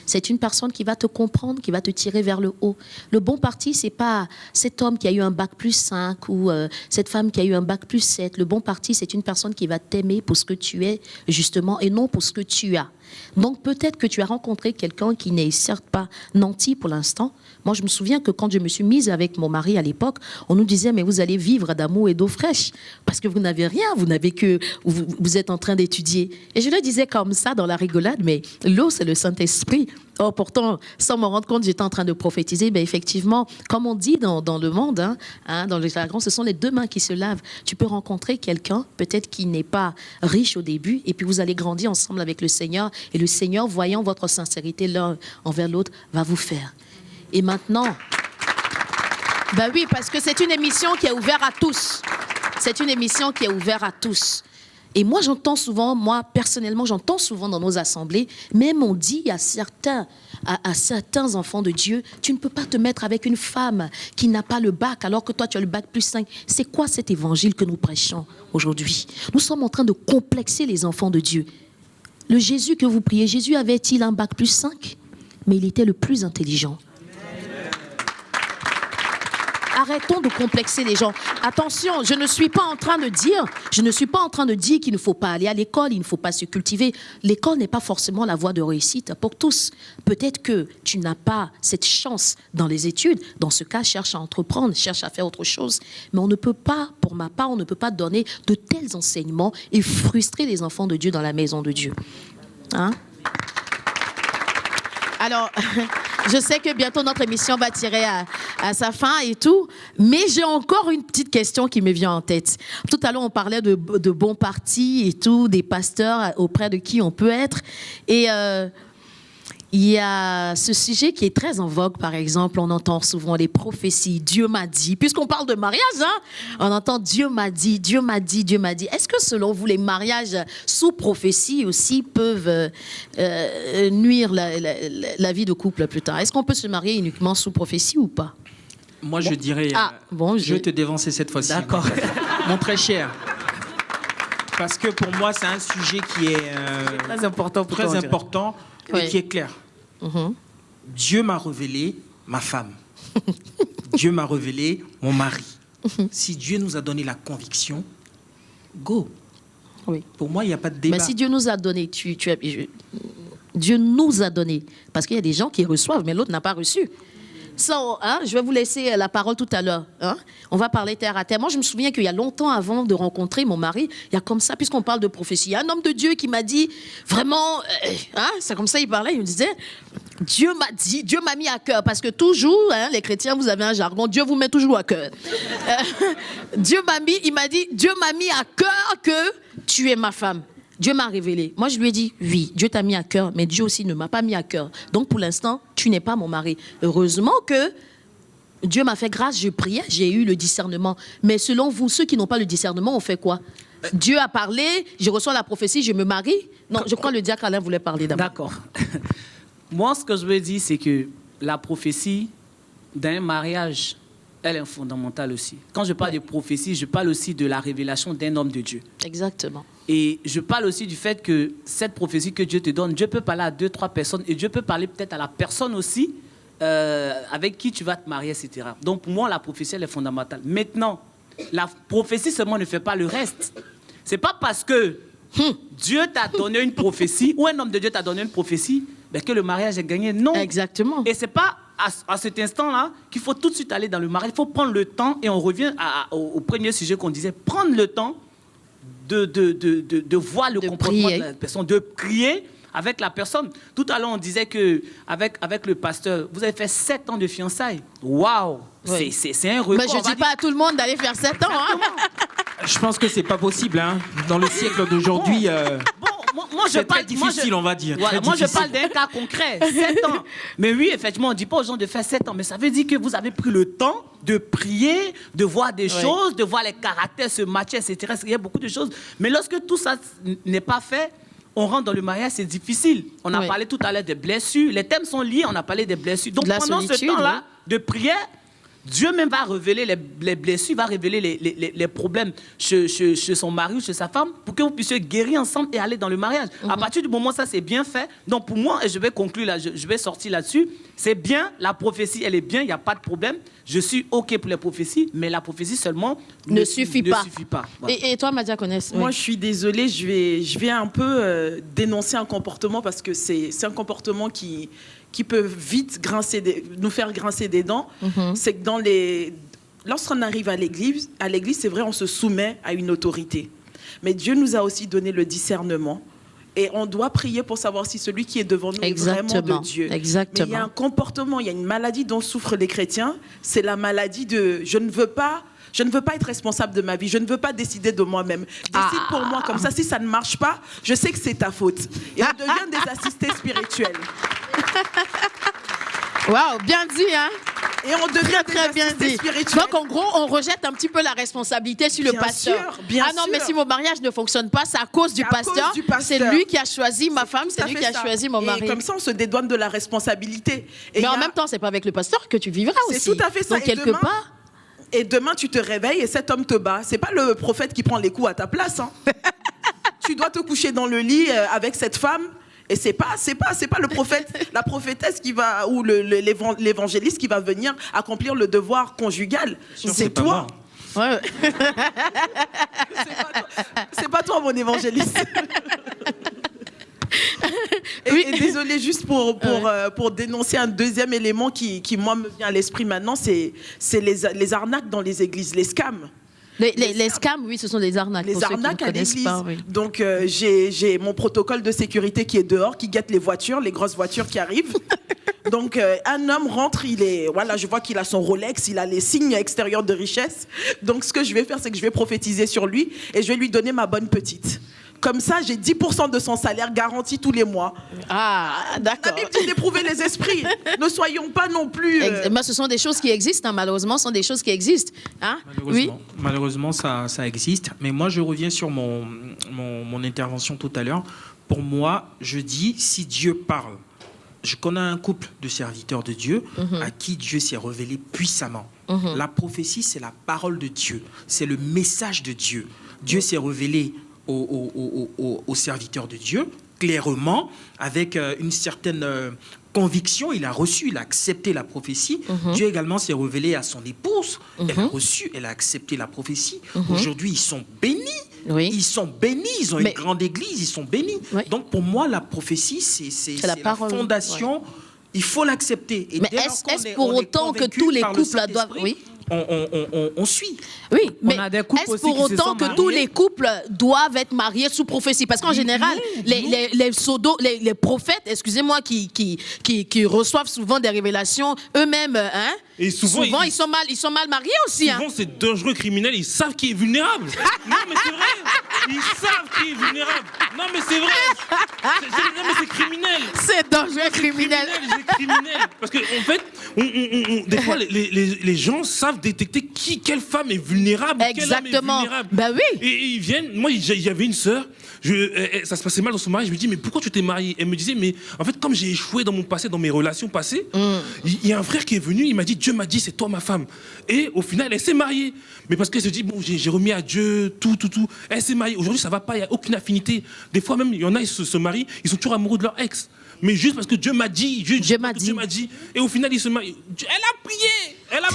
C'est une personne qui va te comprendre, qui va te tirer vers le haut. Le bon parti, c'est pas cet homme qui a eu un bac plus 5 ou cette femme qui a eu un bac plus 7. Le bon parti, c'est une personne qui va t'aimer pour ce que tu es, justement, et non pour ce que tu as. Donc, peut-être que tu as rencontré quelqu'un qui n'est certes pas nanti pour l'instant. Moi, je me souviens que quand je me suis mise avec mon mari à l'époque, on nous disait, mais vous allez vivre d'amour et d'eau fraîche, parce que vous n'avez rien, vous n'avez que, vous êtes en train d'étudier. Et je le disais comme ça dans la rigolade, mais l'eau, c'est le Saint-Esprit. Or, pourtant, sans me rendre compte, j'étais en train de prophétiser. Ben, effectivement, comme on dit dans le monde, dans le jargon, ce sont les deux mains qui se lavent. Tu peux rencontrer quelqu'un, peut-être qui n'est pas riche au début, et puis vous allez grandir ensemble avec le Seigneur. Et le Seigneur, voyant votre sincérité l'un envers l'autre, va vous faire. Et maintenant, ben oui, parce que c'est une émission qui est ouverte à tous. C'est une émission qui est ouverte à tous. Et moi, j'entends souvent, personnellement, j'entends souvent dans nos assemblées, même on dit à certains enfants de Dieu, tu ne peux pas te mettre avec une femme qui n'a pas le bac, alors que toi, tu as le bac plus 5. C'est quoi cet évangile que nous prêchons aujourd'hui? Nous sommes en train de complexer les enfants de Dieu. Le Jésus que vous priez, Jésus avait-il un bac plus 5? Mais il était le plus intelligent. Arrêtons de complexer les gens. Attention, je ne suis pas en train de dire qu'il ne faut pas aller à l'école, il ne faut pas se cultiver. L'école n'est pas forcément la voie de réussite pour tous. Peut-être que tu n'as pas cette chance dans les études. Dans ce cas, cherche à entreprendre, cherche à faire autre chose. Mais on ne peut pas, pour ma part, on ne peut pas donner de tels enseignements et frustrer les enfants de Dieu dans la maison de Dieu. Alors, je sais que bientôt notre émission va tirer à sa fin et tout, mais j'ai encore une petite question qui me vient en tête. Tout à l'heure, on parlait de bons partis et tout, des pasteurs auprès de qui on peut être. Et il y a ce sujet qui est très en vogue, par exemple, on entend souvent les prophéties, Dieu m'a dit, puisqu'on parle de mariage, on entend Dieu m'a dit, Dieu m'a dit, Dieu m'a dit. Est-ce que selon vous, les mariages sous prophétie aussi peuvent nuire la vie de couple plus tard? Est-ce qu'on peut se marier uniquement sous prophétie ou pas? Moi, je dirais, je vais te dévancer cette fois-ci. D'accord. Mon très cher. Parce que pour moi, c'est un sujet qui est très important, et qui est clair. Dieu m'a révélé ma femme. Dieu m'a révélé mon mari. Si Dieu nous a donné la conviction, go. Oui. Pour moi, il n'y a pas de débat. Mais si Dieu nous a donné, Dieu nous a donné, parce qu'il y a des gens qui reçoivent, mais l'autre n'a pas reçu. Je vais vous laisser la parole tout à l'heure. On va parler terre à terre. Moi, je me souviens qu'il y a longtemps avant de rencontrer mon mari, il y a comme ça, puisqu'on parle de prophétie, il y a un homme de Dieu qui m'a dit, vraiment, c'est comme ça, il parlait, il me disait, Dieu m'a mis à cœur, parce que toujours, les chrétiens, vous avez un jargon, Dieu vous met toujours à cœur. Il m'a dit, Dieu m'a mis à cœur que tu es ma femme. Dieu m'a révélé. Moi, je lui ai dit, oui, Dieu t'a mis à cœur, mais Dieu aussi ne m'a pas mis à cœur. Donc, pour l'instant, tu n'es pas mon mari. Heureusement que Dieu m'a fait grâce, je priais, j'ai eu le discernement. Mais selon vous, ceux qui n'ont pas le discernement, on fait quoi? Dieu a parlé, je reçois la prophétie, je me marie? Non, je crois que le diacre Alain voulait parler d'abord. D'accord. Moi, ce que je veux dire, c'est que la prophétie d'un mariage, elle est fondamentale aussi. Quand je parle de prophétie, je parle aussi de la révélation d'un homme de Dieu. Exactement. Et je parle aussi du fait que cette prophétie que Dieu te donne, Dieu peut parler à 2-3 personnes et Dieu peut parler peut-être à la personne aussi avec qui tu vas te marier, etc. Donc pour moi, la prophétie, elle est fondamentale. Maintenant, la prophétie seulement ne fait pas le reste. C'est pas parce que Dieu t'a donné une prophétie ou un homme de Dieu t'a donné une prophétie que le mariage est gagné. Non. Exactement. Et c'est pas à cet instant-là qu'il faut tout de suite aller dans le mariage. Il faut prendre le temps, et on revient au premier sujet qu'on disait, prendre le temps de voir le comportement de la personne, de prier avec la personne. Tout à l'heure, on disait qu'avec le pasteur, vous avez fait 7 ans de fiançailles. Waouh! Oui. C'est un record. Mais je ne dis pas à tout le monde d'aller faire 7 ans. Je pense que ce n'est pas possible. Dans le siècle d'aujourd'hui, c'est très difficile, on va dire. Voilà, moi, je parle d'un cas concret, 7 ans. Mais oui, effectivement, on ne dit pas aux gens de faire 7 ans, mais ça veut dire que vous avez pris le temps de prier, de voir des choses, de voir les caractères se matcher, etc. Il y a beaucoup de choses. Mais lorsque tout ça n'est pas fait, on rentre dans le mariage, c'est difficile. On a parlé tout à l'heure des blessures. Les thèmes sont liés, on a parlé des blessures. Donc, pendant ce temps-là de prière, Dieu même va révéler les blessures, va révéler les problèmes chez son mari ou chez sa femme pour que vous puissiez guérir ensemble et aller dans le mariage. À partir du moment où ça c'est bien fait, donc pour moi, et je vais conclure là, je vais sortir là-dessus, c'est bien, la prophétie elle est bien, il n'y a pas de problème. Je suis OK pour les prophéties, mais la prophétie seulement ne suffit pas. Voilà. Et toi, Madia Connaisse? Moi, je suis désolée, je vais un peu dénoncer un comportement parce que c'est un comportement qui peut vite nous faire grincer des dents. C'est que lorsqu'on arrive à l'église, c'est vrai, on se soumet à une autorité. Mais Dieu nous a aussi donné le discernement. Et on doit prier pour savoir si celui qui est devant nous est vraiment de Dieu. Exactement. Mais il y a un comportement, il y a une maladie dont souffrent les chrétiens. C'est la maladie de « je ne veux pas être responsable de ma vie, je ne veux pas décider de moi-même. Décide pour moi, comme ça, si ça ne marche pas, je sais que c'est ta faute. » Et on devient des assistés spirituels. Waouh, bien dit, hein? Et on devient très bien dit. Donc, en gros, on rejette un petit peu la responsabilité sur le pasteur. Bien non, sûr. mais si mon mariage ne fonctionne pas, c'est à cause du pasteur. C'est lui qui a choisi ma femme, c'est lui qui a choisi mon mari. Et comme ça, on se dédouane de la responsabilité. Mais en même temps, c'est pas avec le pasteur que tu vivras aussi. C'est tout à fait ça. Donc, quelque part... Et demain, tu te réveilles et cet homme te bat. C'est pas le prophète qui prend les coups à ta place. Tu dois te coucher dans le lit avec cette femme. Et c'est pas le prophète, la prophétesse qui va, ou l'évangéliste qui va venir accomplir le devoir conjugal. C'est toi. Ouais. C'est pas toi, mon évangéliste. Et désolé, juste pour dénoncer un deuxième élément qui moi, me vient à l'esprit maintenant, c'est les arnaques dans les églises, les scams. Les scams, oui, ce sont des arnaques. Les arnaques à l'église. Oui. Donc, j'ai mon protocole de sécurité qui est dehors, qui guette les voitures, les grosses voitures qui arrivent. Donc, un homme rentre, je vois qu'il a son Rolex, il a les signes extérieurs de richesse. Donc, ce que je vais faire, c'est que je vais prophétiser sur lui et je vais lui donner ma bonne petite. Comme ça, j'ai 10% de son salaire garanti tous les mois. Ah, d'accord. La Bible dit d'éprouver les esprits. Ne soyons pas non plus... Mais ce sont des choses qui existent, malheureusement, ce sont des choses qui existent. Malheureusement, ça existe. Mais moi, je reviens sur mon intervention tout à l'heure. Pour moi, je dis, si Dieu parle, je connais un couple de serviteurs de Dieu à qui Dieu s'est révélé puissamment. La prophétie, c'est la parole de Dieu. C'est le message de Dieu. Dieu s'est révélé aux serviteurs de Dieu clairement, avec une certaine conviction. Il a accepté la prophétie. Dieu également s'est révélé à son épouse. Elle a accepté la prophétie. Aujourd'hui, ils sont bénis. Oui. Ils sont bénis, ils ont une grande église, ils sont bénis. Oui. Donc pour moi, la prophétie, c'est la parole. fondation. Ouais. Il faut l'accepter. Mais est-ce pour autant que tous les couples doivent... Oui. On suit. Oui, mais est-ce pour autant que tous les couples doivent être mariés sous prophétie? Parce qu'en général, les prophètes, excusez-moi, qui reçoivent souvent des révélations eux-mêmes, hein? Et souvent ils sont mal mariés aussi. Souvent, c'est dangereux criminels, ils savent qui est vulnérable. Non, mais c'est vrai. Ils savent qui est vulnérable. Non, mais c'est vrai. Non, mais c'est criminel. C'est dangereux criminel. C'est criminel. Parce qu'en fait, des fois, les gens savent détecter quelle femme est vulnérable. Exactement. Quel homme est vulnérable. Ben oui. Et ils viennent. Moi, il y avait une sœur. Ça se passait mal dans son mariage. Je me dis, mais pourquoi tu t'es mariée? Elle me disait, mais en fait, comme j'ai échoué dans mon passé, dans mes relations passées, il y a un frère qui est venu. Il m'a dit, Dieu m'a dit, c'est toi ma femme. Et au final, elle s'est mariée. Mais parce qu'elle se dit, bon, j'ai remis à Dieu tout. Elle s'est mariée. Aujourd'hui, ça va pas. Il n'y a aucune affinité. Des fois même, il y en a, ils se marient. Ils sont toujours amoureux de leur ex. Mais juste parce que Dieu m'a dit, Dieu m'a dit. Et au final, ils se marient. Elle a prié. Elle a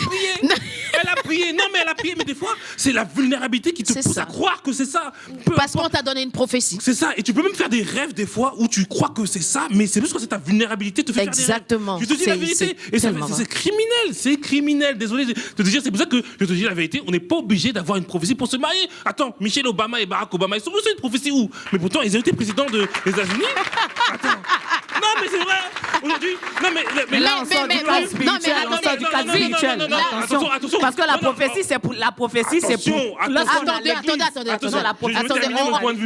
prié. Non, mais elle a prié. Mais des fois, c'est la vulnérabilité qui te pousse à croire que c'est ça. Parce qu'on t'a donné une prophétie. C'est ça. Et tu peux même faire des rêves des fois où tu crois que c'est ça, mais c'est juste que c'est ta vulnérabilité te fait faire des rêves. Exactement. Je te dis la vérité. Et c'est criminel. C'est criminel. Désolé de te dire. C'est pour ça que je te dis la vérité. On n'est pas obligé d'avoir une prophétie pour se marier. Attends, Michelle Obama et Barack Obama, ils sont reçus une prophétie où? Mais pourtant, ils ont été présidents des États-Unis. Attends. Non, mais c'est vrai. Aujourd'hui. Non, mais là, on sort du cadre spirituel. On sort du cadre spirituel. Attention. Parce que la prophétie, c'est pour. La prophétie, c'est pour. Attendez.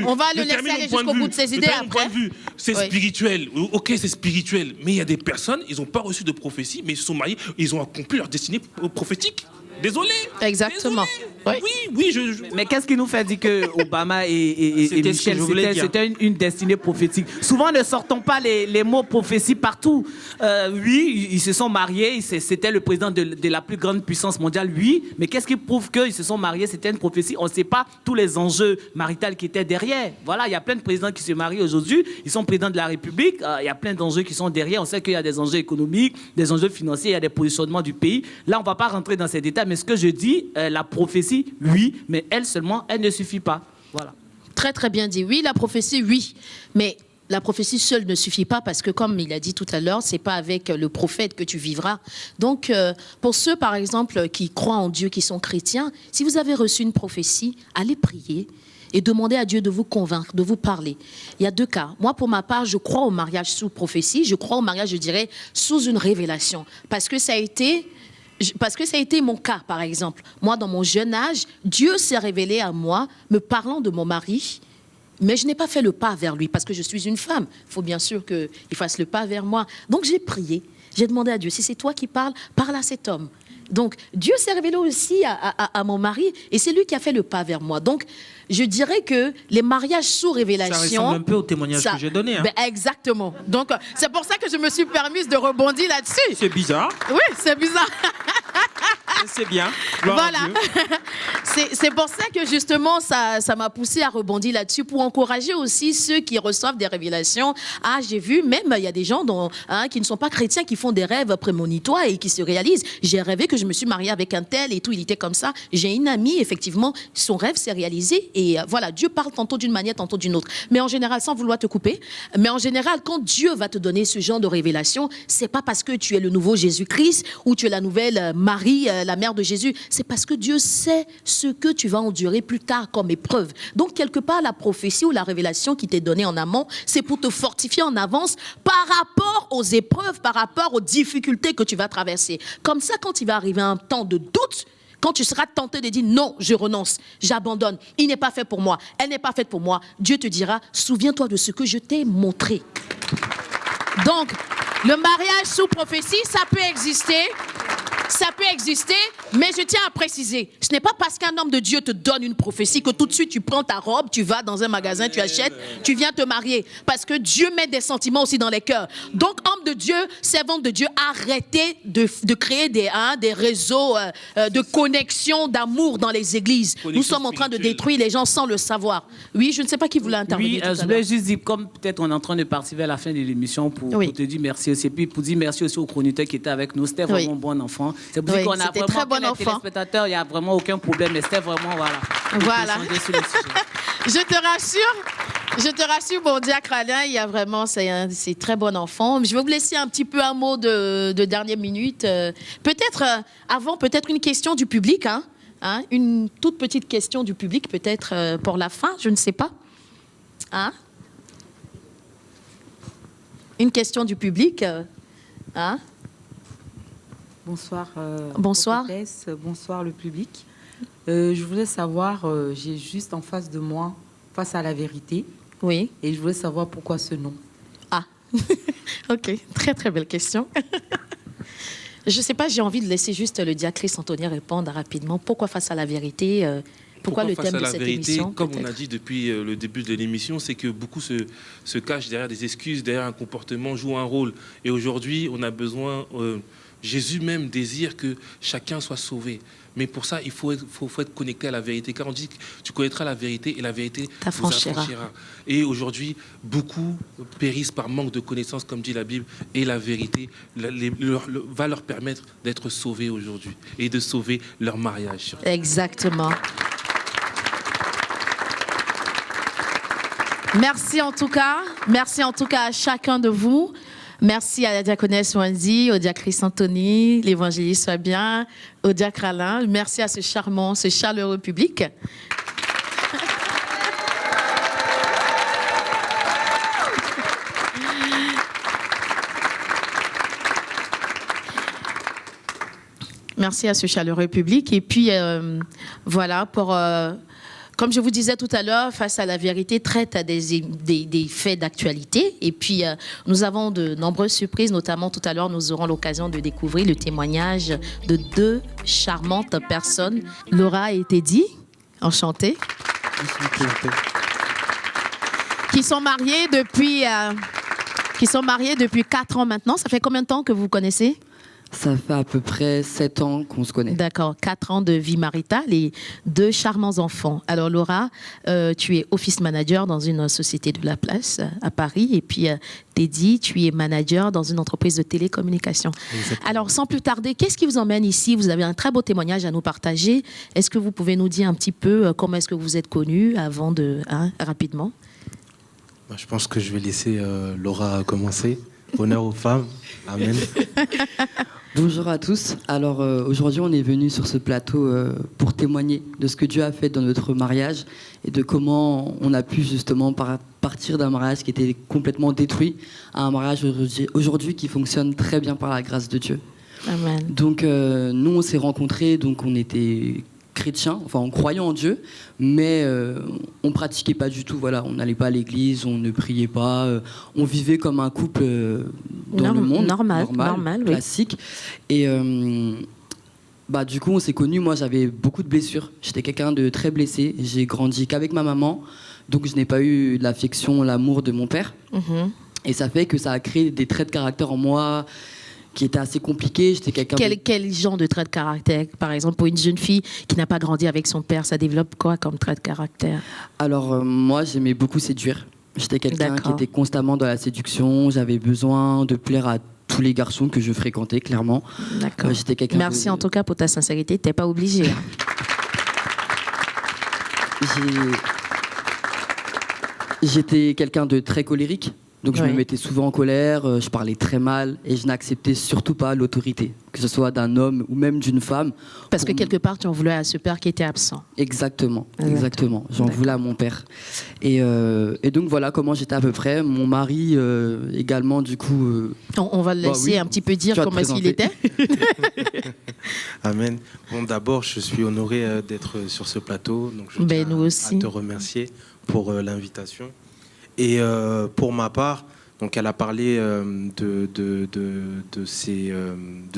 On va le laisser aller jusqu'au bout de ses idées après. C'est spirituel. Ok, c'est spirituel. Mais il y a des personnes, ils n'ont pas reçu de prophétie, mais ils se sont mariés, ils ont accompli leur destinée prophétique. Désolé. Exactement. Oui. Mais qu'est-ce qui nous fait dire que Obama et Michel, c'était une destinée prophétique? Souvent, ne sortons pas les mots prophétie partout. Oui, ils se sont mariés, c'était le président de la plus grande puissance mondiale, oui. Mais qu'est-ce qui prouve qu'ils se sont mariés? C'était une prophétie. On ne sait pas tous les enjeux maritaux qui étaient derrière. Voilà, il y a plein de présidents qui se marient aujourd'hui. Ils sont présidents de la République. Il y a plein d'enjeux qui sont derrière. On sait qu'il y a des enjeux économiques, des enjeux financiers, il y a des positionnements du pays. Là, on ne va pas rentrer dans ces détails. Mais ce que je dis, la prophétie, oui, mais elle seulement, elle ne suffit pas. Voilà. Très, très bien dit. Oui, la prophétie, oui. Mais la prophétie seule ne suffit pas parce que, comme il a dit tout à l'heure, c'est pas avec le prophète que tu vivras. Donc, pour ceux, par exemple, qui croient en Dieu, qui sont chrétiens, si vous avez reçu une prophétie, allez prier et demandez à Dieu de vous convaincre, de vous parler. Il y a deux cas. Moi, pour ma part, je crois au mariage sous prophétie. Je crois au mariage, je dirais, sous une révélation. Parce que ça a été mon cas, par exemple. Moi, dans mon jeune âge, Dieu s'est révélé à moi, me parlant de mon mari, mais je n'ai pas fait le pas vers lui, parce que je suis une femme. Il faut bien sûr qu'il fasse le pas vers moi. Donc, j'ai prié. J'ai demandé à Dieu, si c'est toi qui parles, parle à cet homme. Donc, Dieu s'est révélé aussi à mon mari, et c'est lui qui a fait le pas vers moi. Donc, je dirais que les mariages sous révélation... Ça ressemble un peu au témoignage que j'ai donné. Hein. Ben, exactement. Donc, c'est pour ça que je me suis permise de rebondir là-dessus. C'est bizarre. Oui, c'est bizarre. C'est bien. Voilà. C'est pour ça que justement, ça m'a poussé à rebondir là-dessus pour encourager aussi ceux qui reçoivent des révélations. Ah, j'ai vu, même il y a des gens qui ne sont pas chrétiens qui font des rêves prémonitoires et qui se réalisent. J'ai rêvé que je me suis mariée avec un tel et tout, il était comme ça. J'ai une amie, effectivement, son rêve s'est réalisé et voilà, Dieu parle tantôt d'une manière, tantôt d'une autre. Mais en général, sans vouloir te couper, mais en général, quand Dieu va te donner ce genre de révélation, c'est pas parce que tu es le nouveau Jésus-Christ ou tu es la nouvelle Marie, la mère de Jésus, c'est parce que Dieu sait ce que tu vas endurer plus tard comme épreuve. Donc, quelque part, la prophétie ou la révélation qui t'est donnée en amont, c'est pour te fortifier en avance par rapport aux épreuves, par rapport aux difficultés que tu vas traverser. Comme ça, quand il va arriver un temps de doute, quand tu seras tenté de dire non, je renonce, j'abandonne, il n'est pas fait pour moi, elle n'est pas faite pour moi, Dieu te dira, souviens-toi de ce que je t'ai montré. Donc, le mariage sous prophétie, ça peut exister. Ça peut exister, mais je tiens à préciser, ce n'est pas parce qu'un homme de Dieu te donne une prophétie que tout de suite tu prends ta robe, tu vas dans un magasin, tu achètes, tu viens te marier. Parce que Dieu met des sentiments aussi dans les cœurs. Donc, homme de Dieu, servante de Dieu, arrêtez de créer des réseaux de connexion, d'amour dans les églises. Nous sommes en train de détruire les gens sans le savoir. Oui, je ne sais pas qui voulait intervenir. Oui, je voulais juste dire, comme peut-être on est en train de partir vers la fin de l'émission, pour te dire merci aussi. Et puis pour dire merci aussi aux chroniqueurs qui étaient avec nous. C'était vraiment un bon enfant. C'est pour dire qu'on a vraiment très bon enfant. Téléspectateurs, il n'y a vraiment aucun problème. Mais c'était vraiment, voilà. Je te rassure, mon diacre Alain, il y a vraiment, c'est très bon enfant. Je vais vous laisser un petit peu un mot de dernière minute. Peut-être, avant, peut-être une question du public, hein, une toute petite question du public, peut-être pour la fin, je ne sais pas. Hein? Une question du public. Hein? Bonsoir. Bonsoir. Bonsoir le public. Je voulais savoir, j'ai juste en face de moi, face à la vérité. Oui. Et je voulais savoir pourquoi ce nom. Ah, ok. Très, très belle question. Je ne sais pas, j'ai envie de laisser juste le diacre Christ-Anthony répondre rapidement. Pourquoi face à la vérité pourquoi le thème de cette émission? Comme on a dit depuis le début de l'émission, c'est que beaucoup se cachent derrière des excuses, derrière un comportement, jouent un rôle. Et aujourd'hui, on a besoin... Jésus même désire que chacun soit sauvé. Mais pour ça, il faut être connecté à la vérité. Car on dit que tu connaîtras la vérité et la vérité t'affranchira. Et aujourd'hui, beaucoup périssent par manque de connaissances, comme dit la Bible. Et la vérité va leur permettre d'être sauvés aujourd'hui et de sauver leur mariage. Exactement. Merci en tout cas à chacun de vous. Merci à la diaconesse Wendy, au diacre Christ-Anthony, l'évangéliste Fabien, au diacre Alain. Merci à ce chaleureux public. Merci à ce chaleureux public. Et puis, voilà, comme je vous disais tout à l'heure, Face à la vérité traite à des faits d'actualité. Et puis, nous avons de nombreuses surprises. Notamment, tout à l'heure, nous aurons l'occasion de découvrir le témoignage de deux charmantes personnes. Laura et Teddy, enchantées. Qui sont mariés depuis 4 ans maintenant. Ça fait combien de temps que vous vous connaissez ? Ça fait à peu près 7 ans qu'on se connaît. D'accord, 4 ans de vie maritale et 2 charmants enfants. Alors Laura, tu es office manager dans une société de la place à Paris. Et puis Teddy, tu es manager dans une entreprise de télécommunications. Exactement. Alors sans plus tarder, qu'est-ce qui vous emmène ici? Vous avez un très beau témoignage à nous partager. Est-ce que vous pouvez nous dire un petit peu comment est-ce que vous êtes connus avant rapidement? Je pense que je vais laisser Laura commencer. Honneur aux femmes. Amen. Bonjour à tous. Alors aujourd'hui, on est venu sur ce plateau pour témoigner de ce que Dieu a fait dans notre mariage et de comment on a pu justement partir d'un mariage qui était complètement détruit à un mariage aujourd'hui qui fonctionne très bien par la grâce de Dieu. Amen. Donc nous, on s'est rencontrés, donc on était chrétiens, enfin on croyait en Dieu, mais on pratiquait pas du tout. Voilà, on n'allait pas à l'église, on ne priait pas, on vivait comme un couple dans le monde normal, classique. Oui. Et du coup, on s'est connus. Moi, j'avais beaucoup de blessures. J'étais quelqu'un de très blessé. J'ai grandi qu'avec ma maman, donc je n'ai pas eu l'affection, l'amour de mon père. Mm-hmm. Et ça fait que ça a créé des traits de caractère en moi qui était assez compliqué. J'étais quelqu'un quel genre de trait de caractère? Par exemple, pour une jeune fille qui n'a pas grandi avec son père, ça développe quoi comme trait de caractère? Alors, moi, j'aimais beaucoup séduire. J'étais quelqu'un qui était constamment dans la séduction. J'avais besoin de plaire à tous les garçons que je fréquentais, clairement. D'accord. J'étais quelqu'un Merci en tout cas pour ta sincérité. T'es pas obligé. J'étais quelqu'un de très colérique. Donc je me mettais souvent en colère, je parlais très mal et je n'acceptais surtout pas l'autorité, que ce soit d'un homme ou même d'une femme. Parce que quelque part, tu en voulais à ce père qui était absent. Exactement. J'en voulais à mon père. Et donc voilà comment j'étais à peu près. Mon mari également, du coup... On va le laisser un petit peu dire comment est-ce qu'il était. Amen. Bon, d'abord, je suis honoré d'être sur ce plateau. Donc je tiens nous aussi. à te remercier pour l'invitation. Et pour ma part, Donc elle a parlé de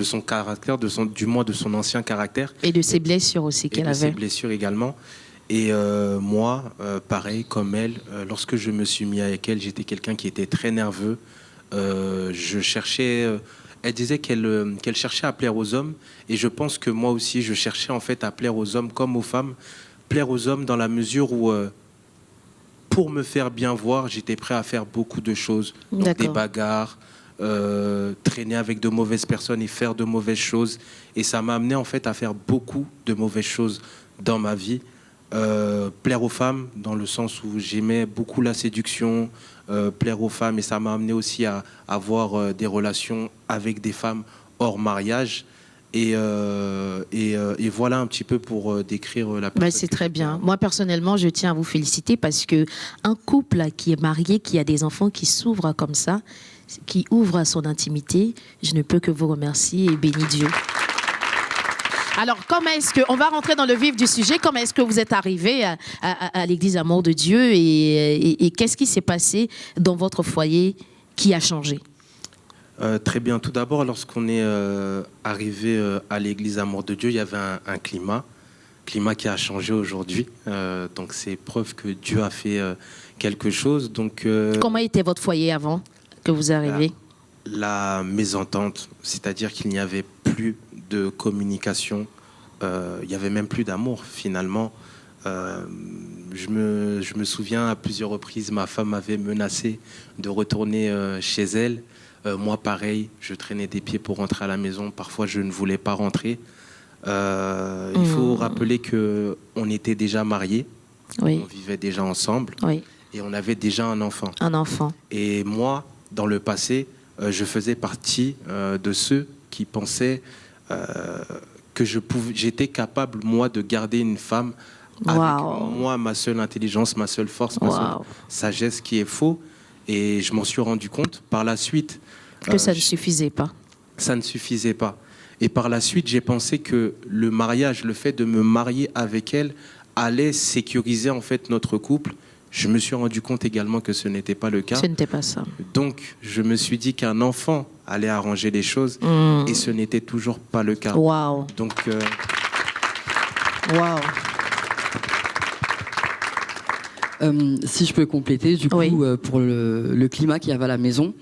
son caractère, du moins de son ancien caractère. Et de ses blessures aussi qu'elle avait. Et de ses blessures également. Et moi, pareil, comme elle, lorsque je me suis mis avec elle, j'étais quelqu'un qui était très nerveux. Je cherchais... elle disait qu'elle cherchait à plaire aux hommes. Et je pense que moi aussi, je cherchais en fait à plaire aux hommes comme aux femmes. Plaire aux hommes dans la mesure où, pour me faire bien voir, j'étais prêt à faire beaucoup de choses. Donc, des bagarres, traîner avec de mauvaises personnes et faire de mauvaises choses. Et ça m'a amené en fait à faire beaucoup de mauvaises choses dans ma vie. Plaire aux femmes, dans le sens où j'aimais beaucoup la séduction, plaire aux femmes, et ça m'a amené aussi à avoir des relations avec des femmes hors mariage. Et voilà un petit peu pour décrire la personne. C'est très bien. Moi, personnellement, je tiens à vous féliciter parce que un couple qui est marié, qui a des enfants, qui s'ouvre comme ça, qui ouvre à son intimité, je ne peux que vous remercier et bénir Dieu. Alors, comment est-ce que, on va rentrer dans le vif du sujet, comment est-ce que vous êtes arrivé à l'Église Amour de Dieu et qu'est-ce qui s'est passé dans votre foyer qui a changé? Très bien. Tout d'abord, lorsqu'on est arrivé à l'Église Amour de Dieu, il y avait un climat qui a changé aujourd'hui. Donc, c'est preuve que Dieu a fait quelque chose. Donc, comment était votre foyer avant que vous arriviez? La mésentente, c'est-à-dire qu'il n'y avait plus de communication, il n'y avait même plus d'amour finalement. Je me souviens à plusieurs reprises, ma femme m'avait menacé de retourner chez elle. Moi pareil, je traînais des pieds pour rentrer à la maison, parfois je ne voulais pas rentrer. Il faut rappeler qu'on était déjà mariés, on vivait déjà ensemble et on avait déjà un enfant. Et moi, dans le passé, je faisais partie de ceux qui pensaient que j'étais capable, moi, de garder une femme avec moi, ma seule intelligence, ma seule force, ma seule sagesse, qui est faux. Et je m'en suis rendu compte par la suite. Que ça ne suffisait pas. Ça ne suffisait pas. Et par la suite, j'ai pensé que le mariage, le fait de me marier avec elle, allait sécuriser en fait notre couple. Je me suis rendu compte également que ce n'était pas le cas. Ce n'était pas ça. Donc, je me suis dit qu'un enfant allait arranger les choses et ce n'était toujours pas le cas. Waouh. Donc, si je peux compléter, du coup, pour le climat qu'il y avait à la maison,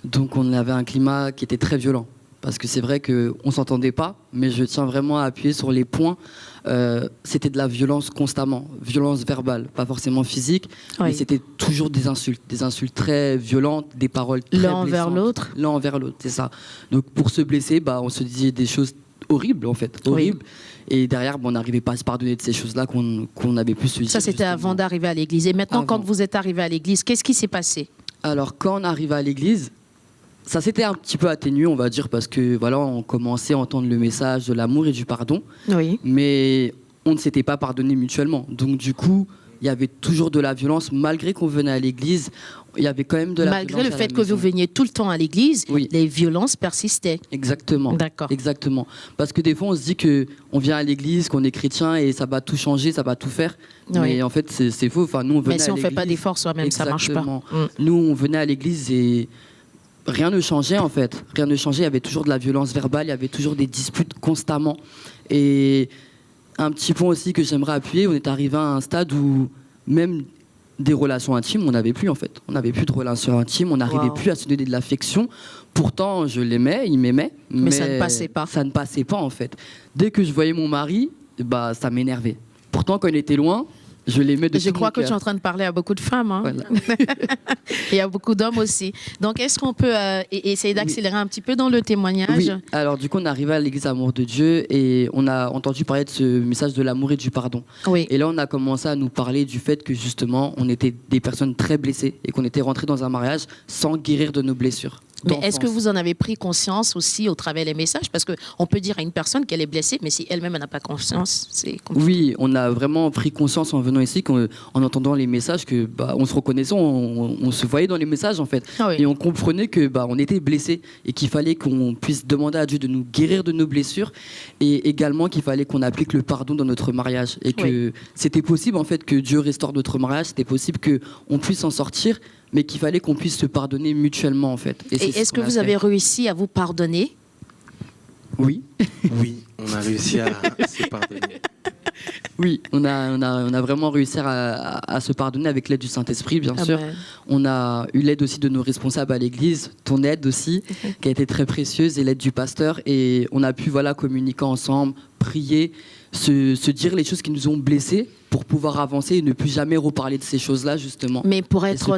donc on avait un climat qui était très violent. Parce que c'est vrai qu'on ne s'entendait pas, mais je tiens vraiment à appuyer sur les points. C'était de la violence constamment, violence verbale, pas forcément physique, mais c'était toujours des insultes très violentes, des paroles très blessantes. L'un envers l'autre, c'est ça. Donc pour se blesser, on se disait des choses horribles en fait, horribles. Et derrière, on n'arrivait pas à se pardonner de ces choses-là qu'on avait pu se dire. Ça, c'était avant d'arriver à l'église. Et maintenant, quand vous êtes arrivé à l'église, qu'est-ce qui s'est passé? Alors, quand on arrive à l'église, ça s'était un petit peu atténué, on va dire, parce que voilà, on commençait à entendre le message de l'amour et du pardon. Mais on ne s'était pas pardonné mutuellement. Donc du coup, il y avait toujours de la violence, malgré qu'on venait à l'église. Il y avait quand même de la violence. Malgré le fait que vous veniez tout le temps à l'église, les violences persistaient. Exactement. D'accord. Exactement. Parce que des fois, on se dit qu'on vient à l'église, qu'on est chrétien et ça va tout changer, ça va tout faire. Mais en fait, c'est faux. Enfin, nous, on venait mais si on ne fait pas d'efforts soi-même, ça ne marche pas. Nous, on venait à l'église et rien ne changeait en fait. Rien ne changeait. Il y avait toujours de la violence verbale, il y avait toujours des disputes constamment. Et un petit point aussi que j'aimerais appuyer, on est arrivé à un stade où même des relations intimes, on n'avait plus en fait. On n'avait plus de relations intimes, on n'arrivait plus à se donner de l'affection. Pourtant, je l'aimais, il m'aimait. Mais ça ne passait pas. Ça ne passait pas en fait. Dès que je voyais mon mari, ça m'énervait. Pourtant, quand il était loin, je l'aimais de tout mon cœur. Je crois que tu es en train de parler à beaucoup de femmes. Hein. Voilà. Et à beaucoup d'hommes aussi. Donc, est-ce qu'on peut essayer d'accélérer un petit peu dans le témoignage? Oui. Alors, du coup, on est arrivé à l'Église Amour de Dieu et on a entendu parler de ce message de l'amour et du pardon. Et là, on a commencé à nous parler du fait que, justement, on était des personnes très blessées et qu'on était rentrés dans un mariage sans guérir de nos blessures. Mais est-ce que vous en avez pris conscience aussi au travers des messages? Parce qu'on peut dire à une personne qu'elle est blessée, mais si elle-même n'a pas conscience, c'est compliqué. Oui, on a vraiment pris conscience en venant ici, en entendant les messages, que on se reconnaissait, on se voyait dans les messages en fait. Et on comprenait que on était blessés et qu'il fallait qu'on puisse demander à Dieu de nous guérir de nos blessures et également qu'il fallait qu'on applique le pardon dans notre mariage. Et que c'était possible en fait que Dieu restaure notre mariage, c'était possible qu'on puisse en sortir mais qu'il fallait qu'on puisse se pardonner mutuellement, en fait. Et est-ce que vous avez réussi à vous pardonner? Oui. Oui, on a réussi à se pardonner. Oui, on a vraiment réussi à se pardonner avec l'aide du Saint-Esprit, bien sûr. On a eu l'aide aussi de nos responsables à l'église, ton aide aussi, qui a été très précieuse, et l'aide du pasteur. Et on a pu communiquer ensemble, prier, se dire les choses qui nous ont blessés pour pouvoir avancer et ne plus jamais reparler de ces choses-là, justement. Mais pour être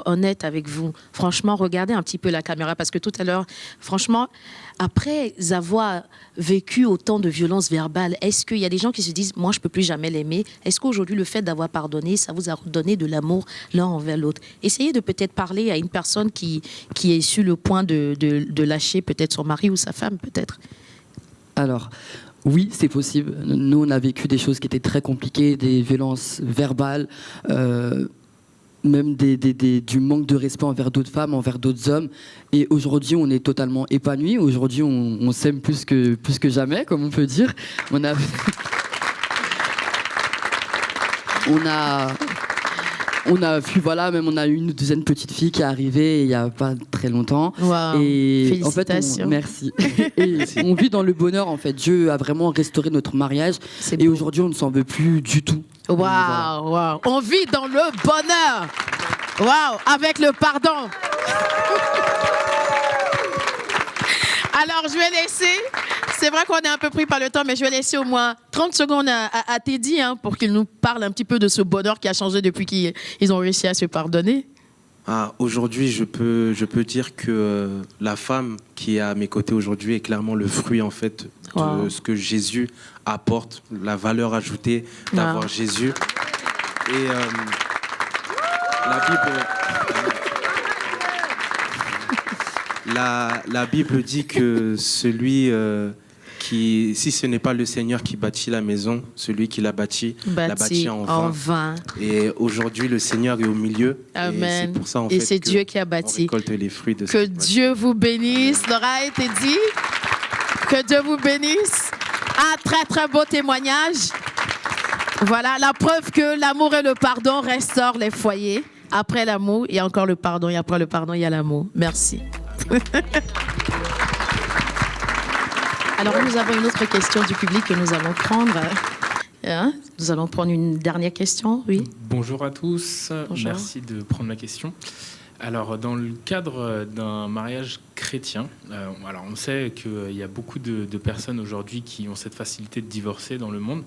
honnête avec vous, franchement, regardez un petit peu la caméra, parce que tout à l'heure, franchement, après avoir vécu autant de violences verbales, est-ce qu'il y a des gens qui se disent, moi, je ne peux plus jamais l'aimer? Est-ce qu'aujourd'hui, le fait d'avoir pardonné, ça vous a redonné de l'amour l'un envers l'autre? Essayez de peut-être parler à une personne qui est sur le point de lâcher peut-être son mari ou sa femme, peut-être. Alors, oui, c'est possible. Nous, on a vécu des choses qui étaient très compliquées, des violences verbales, même du manque de respect envers d'autres femmes, envers d'autres hommes. Et aujourd'hui, on est totalement épanouis. Aujourd'hui, on s'aime plus que jamais, comme on peut dire. On a vu, même on a eu une douzaine de petites filles qui est arrivée il n'y a pas très longtemps. Wow. Et félicitations. En fait, merci. Et on vit dans le bonheur, en fait. Dieu a vraiment restauré notre mariage. Et aujourd'hui, on ne s'en veut plus du tout. Waouh. On vit dans le bonheur. Waouh, avec le pardon. Alors, je vais laisser... C'est vrai qu'on est un peu pris par le temps, mais je vais laisser au moins 30 secondes à Teddy pour qu'il nous parle un petit peu de ce bonheur qui a changé depuis qu'ils ont réussi à se pardonner. Aujourd'hui, je peux dire que la femme qui est à mes côtés aujourd'hui est clairement le fruit en fait de ce que Jésus apporte, la valeur ajoutée d'avoir Jésus. Et la Bible dit que celui si ce n'est pas le Seigneur qui bâtit la maison, celui qui l'a bâti en vain. Et aujourd'hui, le Seigneur est au milieu. Amen. Et c'est pour ça, et c'est Dieu qui a bâti. On récolte les fruits de que Dieu vous bénisse. Laura et Teddy, que Dieu vous bénisse. Un très, très beau témoignage. Voilà, la preuve que l'amour et le pardon restaurent les foyers. Après l'amour, il y a encore le pardon. Et après le pardon, il y a l'amour. Merci. Alors, nous avons une autre question du public que nous allons prendre. Nous allons prendre une dernière question, oui. Bonjour à tous. Bonjour. Merci de prendre ma question. Alors, dans le cadre d'un mariage chrétien, alors on sait qu'il y a beaucoup de personnes aujourd'hui qui ont cette facilité de divorcer dans le monde.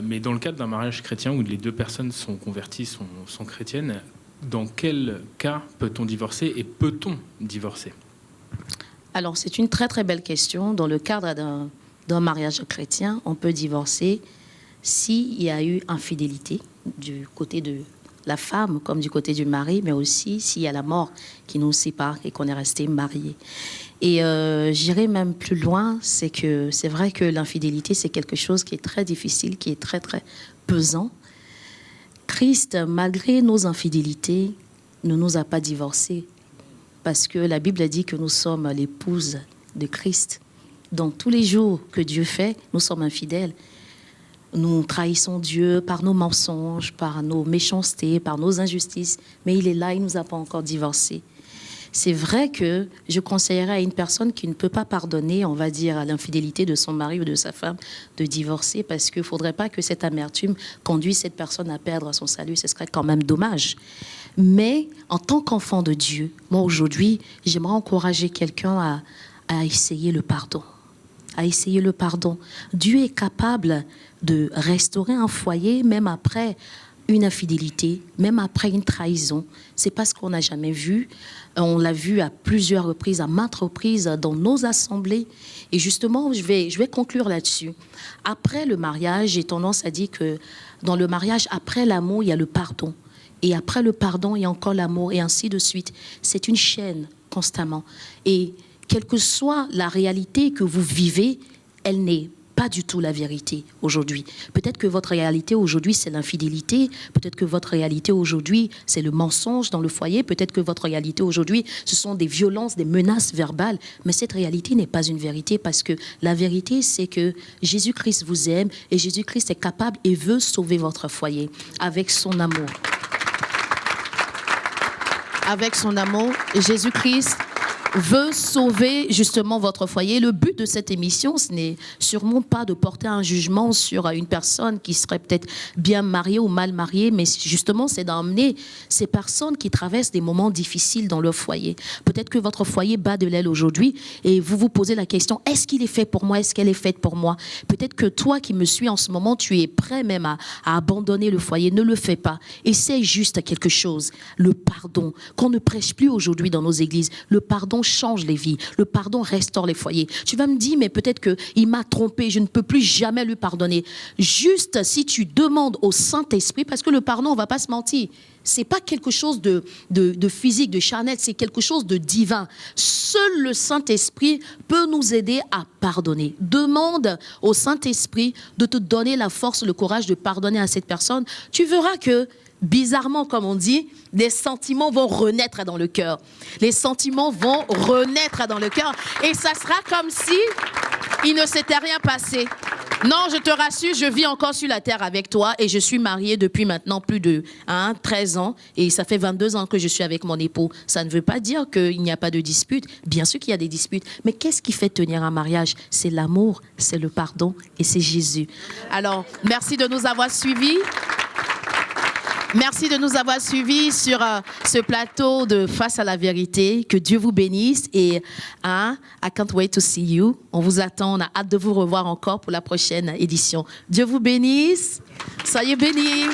Mais dans le cadre d'un mariage chrétien où les deux personnes sont converties, sont chrétiennes, dans quel cas peut-on divorcer et peut-on divorcer ? Alors, c'est une très, très belle question. Dans le cadre d'un mariage chrétien, on peut divorcer s'il y a eu infidélité du côté de la femme comme du côté du mari, mais aussi s'il y a la mort qui nous sépare et qu'on est resté mariés. Et j'irai même plus loin, c'est vrai que l'infidélité, c'est quelque chose qui est très difficile, qui est très, très pesant. Christ, malgré nos infidélités, ne nous a pas divorcés. Parce que la Bible dit que nous sommes l'épouse de Christ. Donc, tous les jours que Dieu fait, nous sommes infidèles. Nous trahissons Dieu par nos mensonges, par nos méchancetés, par nos injustices. Mais il est là, il ne nous a pas encore divorcés. C'est vrai que je conseillerais à une personne qui ne peut pas pardonner, on va dire, à l'infidélité de son mari ou de sa femme, de divorcer, parce qu'il ne faudrait pas que cette amertume conduise cette personne à perdre son salut. Ce serait quand même dommage. Mais en tant qu'enfant de Dieu, moi aujourd'hui, j'aimerais encourager quelqu'un à essayer le pardon. À essayer le pardon. Dieu est capable de restaurer un foyer, même après une infidélité, même après une trahison. C'est pas ce qu'on n'a jamais vu. On l'a vu à plusieurs reprises, à maintes reprises dans nos assemblées. Et justement, je vais conclure là-dessus. Après le mariage, j'ai tendance à dire que dans le mariage, après l'amour, il y a le pardon. Et après le pardon, il y a encore l'amour, et ainsi de suite. C'est une chaîne constamment. Et quelle que soit la réalité que vous vivez, elle n'est pas du tout la vérité aujourd'hui. Peut-être que votre réalité aujourd'hui, c'est l'infidélité. Peut-être que votre réalité aujourd'hui, c'est le mensonge dans le foyer. Peut-être que votre réalité aujourd'hui, ce sont des violences, des menaces verbales. Mais cette réalité n'est pas une vérité, parce que la vérité, c'est que Jésus-Christ vous aime et Jésus-Christ est capable et veut sauver votre foyer avec son amour. avec son amour. Jésus-Christ veut sauver justement votre foyer. Le but de cette émission, ce n'est sûrement pas de porter un jugement sur une personne qui serait peut-être bien mariée ou mal mariée, mais justement, c'est d'emmener ces personnes qui traversent des moments difficiles dans leur foyer. Peut-être que votre foyer bat de l'aile aujourd'hui et vous vous posez la question, est-ce qu'il est fait pour moi? Est-ce qu'elle est faite pour moi? Peut-être que toi qui me suis en ce moment, tu es prêt même à abandonner le foyer. Ne le fais pas. Essaye juste quelque chose. Le pardon, qu'on ne prêche plus aujourd'hui dans nos églises. Le pardon change les vies. Le pardon restaure les foyers. Tu vas me dire, mais peut-être qu'il m'a trompé, je ne peux plus jamais lui pardonner. Juste si tu demandes au Saint-Esprit, parce que le pardon, on ne va pas se mentir, c'est pas quelque chose de physique, de charnel, c'est quelque chose de divin. Seul le Saint-Esprit peut nous aider à pardonner. Demande au Saint-Esprit de te donner la force, le courage de pardonner à cette personne. Tu verras que bizarrement, comme on dit, les sentiments vont renaître dans le cœur. Les sentiments vont renaître dans le cœur. Et ça sera comme si il ne s'était rien passé. Non, je te rassure, je vis encore sur la terre avec toi et je suis mariée depuis maintenant plus de 13 ans et ça fait 22 ans que je suis avec mon époux. Ça ne veut pas dire qu'il n'y a pas de disputes. Bien sûr qu'il y a des disputes. Mais qu'est-ce qui fait tenir un mariage? C'est l'amour, c'est le pardon et c'est Jésus. Alors, merci de nous avoir suivis. Merci de nous avoir suivis sur ce plateau de Face à la vérité. Que Dieu vous bénisse et I can't wait to see you. On vous attend, on a hâte de vous revoir encore pour la prochaine édition. Dieu vous bénisse. Soyez bénis.